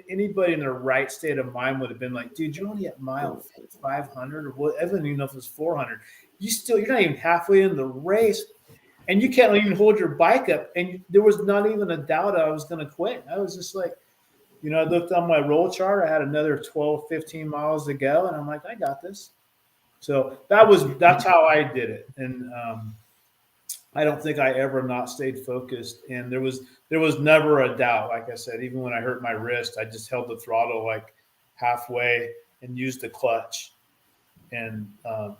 anybody in their right state of mind would have been like, dude, you're only at mile 500 or what? I don't even know if it's 400. You're not even halfway in the race, and you can't even hold your bike up. And there was not even a doubt I was going to quit. I was just like, I looked on my roll chart. I had another 12, 15 miles to go, and I'm like, I got this. So that's how I did it. And I don't think I ever not stayed focused. And there was never a doubt. Like I said, even when I hurt my wrist, I just held the throttle like halfway and used the clutch. And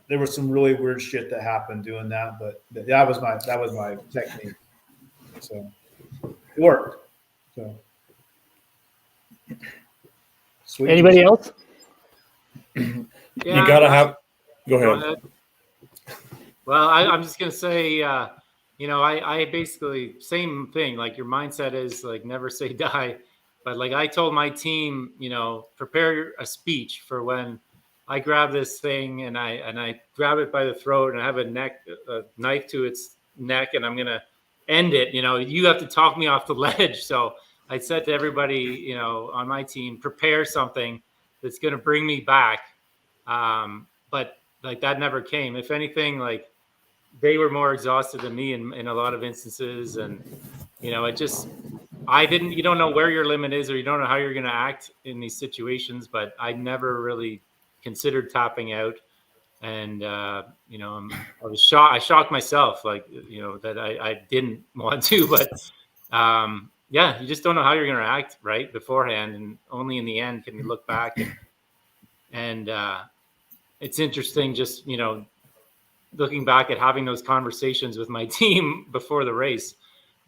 there was some really weird shit that happened doing that, but that was my technique. So it worked. So. Sweet. Anybody else? You gotta have. Go ahead. Well, I'm just gonna say, I basically same thing. Like, your mindset is like never say die, but like I told my team, prepare a speech for when I grab this thing and I grab it by the throat and I have a knife to its neck, and I'm gonna end it. You have to talk me off the ledge. So I said to everybody, on my team, prepare something that's going to bring me back. But like that never came. If anything, like they were more exhausted than me in a lot of instances. And, you don't know where your limit is, or you don't know how you're going to act in these situations, but I never really considered tapping out. And, I shocked myself, like, that I didn't want to, but, you just don't know how you're going to act right beforehand. And only in the end can you look back and it's interesting just, looking back at having those conversations with my team before the race.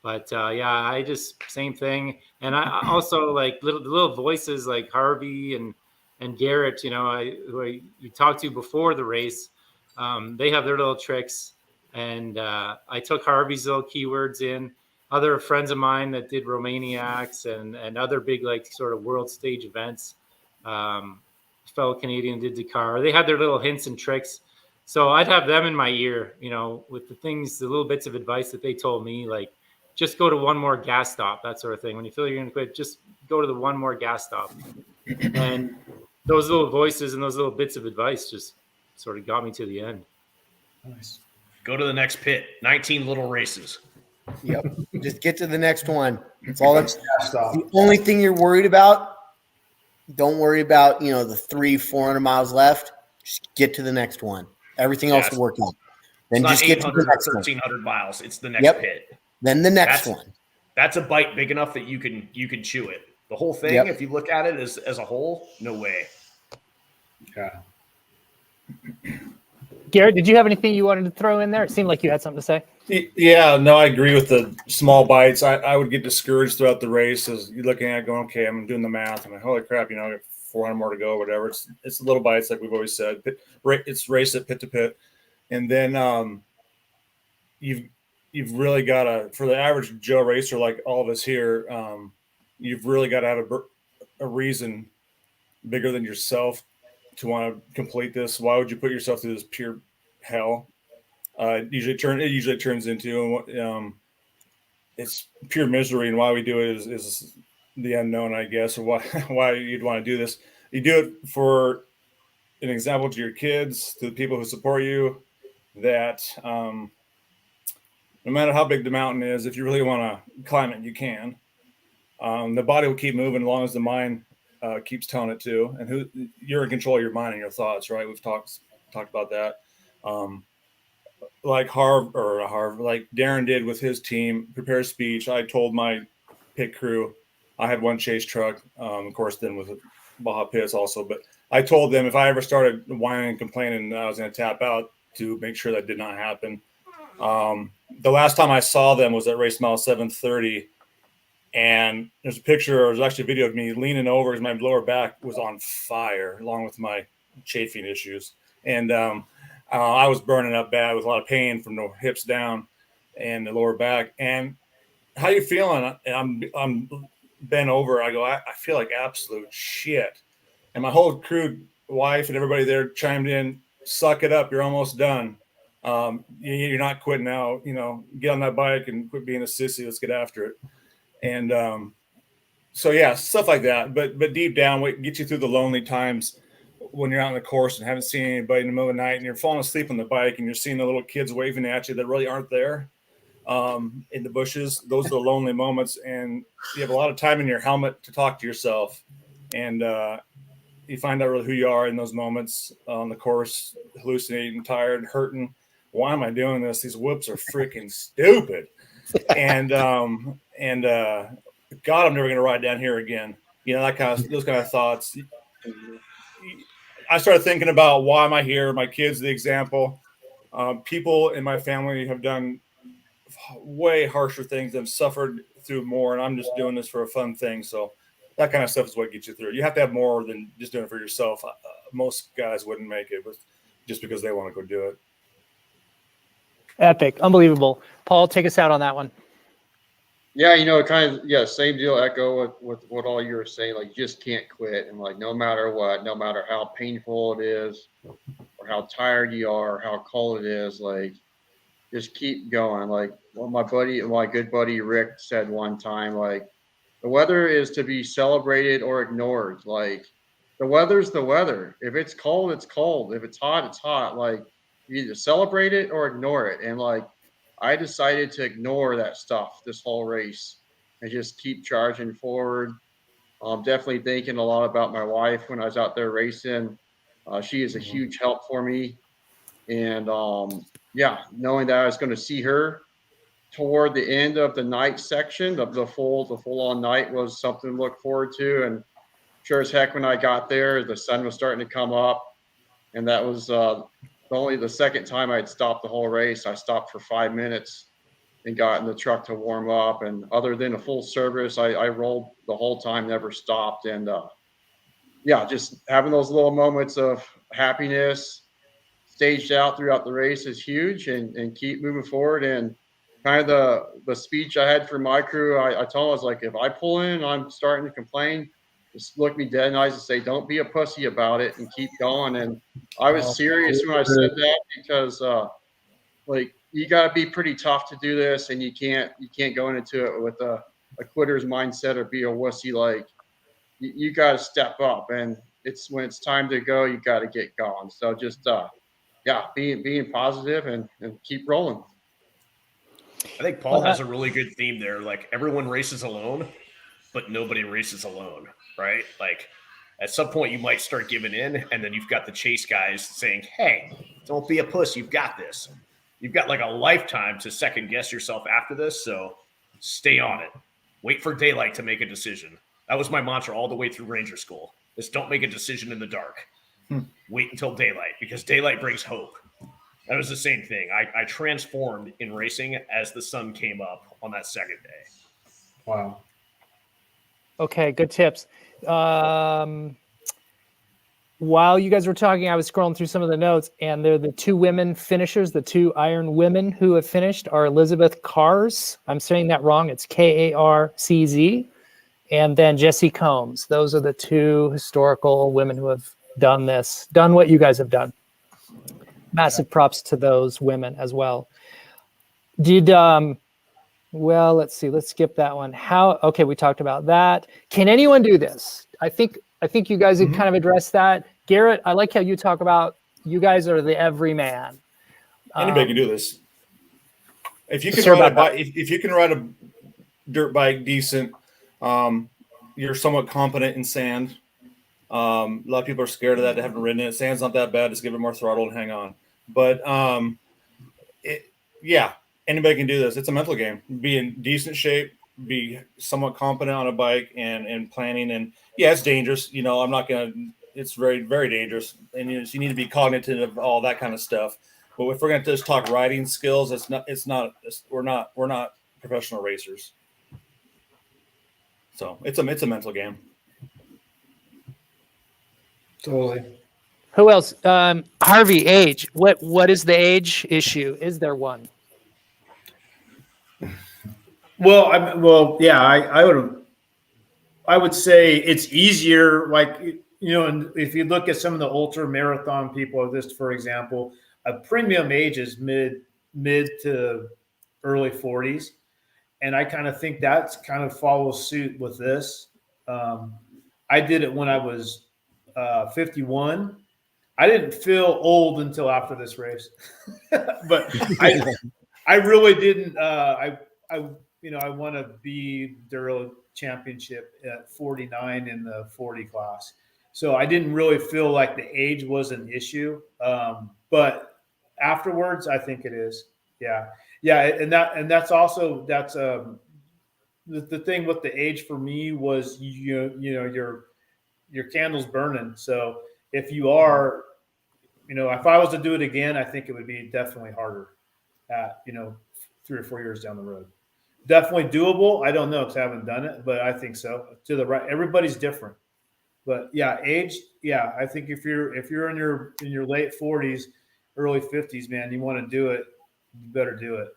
But I just same thing, and I also like little voices like Harvy and Garret, who you talked to before the race. They have their little tricks, and I took Harvy's little keywords in. Other friends of mine that did Romaniacs and other big like sort of world stage events. Fellow Canadian did Dakar. They had their little hints and tricks. So I'd have them in my ear, with the little bits of advice that they told me, like just go to one more gas stop, that sort of thing. When you feel you're going to quit, just go to the one more gas stop. And those little voices and those little bits of advice just sort of got me to the end. Nice. Go to the next pit. 19 little races. Yep. Just get to the next one. It's all that's Stop. the only thing you're worried about. Don't worry about, the 300-400 miles left. Just get to the next one. Everything else will work out. Then It's just not get to the 800 or next one. 1,300 miles. It's the next Yep. pit. Then the next one. That's a bite big enough that you can chew it. The whole thing, Yep. if you look at it as a whole, no way. Yeah. Garret, did you have anything you wanted to throw in there? It seemed like you had something to say. Yeah, no, I agree with the small bites. I would get discouraged throughout the race as you're looking at it going, okay, I'm doing the math. I'm like, holy crap, I got 400 more to go, whatever. It's little bites, like we've always said. It's race at pit to pit. And then you've really got to, for the average Joe racer like all of us here, you've really got to have a reason bigger than yourself to want to complete this. Why would you put yourself through this pure hell? It usually turns into it's pure misery, and why we do it is the unknown, I guess, or why you'd want to do this. You do it for an example to your kids, to the people who support you, that no matter how big the mountain is, if you really want to climb it, you can. The body will keep moving as long as the mind keeps telling it to, and you're in control of your mind and your thoughts, right? We've talked about that. Like like Darren did with his team, prepare a speech. I told my pit crew, I had one chase truck, of course, then with Baja pits also, but I told them if I ever started whining and complaining, I was going to tap out, to make sure that did not happen. The last time I saw them was at race mile 730. And there's a picture, or there's actually a video of me leaning over as my lower back was on fire, along with my chafing issues. And I was burning up bad with a lot of pain from the hips down and the lower back. And how you feeling? And I'm bent over. I go, I feel like absolute shit. And my whole crew, wife and everybody there chimed in, suck it up. You're almost done. You're not quitting now. Get on that bike and quit being a sissy. Let's get after it. And so, yeah, stuff like that. But deep down, what gets you through the lonely times when you're out on the course and haven't seen anybody in the middle of the night and you're falling asleep on the bike and you're seeing the little kids waving at you that really aren't there in the bushes. Those are the lonely moments. And you have a lot of time in your helmet to talk to yourself. And you find out really who you are in those moments on the course, hallucinating, tired, hurting. Why am I doing this? These whoops are freaking stupid. And God, I'm never going to ride down here again. Those kind of thoughts. I started thinking about why am I here? My kids, the example. People in my family have done way harsher things and suffered through more, and I'm just doing this for a fun thing. So that kind of stuff is what gets you through. You have to have more than just doing it for yourself. Most guys wouldn't make it just because they want to go do it. Epic. Unbelievable. Paul, take us out on that one. Yeah, same deal. Echo with what all you were saying. Like, you just can't quit, and like, no matter what, no matter how painful it is, or how tired you are, or how cold it is, like, just keep going. Like, my good buddy Rick said one time, like, the weather is to be celebrated or ignored. Like, the weather's the weather. If it's cold, it's cold. If it's hot, it's hot. Like, you either celebrate it or ignore it. And like, I decided to ignore that stuff this whole race. and just keep charging forward. Definitely thinking a lot about my wife when I was out there racing. She is a huge help for me. And knowing that I was going to see her toward the end of the night section, the full on night was something to look forward to. And sure as heck, when I got there, the sun was starting to come up, and that was only the second time I'd stopped the whole race. I stopped for 5 minutes and got in the truck to warm up. And other than a full service, I rolled the whole time, never stopped. And just having those little moments of happiness staged out throughout the race is huge, and keep moving forward. And kind of the speech I had for my crew, I told them, I was like, if I pull in, I'm starting to complain, just look me dead in the eyes and say, don't be a pussy about it, and keep going. And I was serious when I said that, because you got to be pretty tough to do this, and you can't go into it with a quitter's mindset or be a wussy. Like, you got to step up, and when it's time to go, you got to get going. So just being positive and keep rolling. I think Paul has a really good theme there. Like, everyone races alone, but nobody races alone, right? Like, at some point you might start giving in, and then you've got the chase guys saying, hey, don't be a puss, you've got this. You've got like a lifetime to second guess yourself after this, so stay on it. Wait for daylight to make a decision. That was my mantra all the way through Ranger School, is don't make a decision in the dark. Wait until daylight, because daylight brings hope. That was the same thing. I transformed in racing as the sun came up on that second day. Wow. Okay, good tips. While you guys were talking, I was scrolling through some of the notes, and they're the two women finishers, the two Iron women who have finished are Elizabeth Karcz. I'm saying that wrong. It's Karcz. And then Jessie Combs. Those are the two historical women who have done what you guys have done. Massive props to those women as well. Well, let's see. Let's skip that one. Okay, we talked about that. Can anyone do this? I think you guys have kind of addressed that. Garrett, I like how you talk about you guys are the everyman. Anybody can do this. If you can ride a bike, if you can ride a dirt bike decent, you're somewhat competent in sand. A lot of people are scared of that. They haven't ridden it. Sand's not that bad. Just give it more throttle and hang on. But anybody can do this. It's a mental game. Be in decent shape, be somewhat competent on a bike and planning. And it's dangerous. It's very, very dangerous. And you need to be cognitive of all that kind of stuff. But if we're going to just talk riding skills, we're not professional racers. So it's a mental game. Totally. Who else? Harvey, age. What is the age issue? Is there one? Well, I would say it's easier. Like, and if you look at some of the ultra marathon people, just for example, a premium age is mid to early 40s, and I kind of think that's kind of follows suit with this. I did it when I was 51. I didn't feel old until after this race, but I really didn't. I won a B Duro championship at 49 in the 40 class. So I didn't really feel like the age was an issue. But afterwards, I think it is. Yeah. That's the thing with the age for me was, your candle's burning. So if you are, if I was to do it again, I think it would be definitely harder at, 3 or 4 years down the road. Definitely doable. I don't know because I haven't done it, but I think so. To the right, everybody's different. But age. Yeah, I think if you're in your late 40s, early 50s, man, you want to do it, you better do it.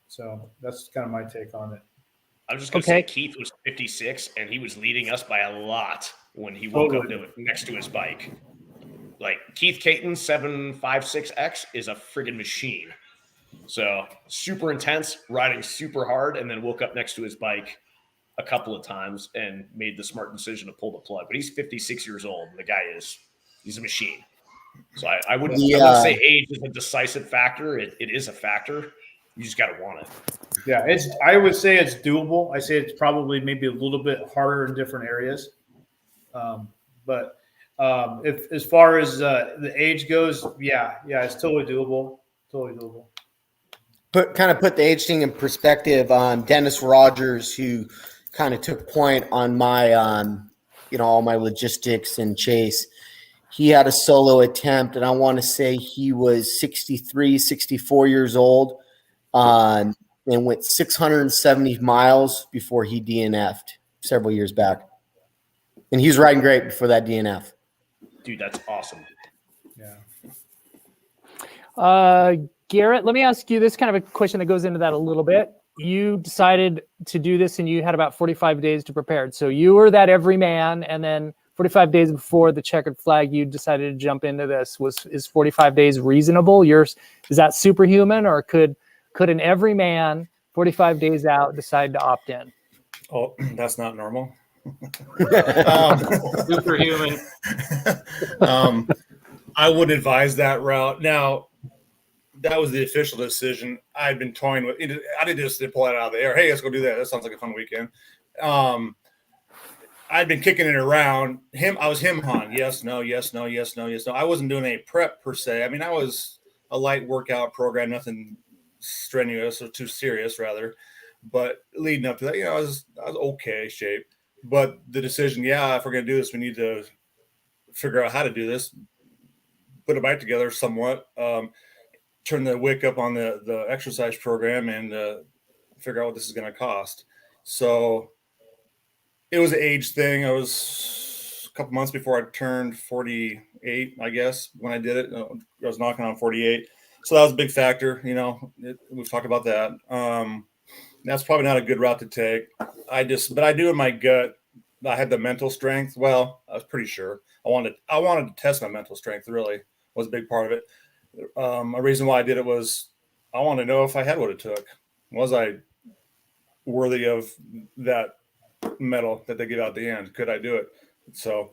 So that's kind of my take on it. I was just going to say Keith was 56, and he was leading us by a lot when he woke up next to his bike. Like, Keith Caton 756X is a friggin' machine. So super intense, riding super hard, and then woke up next to his bike a couple of times and made the smart decision to pull the plug. But he's 56 years old, and the guy he's a machine. So I wouldn't say age is a decisive factor. It is a factor. You just got to want it. Yeah, I would say it's doable. I say it's probably maybe a little bit harder in different areas. But if as far as the age goes, yeah, it's totally doable. Totally doable. Put the age thing in perspective. Dennis Rogers, who kind of took point on my all my logistics and chase, he had a solo attempt, and I want to say he was 63, 64 years old, and went 670 miles before he DNF'd several years back. And he was riding great before that DNF. Dude, that's awesome. Yeah. Garrett, let me ask you this kind of a question that goes into that a little bit. You decided to do this and you had about 45 days to prepare. So you were that everyman, and then 45 days before the checkered flag, you decided to jump into this. Is 45 days reasonable? Is that superhuman, or could an everyman 45 days out decide to opt in? Oh, that's not normal. Superhuman. I would advise that route. Now, that was the official decision. I'd been toying with it. I didn't just pull it out of the air. Hey, let's go do that. That sounds like a fun weekend. I'd been kicking it around. I was him-hawing. Yes, no, yes, no, yes, no, yes, no. I wasn't doing any prep per se. I mean, I was a light workout program, nothing strenuous or too serious, rather. But leading up to that, I was okay shape. But the decision, if we're going to do this, we need to figure out how to do this, put a bike together somewhat, turn the wick up on the exercise program, and figure out what this is going to cost. So it was an age thing. I was a couple months before I turned 48, I guess, when I did it. I was knocking on 48. So that was a big factor. We've talked about that. That's probably not a good route to take. But I do in my gut, I had the mental strength. Well, I was pretty sure. I wanted to test my mental strength, really was a big part of it. A reason why I did it was I wanted to know if I had what it took. Was I worthy of that medal that they give out at the end? Could I do it? So,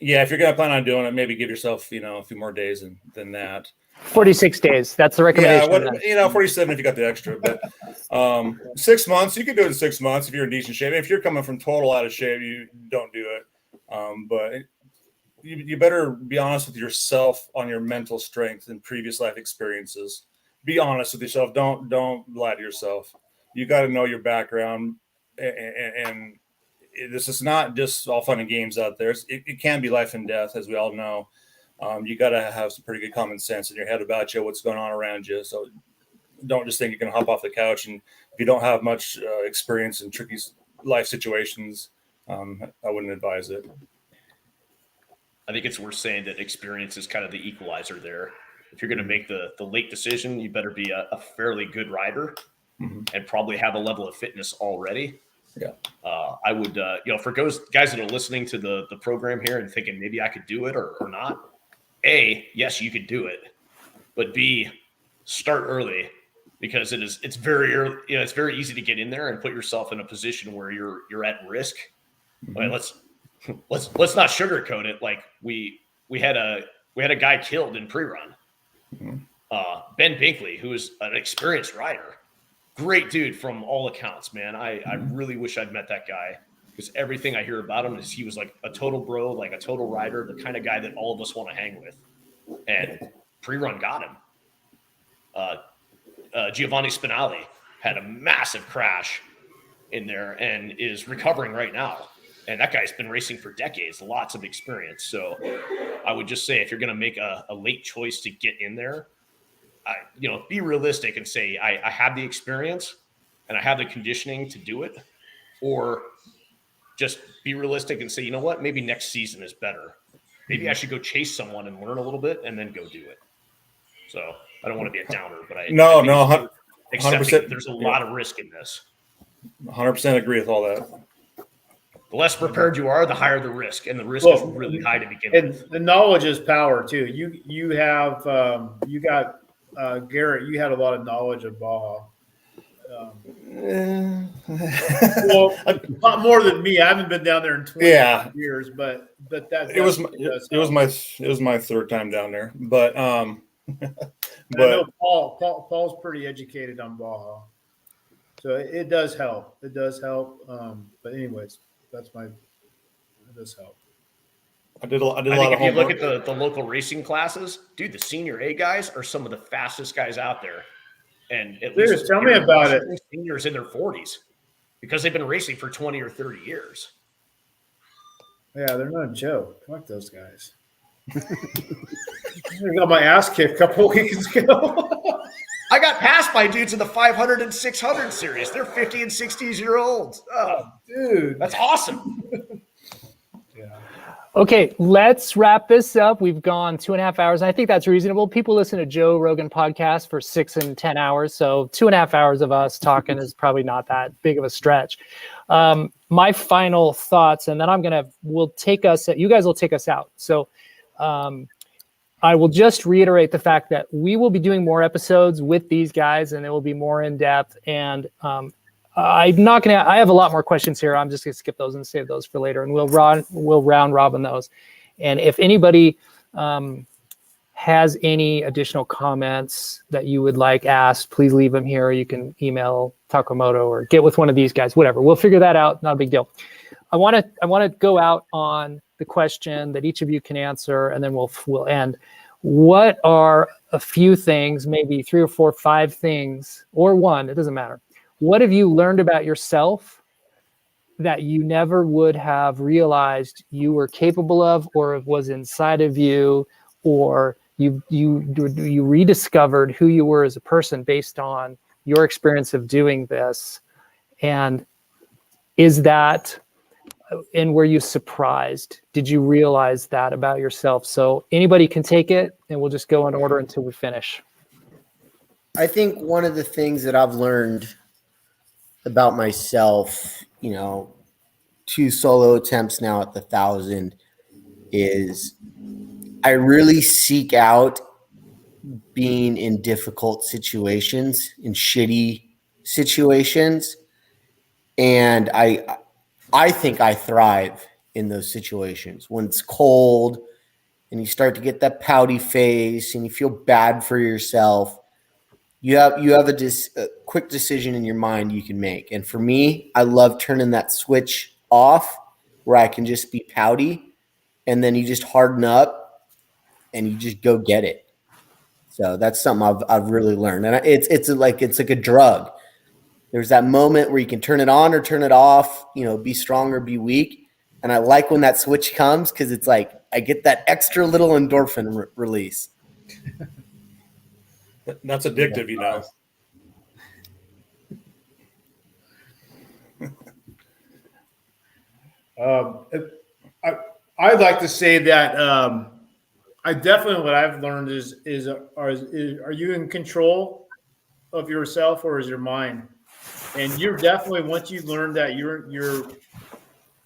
if you're going to plan on doing it, maybe give yourself, a few more days than that. 46 days. That's the recommendation. 47 if you got the extra. But 6 months, you can do it in 6 months if you're in decent shape. If you're coming from total out of shape, you don't do it. But you better be honest with yourself on your mental strength and previous life experiences. Be honest with yourself. Don't lie to yourself. You got to know your background, and this is not just all fun and games out there. It can be life and death, as we all know. You got to have some pretty good common sense in your head about what's going on around you. So don't just think you can hop off the couch. And if you don't have much experience in tricky life situations, I wouldn't advise it. I think it's worth saying that experience is kind of the equalizer there. If you're going to make the late decision, you better be a fairly good rider and probably have a level of fitness already. Yeah. I would, for guys that are listening to the program here and thinking maybe I could do it or not, A, yes, you could do it, but B, start early because it's very early. It's very easy to get in there and put yourself in a position where you're at risk. Like, let's not sugarcoat it. Like we had a guy killed in pre-run. Ben Binkley, who is an experienced rider, great dude from all accounts, man. I really wish I'd met that guy because everything I hear about him is he was like a total bro, like a total rider, the kind of guy that all of us want to hang with. And pre-run got him. Giovanni Spinelli had a massive crash in there and is recovering right now. And that guy's been racing for decades, lots of experience. So I would just say if you're going to make a late choice to get in there, be realistic and say, I have the experience and I have the conditioning to do it. Or just be realistic and say, you know what, maybe next season is better. Maybe I should go chase someone and learn a little bit and then go do it. So I don't want to be a downer, but I think 100%. There's a lot of risk in this. 100% agree with all that. The less prepared you are, the higher the risk, and the risk is really high to begin with. And the knowledge is power too. You have you got Garrett. You had a lot of knowledge of Baja. Well, a lot more than me. I haven't been down there in 20 years, but that it was my third time down there. But I know But Paul's pretty educated on Baja, so it does help. It does help. But anyways, it does help. I did a I lot think of if you look homework. at the local racing classes, dude, the senior A guys are some of the fastest guys out there. And at Serious, least tell me about it. seniors in their 40s because they've been racing for 20 or 30 years. Yeah, they're not a joke. I like those guys. I got my ass kicked a couple weeks ago. I got passed by dudes in the 500 and 600 series. They're 50 and 60-year-olds. Oh, Dude, that's awesome. yeah. Okay, let's wrap this up. We've gone 2.5 hours. I think that's reasonable. People listen to Joe Rogan podcast for 6 and 10 hours. So 2.5 hours of us talking is probably not that big of a stretch. My final thoughts, and then you guys will take us out. So I will just reiterate the fact that we will be doing more episodes with these guys, and it will be more in depth. And I have a lot more questions here. I'm just gonna skip those and save those for later, and we'll round robin those. And if anybody has any additional comments that you would like asked, please leave them here. You can email Takamoto or get with one of these guys, whatever. We'll figure that out. Not a big deal. I want to go out on the question that each of you can answer, and then we'll end. What are a few things, maybe 3 or 4, 5 things, or one, it doesn't matter. What have you learned about yourself that you never would have realized you were capable of, or was inside of you, or you rediscovered who you were as a person based on your experience of doing this? And were you surprised? Did you realize that about yourself? So anybody can take it, and we'll just go in order until we finish. I think one of the things that I've learned about myself, 2 solo attempts now at the 1,000, is I really seek out being in difficult situations, in shitty situations. And I think I thrive in those situations when it's cold and you start to get that pouty face and you feel bad for yourself. You have a quick decision in your mind you can make. And for me, I love turning that switch off where I can just be pouty, and then you just harden up and you just go get it. So that's something I've really learned. And it's like a drug. There's that moment where you can turn it on or turn it off, be strong or be weak. And I like when that switch comes because it's like I get that extra little endorphin release. That's addictive, I'd like to say that I definitely, what I've learned is are you in control of yourself, or is your mind? And you're definitely, once you learn that you're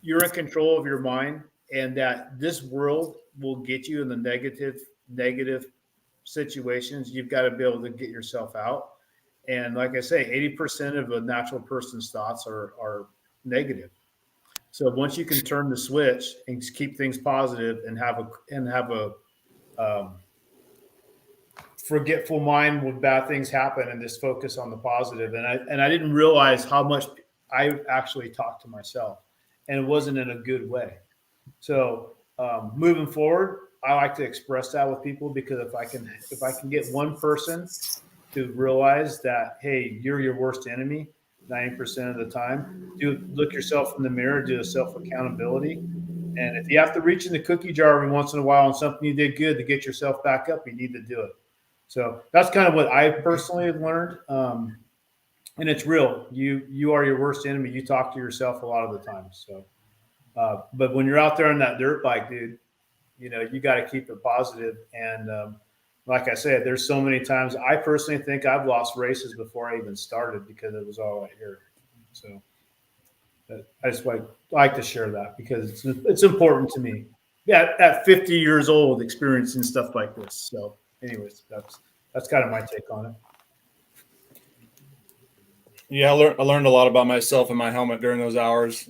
in control of your mind, and that this world will get you in the negative situations, you've got to be able to get yourself out. And like I say, 80% of a natural person's thoughts are negative. So once you can turn the switch and keep things positive and have a forgetful mind when bad things happen, and just focus on the positive. And I didn't realize how much I actually talked to myself, and it wasn't in a good way. So moving forward, I like to express that with people, because if I can get one person to realize that, hey, you're your worst enemy 90% of the time, look yourself in the mirror, do a self-accountability. And if you have to reach in the cookie jar every once in a while on something you did good to get yourself back up, you need to do it. So that's kind of what I personally have learned. And it's real. You are your worst enemy. You talk to yourself a lot of the time. So, but when you're out there on that dirt bike, dude, you got to keep it positive. And like I said, there's so many times I personally think I've lost races before I even started because it was all right here. So I just like to share that because it's important to me. Yeah, at 50 years old, experiencing stuff like this. So, anyways, that's kind of my take on it. Yeah, I learned a lot about myself and my helmet during those hours.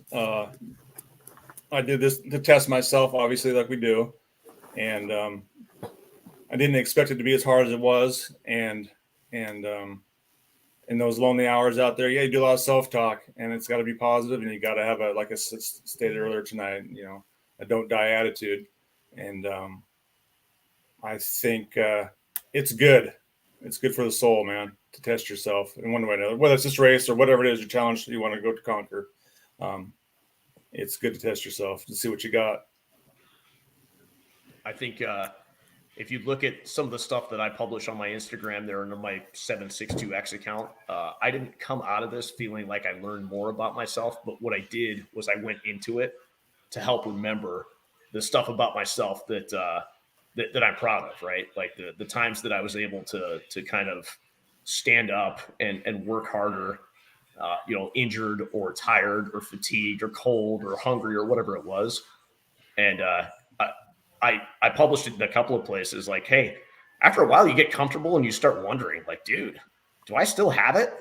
I did this to test myself, obviously, like we do. And I didn't expect it to be as hard as it was. And in those lonely hours out there, you do a lot of self-talk, and it's got to be positive, and you got to have like I stated earlier tonight, a don't die attitude. And I think it's good. It's good for the soul, man, to test yourself in one way or another, whether it's this race or whatever it is, your challenge you want to go to conquer. It's good to test yourself to see what you got. I think if you look at some of the stuff that I publish on my Instagram there under my 762X account, I didn't come out of this feeling like I learned more about myself, but what I did was I went into it to help remember the stuff about myself that I'm proud of, right? Like the times that I was able to kind of stand up and work harder, injured or tired or fatigued or cold or hungry or whatever it was. And I published it in a couple of places like, hey, after a while you get comfortable and you start wondering like, dude, do I still have it?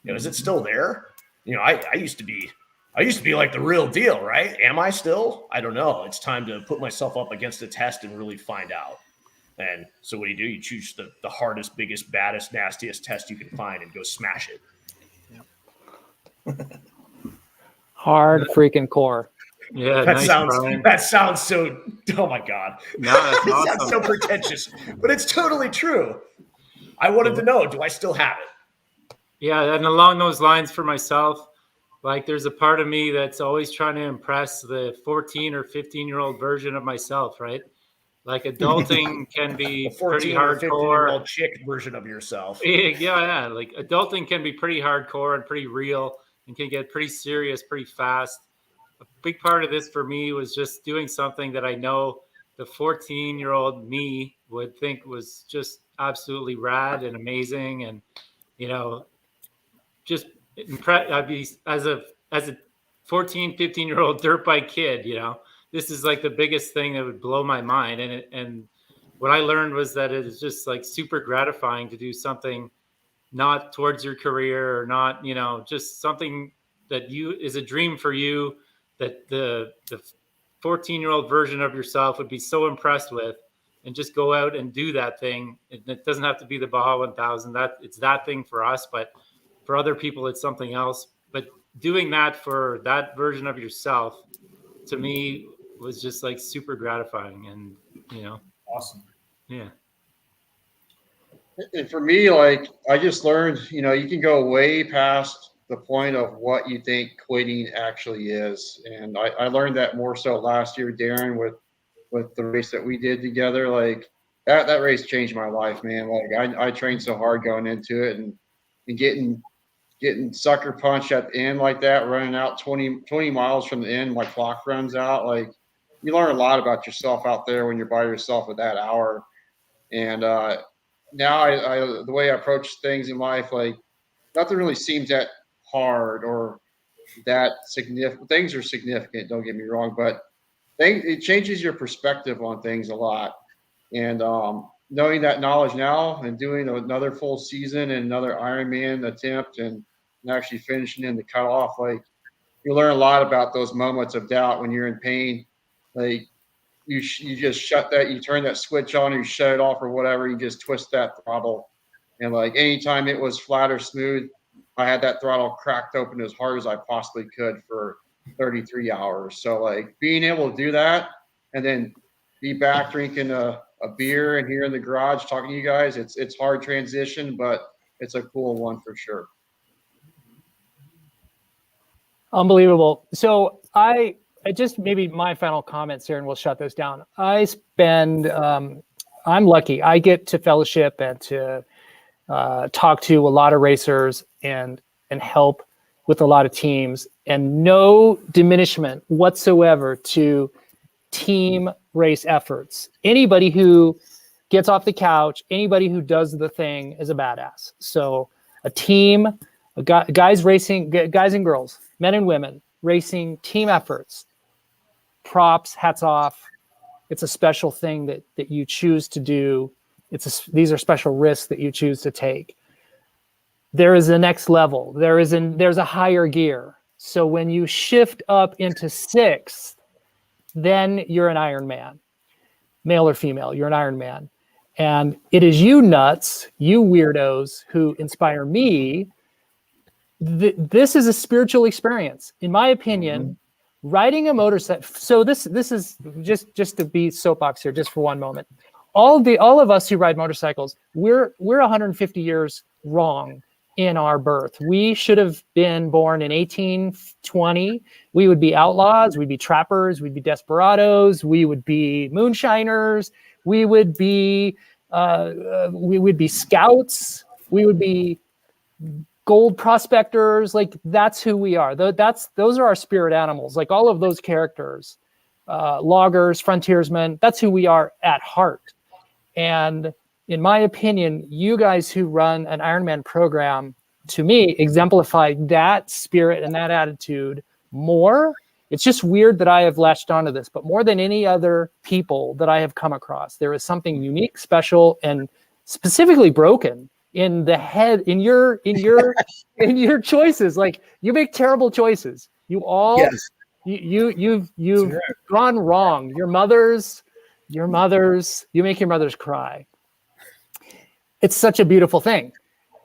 Is it still there? I used to be like the real deal, right? Am I still? I don't know. It's time to put myself up against a test and really find out. And so what do? You choose the hardest, biggest, baddest, nastiest test you can find and go smash it. Hard freaking core. Yeah, that sounds so. Oh my god, no, that's it awesome. sounds so pretentious, but it's totally true. I wanted to know: do I still have it? Yeah, and along those lines for myself, like there's a part of me that's always trying to impress the 14 or 15-year-old version of myself, right? Like adulting can be pretty hardcore. 15-year-old chick version of yourself. Yeah. Like adulting can be pretty hardcore and pretty real and can get pretty serious pretty fast. A big part of this for me was just doing something that I know the 14-year-old me would think was just absolutely rad and amazing. And, just I'd be as a 14, 15-year-old dirt bike kid, this is like the biggest thing that would blow my mind. And what I learned was that it is just like super gratifying to do something not towards your career or not, just something that is a dream for you that the 14-year-old version of yourself would be so impressed with, and just go out and do that thing. It doesn't have to be the Baja 1000. It's that thing for us, but for other people, it's something else. But doing that for that version of yourself, to me, was just like super gratifying. And, Awesome. Yeah. And for me, like I just learned, you can go way past the point of what you think quitting actually is. And I learned that more so last year, Darren, with the race that we did together. Like that race changed my life, man. Like I trained so hard going into it and getting sucker punched at the end like that, running out 20 miles from the end, my clock runs out. Like you learn a lot about yourself out there when you're by yourself at that hour. And now I the way I approach things in life, like nothing really seems that hard or that significant. Things are significant, don't get me wrong, but it changes your perspective on things a lot. And knowing that knowledge now and doing another full season and another Ironman attempt and actually finishing in the cutoff, like you learn a lot about those moments of doubt when you're in pain. Like you just you turn that switch on, or you shut it off or whatever, you just twist that throttle. And like anytime it was flat or smooth, I had that throttle cracked open as hard as I possibly could for 33 hours. So like being able to do that and then be back drinking a beer and here in the garage talking to you guys, it's hard transition, but it's a cool one for sure. Unbelievable. So I just maybe my final comments here, and we'll shut this down. I'm lucky. I get to fellowship and to talk to a lot of racers and help with a lot of teams, and no diminishment whatsoever to team race efforts. Anybody who gets off the couch, anybody who does the thing is a badass. So a team, guys racing, guys and girls, men and women racing team efforts, props, hats off. It's a special thing that you choose to do. These are special risks that you choose to take. There is a next level. There's a higher gear. So when you shift up into sixth, then you're an Ironman, male or female. You're an Ironman, And it is you nuts, you weirdos who inspire me. This is a spiritual experience. In my opinion, riding a motorcycle. So this is just to be soapbox here, just for one moment. All of us who ride motorcycles, we're 150 years wrong in our birth. We should have been born in 1820. We would be outlaws, we'd be trappers, we'd be desperados, we would be moonshiners, we would be scouts, we would be gold prospectors. Like, that's who we are. Those are our spirit animals. Like all of those characters, loggers, frontiersmen, that's who we are at heart. And in my opinion, you guys who run an Ironman program, to me, exemplify that spirit and that attitude more. It's just weird that I have latched onto this, but more than any other people that I have come across, there is something unique, special, and specifically broken in the head, in your choices. Like, you make terrible choices. You all, Yes. you've gone wrong. Your mothers, you make your mothers cry. It's such a beautiful thing.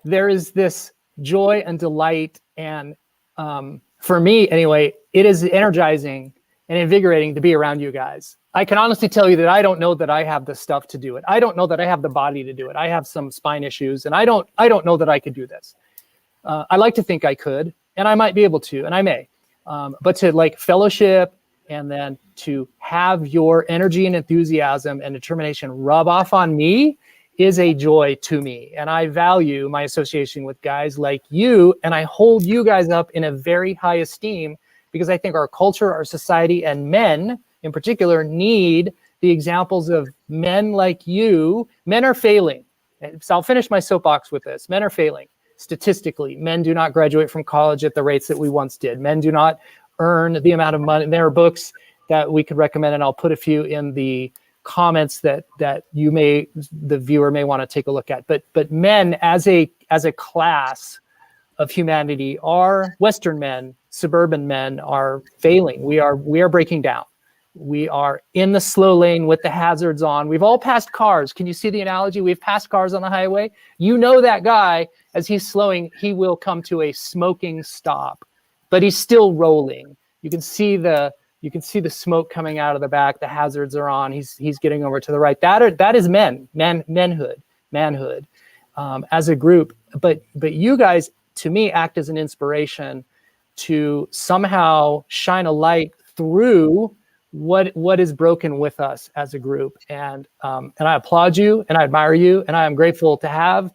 There is this joy and delight, and for me anyway, it is energizing and invigorating to be around you guys. I can honestly tell you that I don't know that I have the stuff to do it. I don't know that I have the body to do it. I have some spine issues, and I don't know that I could do this. I like to think I could, and I might be able to, and I may. But to like fellowship, and then to have your energy and enthusiasm and determination rub off on me is a joy to me. And I value my association with guys like you, and I hold you guys up in a very high esteem, because I think our culture, our society, and men in particular need the examples of men like you. Men are failing. So I'll finish my soapbox with this. Men are failing. Statistically, men do not graduate from college at the rates that we once did. Men do not earn the amount of money. There are books that we could recommend, and I'll put a few in the comments that the viewer may want to take a look at. But men as a class of humanity, are Western men, suburban men, are failing. We are breaking down. We are in the slow lane with the hazards on. We've all passed cars. Can you see the analogy? We've passed cars on the highway. You know that guy, as he's slowing, he will come to a smoking stop, but he's still rolling. You can see the smoke coming out of the back. The hazards are on. He's getting over to the right. That is manhood as a group. But you guys, to me, act as an inspiration to somehow shine a light through what is broken with us as a group. And I applaud you, and I admire you, and I am grateful to have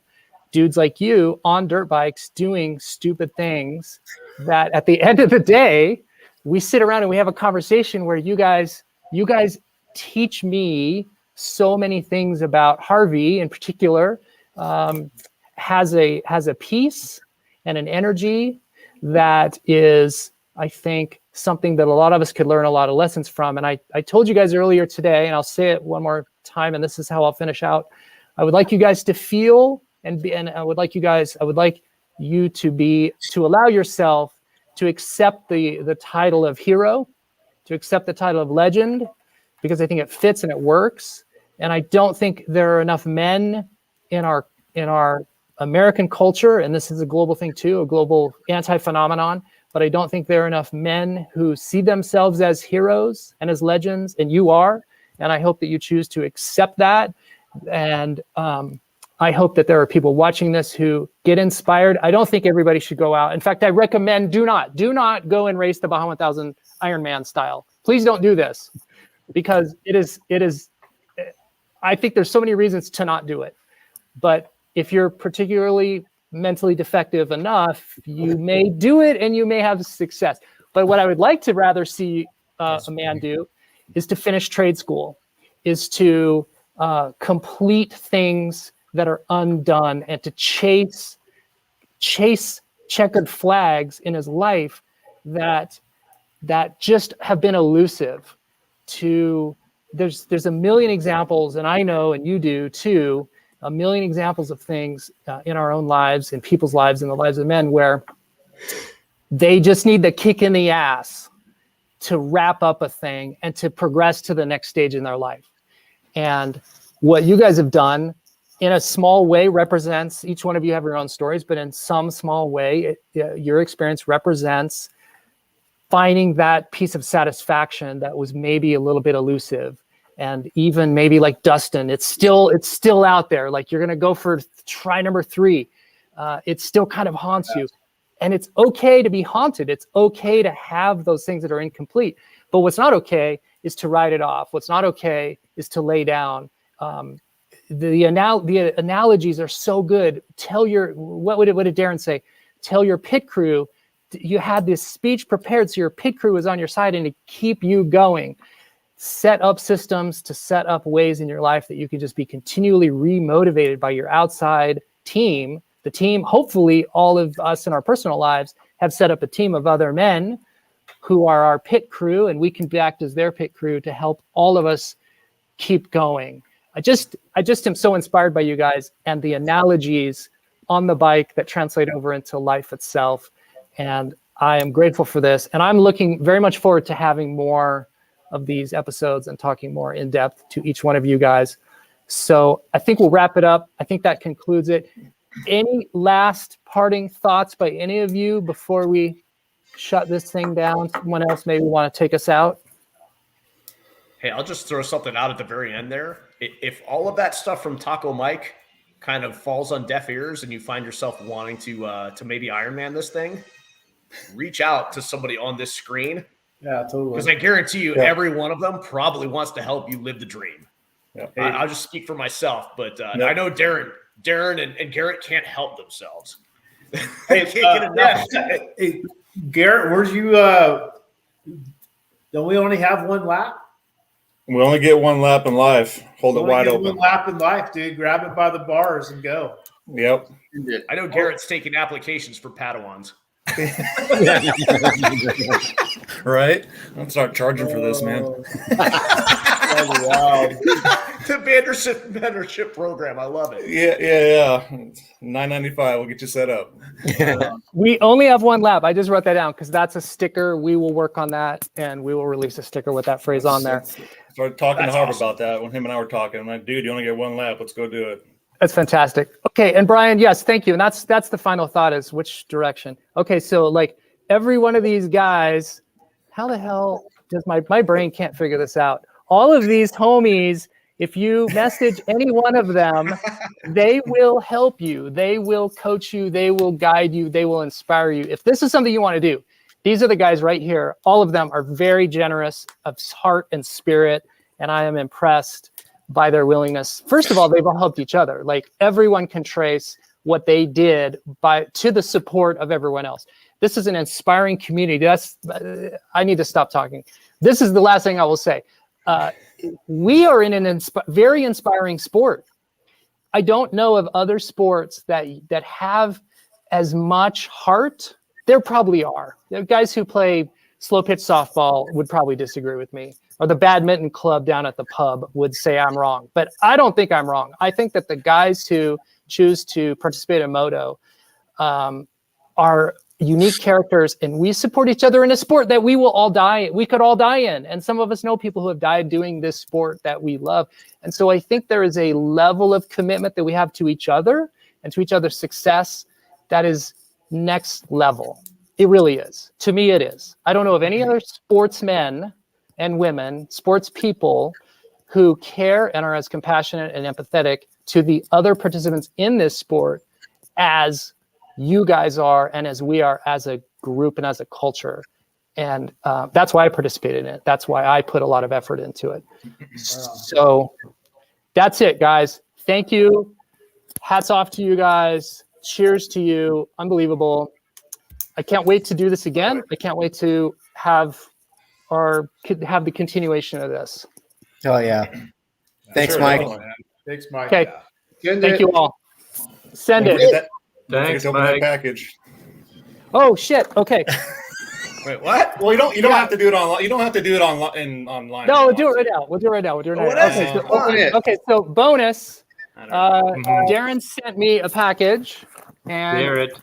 dudes like you on dirt bikes doing stupid things that at the end of the day, we sit around and we have a conversation where you guys teach me so many things about Harvey in particular. Has a peace and an energy that is, I think, something that a lot of us could learn a lot of lessons from. And I told you guys earlier today, and I'll say it one more time, and this is how I'll finish out. I would like you guys to feel and I would like you to allow yourself to accept the title of hero, to accept the title of legend, because I think it fits and it works. And I don't think there are enough men in our American culture, and this is a global thing too, a global anti-phenomenon, but I don't think there are enough men who see themselves as heroes and as legends, and you are. And I hope that you choose to accept that. And I hope that there are people watching this who get inspired. I don't think everybody should go out. In fact, I recommend do not go and race the Baja 1000 Ironman style. Please don't do this, because it is. I think there's so many reasons to not do it. But if you're particularly mentally defective enough, you may do it and you may have success. But what I would like to rather see a man do is to finish trade school, is to complete things that are undone, and to chase checkered flags in his life that just have been elusive. There's a million examples, and I know, and you do too, a million examples of things in our own lives, in people's lives, in the lives of men, where they just need the kick in the ass to wrap up a thing and to progress to the next stage in their life. And what you guys have done in a small way represents, each one of you have your own stories, but in some small way, your experience represents finding that piece of satisfaction that was maybe a little bit elusive. And even maybe like Dustin, it's still out there. Like you're going to go for try number 3. It still kind of haunts you. And it's okay to be haunted. It's okay to have those things that are incomplete. But what's not okay is to write it off. What's not okay is to lay down. The analogies are so good. What did Darren say? Tell your pit crew, you had this speech prepared so your pit crew is on your side and to keep you going. Set up systems to set up ways in your life that you can just be continually remotivated by your outside team. The team, hopefully all of us in our personal lives have set up a team of other men who are our pit crew, and we can act as their pit crew to help all of us keep going. I just am so inspired by you guys and the analogies on the bike that translate over into life itself. And I am grateful for this. And I'm looking very much forward to having more of these episodes and talking more in depth to each one of you guys. So I think we'll wrap it up. I think that concludes it. Any last parting thoughts by any of you before we shut this thing down? Someone else maybe want to take us out? Hey, I'll just throw something out at the very end there. If all of that stuff from Taco Mike kind of falls on deaf ears and you find yourself wanting to maybe Ironman this thing, reach out to somebody on this screen. Yeah, totally. Because I guarantee you, every one of them probably wants to help you live the dream. Yeah. I'll just speak for myself, but I know Darren and Garrett can't help themselves. They can't get enough. Hey, Garrett, where's you? Don't we only have one lap? We only get one lap in life. Hold it wide open. One lap in life, dude. Grab it by the bars and go. Yep. I know Garrett's taking applications for Padawans. Right? I'll start charging for this, man. Wow. The Vandersys mentorship program. I love it. Yeah. $9.95. We'll get you set up. We only have one lap. I just wrote that down because that's a sticker. We will work on that, and we will release a sticker with that phrase on there. Started talking That's to Harvey awesome. about that when him and I were talking. I'm like, dude, you only get one lap. Let's go do it. That's fantastic. Okay, and Brian, yes, thank you. And that's the final thought is which direction. Okay, so like every one of these guys, how the hell does my brain can't figure this out? All of these homies, if you message any one of them, they will help you. They will coach you. They will guide you. They will inspire you. If this is something you want to do, these are the guys right here. All of them are very generous of heart and spirit, and I am impressed by their willingness. First of all, they've all helped each other. Like everyone can trace what they did to the support of everyone else. This is an inspiring community. I need to stop talking. This is the last thing I will say. We are in an very inspiring sport. I don't know of other sports that have as much heart. There probably are. There are guys who play slow pitch softball would probably disagree with me, or the badminton club down at the pub would say I'm wrong. But I don't think I'm wrong. I think that the guys who choose to participate in moto are unique characters, and we support each other in a sport that we could all die in. And some of us know people who have died doing this sport that we love. And so I think there is a level of commitment that we have to each other and to each other's success that is next level. It really is. To me, it is. I don't know of any other sportsmen and women, sports people, who care and are as compassionate and empathetic to the other participants in this sport as you guys are and as we are as a group and as a culture. And that's why I participated in it. That's why I put a lot of effort into it. So that's it, guys. Thank you. Hats off to you guys. Cheers to you. Unbelievable. I can't wait to do this again. I can't wait to have the continuation of this. Oh yeah. Thanks, Sure, Mike. definitely. Thanks, Mike. Okay. Thank you all. Send Don't it. forget that- don't Thanks, forget to open that Mike. package. Oh shit. Okay. Wait, what? Well, you don't have to do it online. You don't have to do it online. No, we'll do it right now. We'll do it right now. What now. is Okay, it? so, Come on. okay, so bonus. I don't know. Darren sent me a package, and Garrett.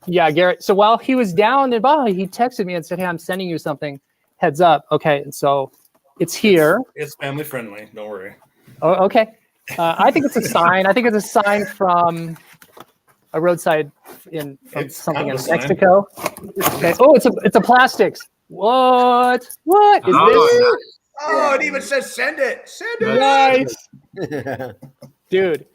Garrett. So while he was down in Baja, he texted me and said, "Hey, I'm sending you something. Heads up." Okay, and so it's here. It's family friendly. Don't worry. Oh, okay. I think it's a sign. I think it's a sign from a roadside from It's something kind in of a sign. Mexico. Okay. Oh, it's a plastics. What is Oh, Oh, it even says send it. Send it. this? Nice, dude.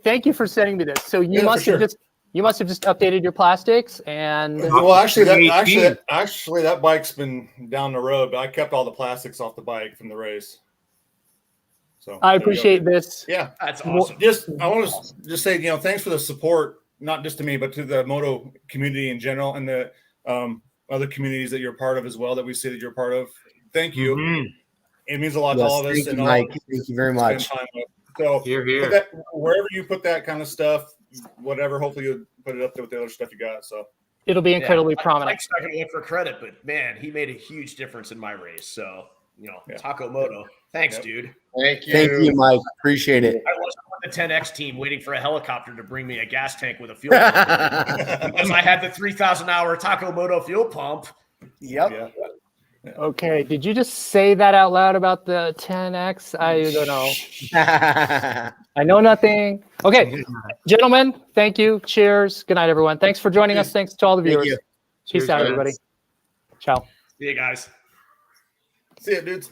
Thank you for sending me this. So you Yeah, must for have sure. just updated your plastics and Well, actually, that 2018. that bike's been down the road, but I kept all the plastics off the bike from the race. So I there you go. appreciate this. Yeah, That's awesome. I want to just say, thanks for the support, not just to me, but to the moto community in general and the other communities that you're part of as well, that we see that you're part of. Thank you. Mhm. It means a lot to all of us. Thank you, and all Mike. of us Thank you very spend much. time with. So Here, here. put that, wherever you put that kind of stuff, whatever, hopefully you'll put it up there with the other stuff you got. So It'll be incredibly Yeah, prominent. Mike's not going to look for credit, but man, he made a huge difference in my race. So, Yeah. Taco Moto, thanks, Yep. dude. Thank you. Thank you, Mike. Appreciate it. I wasn't on the 10X team waiting for a helicopter to bring me a gas tank with a fuel pump because I had the 3,000-hour Taco Moto fuel pump. Yep. yeah. Okay, did you just say that out loud about the 10X? I don't know. I know nothing. Okay, gentlemen, thank you. Cheers. Good night, everyone. Thanks for joining us. Thanks to all the Thank viewers. you. Peace Cheers, out, guys. everybody. Ciao. See you guys. See ya, dudes.